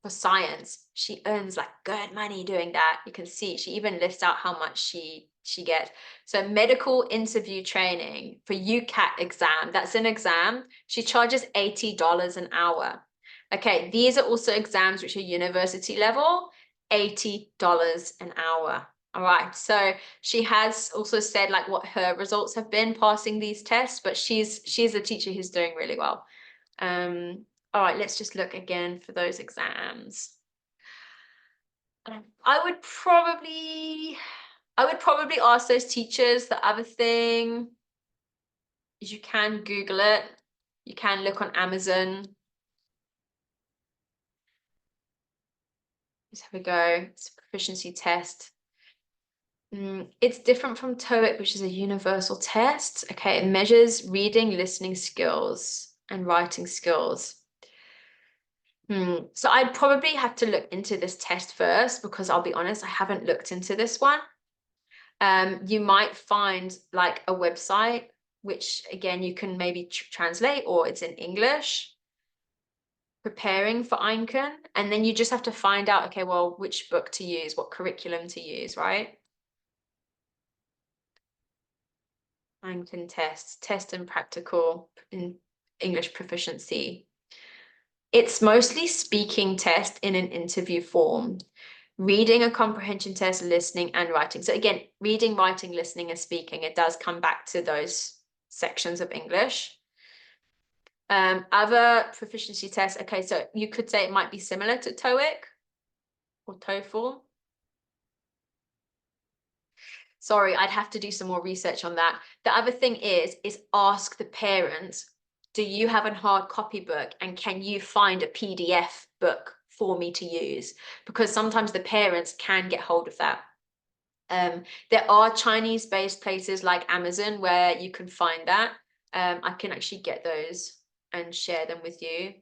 science. She earns like good money doing that. You can see she even lists out how much she gets. So medical interview training for UCAT exam, that's an exam. She charges $80 an hour. Okay, these are also exams which are university level, $80 an hour. All right, so she has also said like what her results have been passing these tests, but she's a teacher who's doing really well. All right, let's just look again for those exams. I would probably ask those teachers. The other thing is you can Google it. You can look on Amazon. Let's have a go. It's a proficiency test. It's different from TOEIC, which is a universal test. Okay, it measures reading, listening skills, and writing skills. So I'd probably have to look into this test first, because I'll be honest, I haven't looked into this one. You might find like a website, which again, you can maybe translate, or it's in English. preparing for Einken, and then you just have to find out, okay, well, which book to use, what curriculum to use, right? Einken test and practical in English proficiency. It's mostly speaking test in an interview form. Reading a comprehension test, listening and writing. So again, reading, writing, listening and speaking, it does come back to those sections of English. Other proficiency tests, okay, so you could say it might be similar to TOEIC or TOEFL. Sorry, I'd have to do some more research on that. The other thing is ask the parents, do you have a hard copy book and can you find a PDF book for me to use? Because sometimes the parents can get hold of that. There are Chinese-based places like Amazon where you can find that. I can actually get those and share them with you.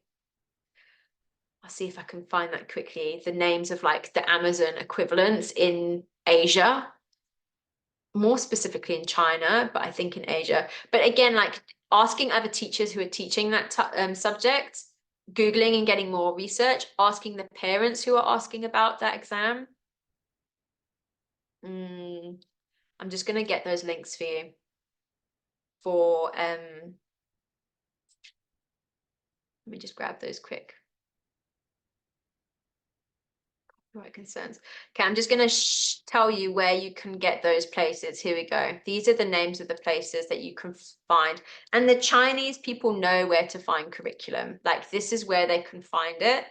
I'll see if I can find that quickly. The names of like the Amazon equivalents in Asia, more specifically in China, but I think in Asia. But again, like asking other teachers who are teaching that subject, Googling and getting more research, asking the parents who are asking about that exam. I'm just going to get those links for you for, let me just grab those quick. Right, concerns. Okay, I'm just going to tell you where you can get those places. Here we go. These are the names of the places that you can find. And the Chinese people know where to find curriculum. Like this is where they can find it.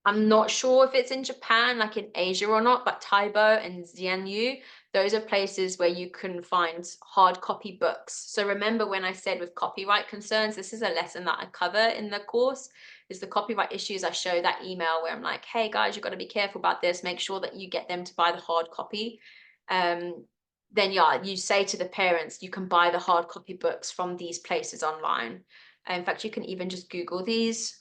I'm not sure if it's in Japan, like in Asia or not, but Taibo and Xianyu, those are places where you can find hard copy books. So remember when I said with copyright concerns, this is a lesson that I cover in the course, is the copyright issues. I show that email where I'm like, hey guys, you've got to be careful about this. Make sure that you get them to buy the hard copy. Then yeah, you say to the parents, you can buy the hard copy books from these places online. In fact, you can even just Google these.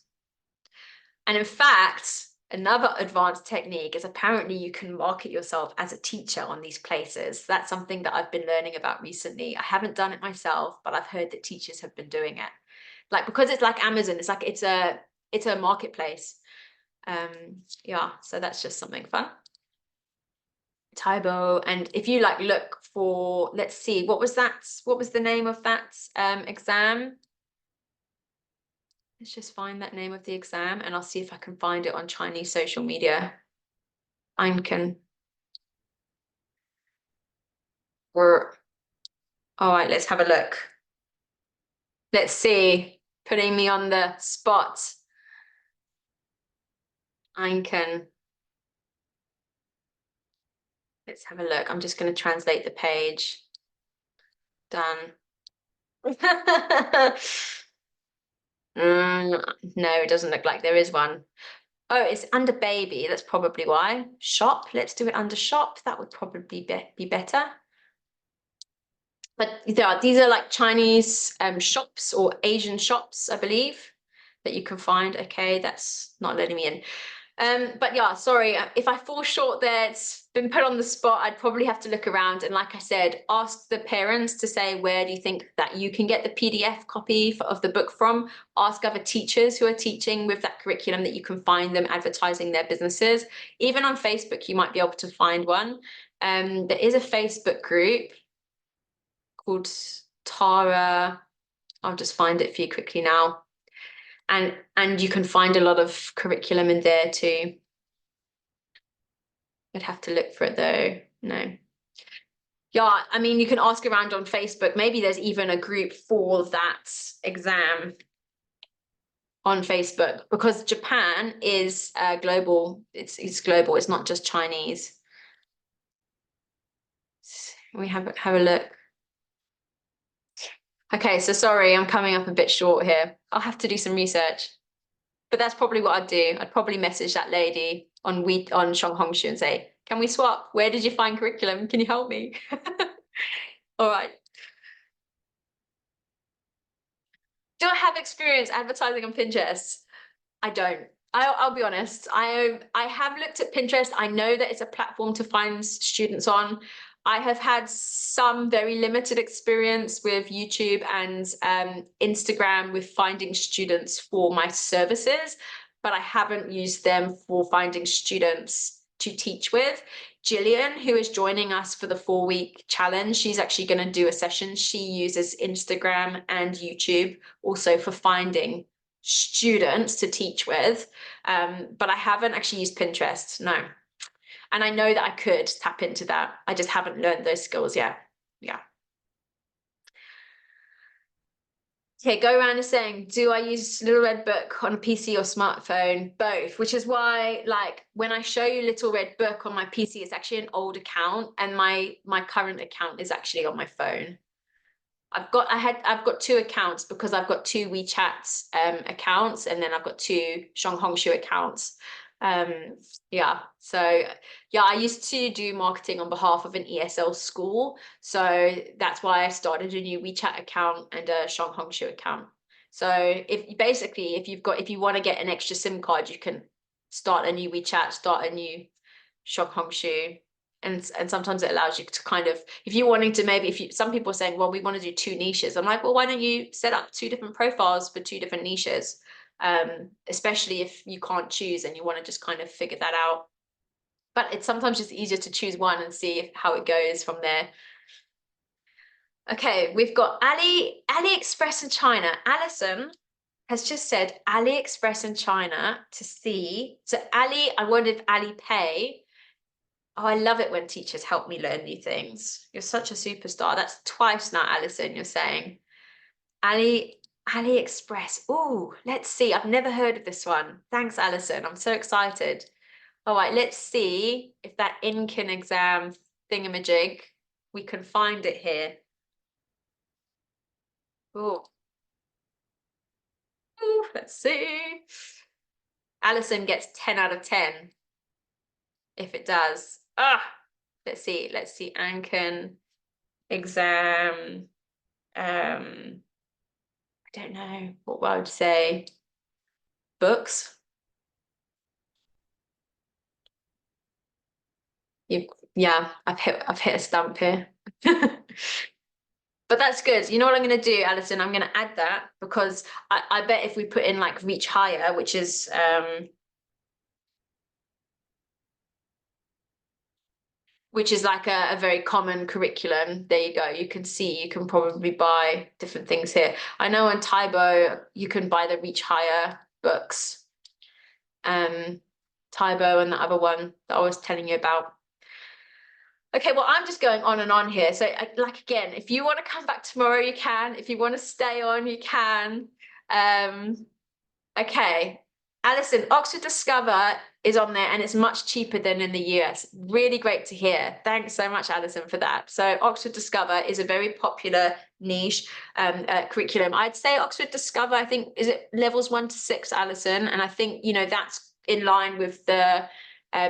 And in fact, another advanced technique is apparently you can market yourself as a teacher on these places. That's something that I've been learning about recently. I haven't done it myself, but I've heard that teachers have been doing it. Like, because it's like Amazon, it's like it's a marketplace. Yeah, so that's just something fun. Taibo, and if you like look for, let's see, what was the name of that exam? Let's just find that name of the exam and I'll see if I can find it on Chinese social media. Einken. Or, all right, let's have a look. Let's see, putting me on the spot. Einken. Let's have a look. I'm just going to translate the page. Done. No, it doesn't look like there is one. Oh, it's under baby. That's probably why. Shop. Let's do it under shop. That would probably be better. But these are like Chinese shops or Asian shops, I believe, that you can find. Okay, that's not letting me in. But yeah, sorry, if I fall short there, it's been put on the spot. I'd probably have to look around. And like I said, ask the parents to say, where do you think that you can get the PDF copy of the book from? Ask other teachers who are teaching with that curriculum that you can find them advertising their businesses. Even on Facebook, you might be able to find one. There is a Facebook group called Tara. I'll just find it for you quickly now. And you can find a lot of curriculum in there too. I'd have to look for it though. No. Yeah, I mean, you can ask around on Facebook. Maybe there's even a group for that exam on Facebook, because Japan is global. It's global. It's not just Chinese. We have a look. Okay, so sorry, I'm coming up a bit short here. I'll have to do some research. But that's probably what I'd do. I'd probably message that lady on Shanghongshu and say, can we swap? Where did you find curriculum? Can you help me? All right. Do I have experience advertising on Pinterest? I don't. I'll be honest. I have looked at Pinterest. I know that it's a platform to find students on. I have had some very limited experience with YouTube and Instagram with finding students for my services, but I haven't used them for finding students to teach with. Gillian, who is joining us for the 4-week challenge, she's actually going to do a session. She uses Instagram and YouTube also for finding students to teach with, but I haven't actually used Pinterest, no. And I know that I could tap into that. I just haven't learned those skills yet. Yeah. Okay, go around and saying, do I use Little Red Book on a PC or smartphone? Both, which is why, like, when I show you Little Red Book on my PC, it's actually an old account, and my current account is actually on my phone. I've got 2 accounts because I've got 2 WeChat accounts, and then I've got 2 Shanghongshu accounts. Yeah, so yeah, I used to do marketing on behalf of an ESL school, so that's why I started a new WeChat account and a Shanghongshu account. So if you want to get an extra SIM card, you can start a new WeChat, start a new Shanghongshu. And sometimes it allows you to kind of, if you're wanting to maybe, some people are saying, well, we want to do 2 niches. I'm like, well, why don't you set up 2 different profiles for 2 different niches? Especially if you can't choose and you want to just kind of figure that out. But it's sometimes just easier to choose one and see how it goes from there. Okay, we've got AliExpress in China. Alison has just said AliExpress in China to see. So Ali, I wondered if Alipay. Oh, I love it when teachers help me learn new things. You're such a superstar. That's twice now, Alison, you're saying. AliExpress. Oh, let's see. I've never heard of this one. Thanks, Alison. I'm so excited. All right, let's see if that Incan exam thingamajig, we can find it here. Oh, let's see. Alison gets 10 out of 10 if it does. Let's see. Incan exam. I don't know what I would say. Books. Yeah, I've hit a stump here. But that's good. You know what I'm going to do, Alison? I'm going to add that because I bet if we put in like Reach Higher, which is like a very common curriculum. There you go. You can see, you can probably buy different things here. I know on Taibo, you can buy the Reach Higher books. Taibo and the other one that I was telling you about. Okay, well, I'm just going on and on here. So like, again, if you want to come back tomorrow, you can. If you want to stay on, you can. Okay, Alison, Oxford Discover is on there and it's much cheaper than in the US. Really great to hear. Thanks so much, Alison, for that. So Oxford Discover is a very popular niche curriculum. I'd say Oxford Discover, I think, is it levels 1 to 6, Alison? And I think, you know, that's in line with the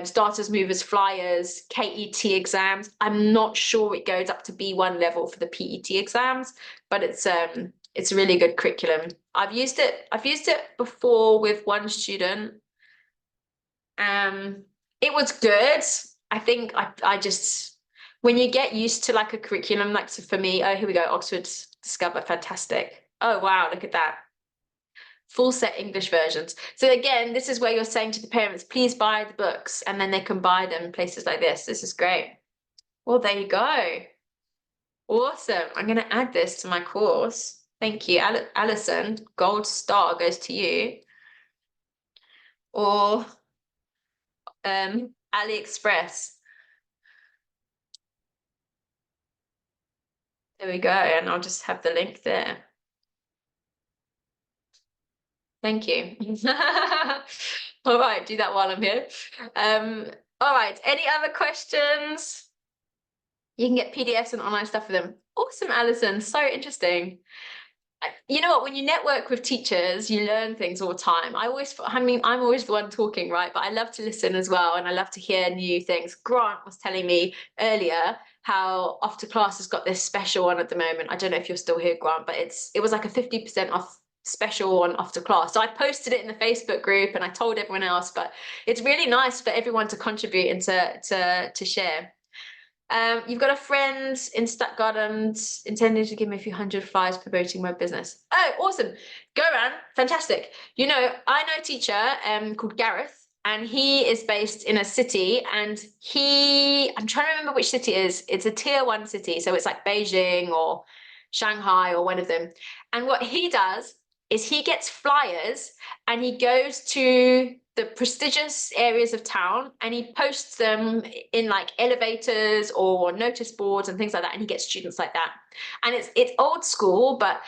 starters, movers, flyers, KET exams. I'm not sure it goes up to B1 level for the PET exams, but it's a really good curriculum. I've used it before with one student. It was good. I think I just, when you get used to like a curriculum, like, so for me, oh, here we go, Oxford Discover, fantastic. Oh, wow, look at that. Full set English versions. So again, this is where you're saying to the parents, please buy the books, and then they can buy them in places like this. This is great. Well, there you go. Awesome. I'm going to add this to my course. Thank you, Alison. Gold star goes to you. Or AliExpress. There we go. And I'll just have the link there. Thank you. All right, do that while I'm here. All right, any other questions? You can get PDFs and online stuff for them. Awesome, Alison. So interesting. You know what, when you network with teachers, you learn things all the time. I'm always the one talking, right? But I love to listen as well, and I love to hear new things. Grant was telling me earlier how OffToClass has got this special on at the moment. I don't know if you're still here, Grant, but it was like a 50% off special on OffToClass. So I posted it in the Facebook group and I told everyone else, but it's really nice for everyone to contribute and to share. You've got a friend in Stuttgart intending to give me a few hundred flyers promoting my business. Oh, awesome. Go around. Fantastic. You know, I know a teacher called Gareth, and he is based in a city, and I'm trying to remember which city it is. It's a tier 1 city. So it's like Beijing or Shanghai or one of them. And what he does is he gets flyers and he goes to the prestigious areas of town and he posts them in like elevators or notice boards and things like that, and he gets students like that. And it's old school, but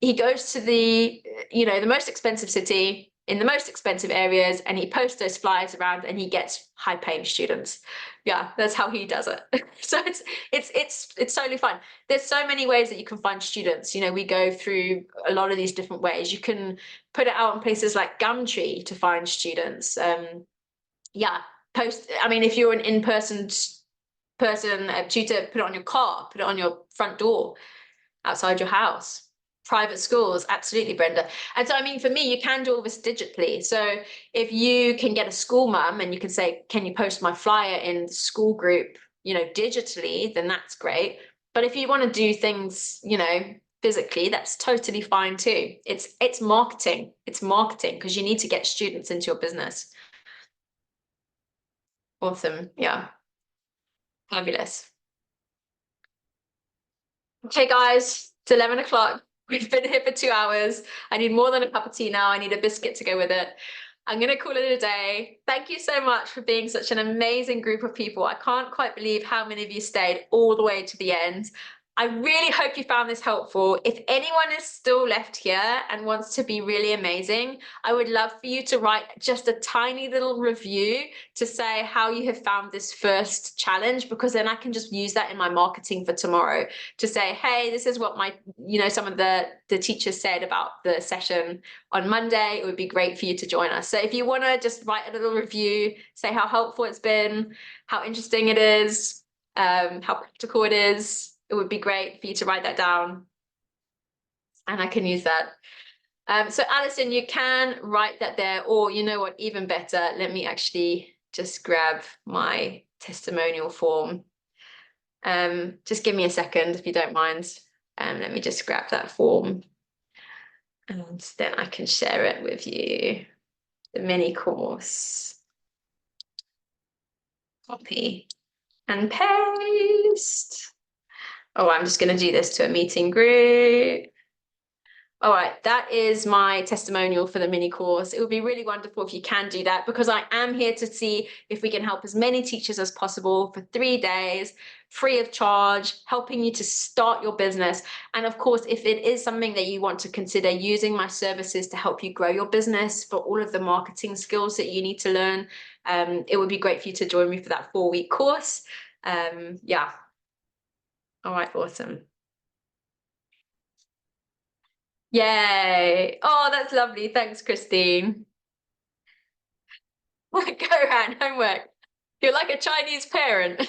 he goes to the the most expensive city in the most expensive areas, and he posts those flyers around and he gets high paying students. Yeah, that's how he does it. So it's totally fun. There's so many ways that you can find students. You know, we go through a lot of these different ways. You can put it out on places like Gumtree to find students. Yeah, post. I mean, if you're an in-person person, a tutor, put it on your car, put it on your front door, outside your house. Private schools, absolutely, Brenda. And so, I mean, for me, you can do all this digitally. So if you can get a school mum and you can say, can you post my flyer in the school group, digitally, then that's great. But if you want to do things, physically, that's totally fine too. It's marketing. It's marketing because you need to get students into your business. Awesome. Yeah. Fabulous. Okay, guys, it's 11 o'clock. We've been here for 2 hours. I need more than a cup of tea now. I need a biscuit to go with it. I'm going to call it a day. Thank you so much for being such an amazing group of people. I can't quite believe how many of you stayed all the way to the end. I really hope you found this helpful. If anyone is still left here and wants to be really amazing, I would love for you to write just a tiny little review to say how you have found this first challenge, because then I can just use that in my marketing for tomorrow to say, hey, this is what some of the teachers said about the session on Monday. It would be great for you to join us. So if you want to just write a little review, say how helpful it's been, how interesting it is, how practical it is, it would be great for you to write that down. And I can use that. So Alison, you can write that there, or you know what, even better, let me actually just grab my testimonial form. Just give me a second if you don't mind. Let me just grab that form and then I can share it with you. The mini course. Copy and paste. Oh, I'm just going to do this to a meeting group. All right, that is my testimonial for the mini course. It would be really wonderful if you can do that, because I am here to see if we can help as many teachers as possible for 3 days, free of charge, helping you to start your business. And of course, if it is something that you want to consider using my services to help you grow your business for all of the marketing skills that you need to learn, it would be great for you to join me for that 4-week course. Yeah. All right, awesome. Yay. Oh, that's lovely. Thanks, Christine. Go around, homework. You're like a Chinese parent.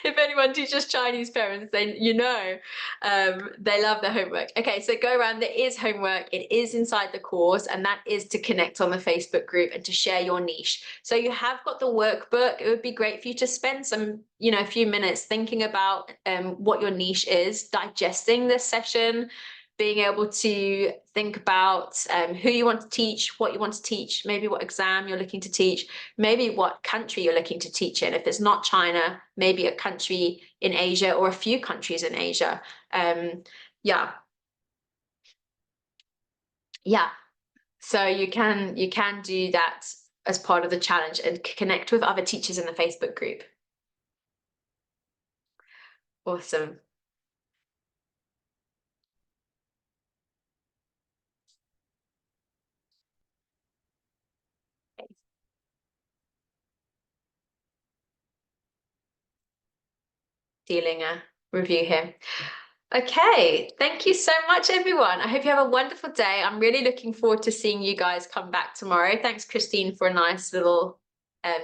If anyone teaches Chinese parents, then they love their homework. Okay, so go around. There is homework. It is inside the course, and that is to connect on the Facebook group and to share your niche. So you have got the workbook. It would be great for you to spend a few minutes thinking about what your niche is, digesting this session, being able to think about who you want to teach, what you want to teach, maybe what exam you're looking to teach, maybe what country you're looking to teach in. If it's not China, maybe a country in Asia or a few countries in Asia. Yeah. So you can do that as part of the challenge and connect with other teachers in the Facebook group. Awesome. Dealing a review here. Okay, thank you so much, everyone. I hope you have a wonderful day. I'm really looking forward to seeing you guys come back tomorrow. Thanks, Christine, for a nice little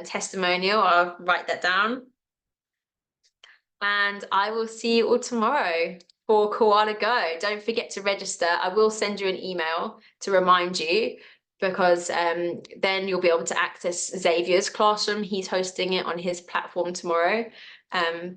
testimonial. I'll write that down. And I will see you all tomorrow for Koala Go. Don't forget to register. I will send you an email to remind you, because then you'll be able to access Xavier's classroom. He's hosting it on his platform tomorrow.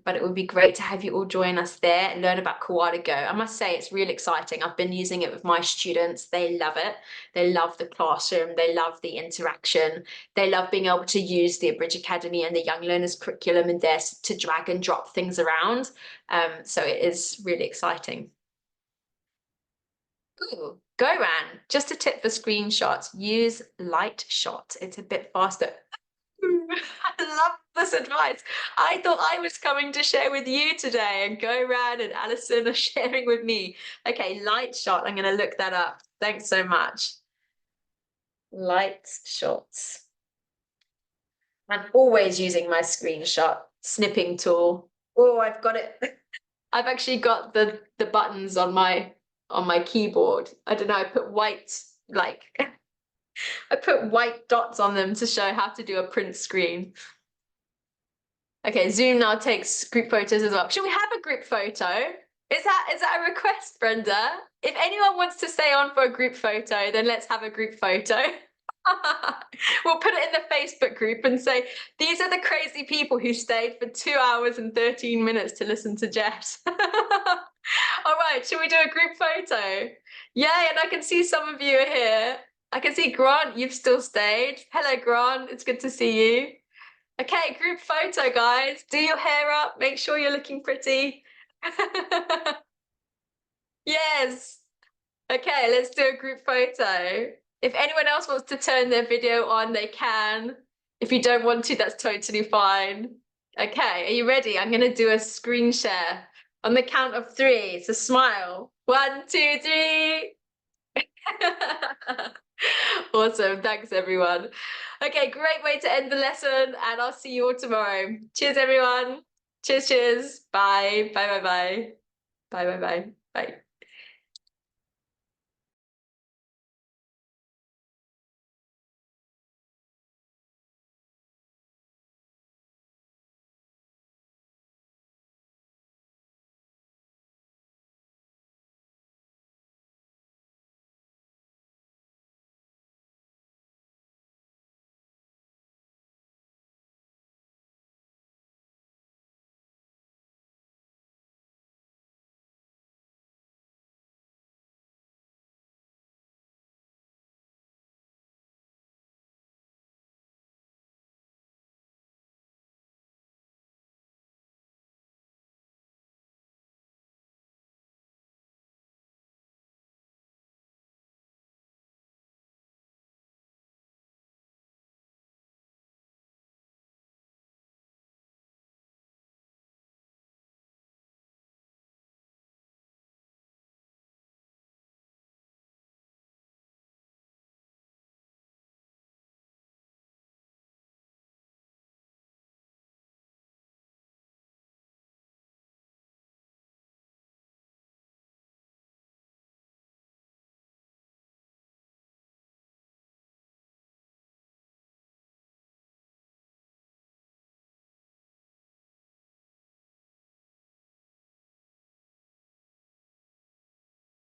But it would be great to have you all join us there and learn about Koala Go. I must say it's really exciting. I've been using it with my students. They love it. They love the classroom. They love the interaction. They love being able to use the Abridge Academy and the Young Learners curriculum in there to drag and drop things around. So it is really exciting. Ooh, Goran, just a tip for screenshots, use light shot. It's a bit faster. I love this advice. I thought I was coming to share with you today, and Goran and Alison are sharing with me. Okay, light shot. I'm going to look that up. Thanks so much. Light shots. I'm always using my screenshot snipping tool. Oh, I've got it. I've actually got the buttons on my keyboard. I don't know, I put white like I put white dots on them to show how to do a print screen. Okay, Zoom now takes group photos as well. Should we have a group photo? Is that a request, Brenda? If anyone wants to stay on for a group photo, then let's have a group photo. We'll put it in the Facebook group and say, these are the crazy people who stayed for 2 hours and 13 minutes to listen to Jess. All right, should we do a group photo? Yay, and I can see some of you are here. I can see Grant, you've still stayed. Hello, Grant, it's good to see you. Okay, group photo, guys. Do your hair up, make sure you're looking pretty. Yes. Okay, let's do a group photo. If anyone else wants to turn their video on, they can. If you don't want to, that's totally fine. Okay, are you ready? I'm gonna do a screen share on the count of 3. So smile. 1, 2, 3. Awesome, thanks everyone. Okay, great way to end the lesson, and I'll see you all tomorrow. Cheers, everyone. Cheers, cheers. Bye, bye, bye, bye. Bye, bye, bye. Bye.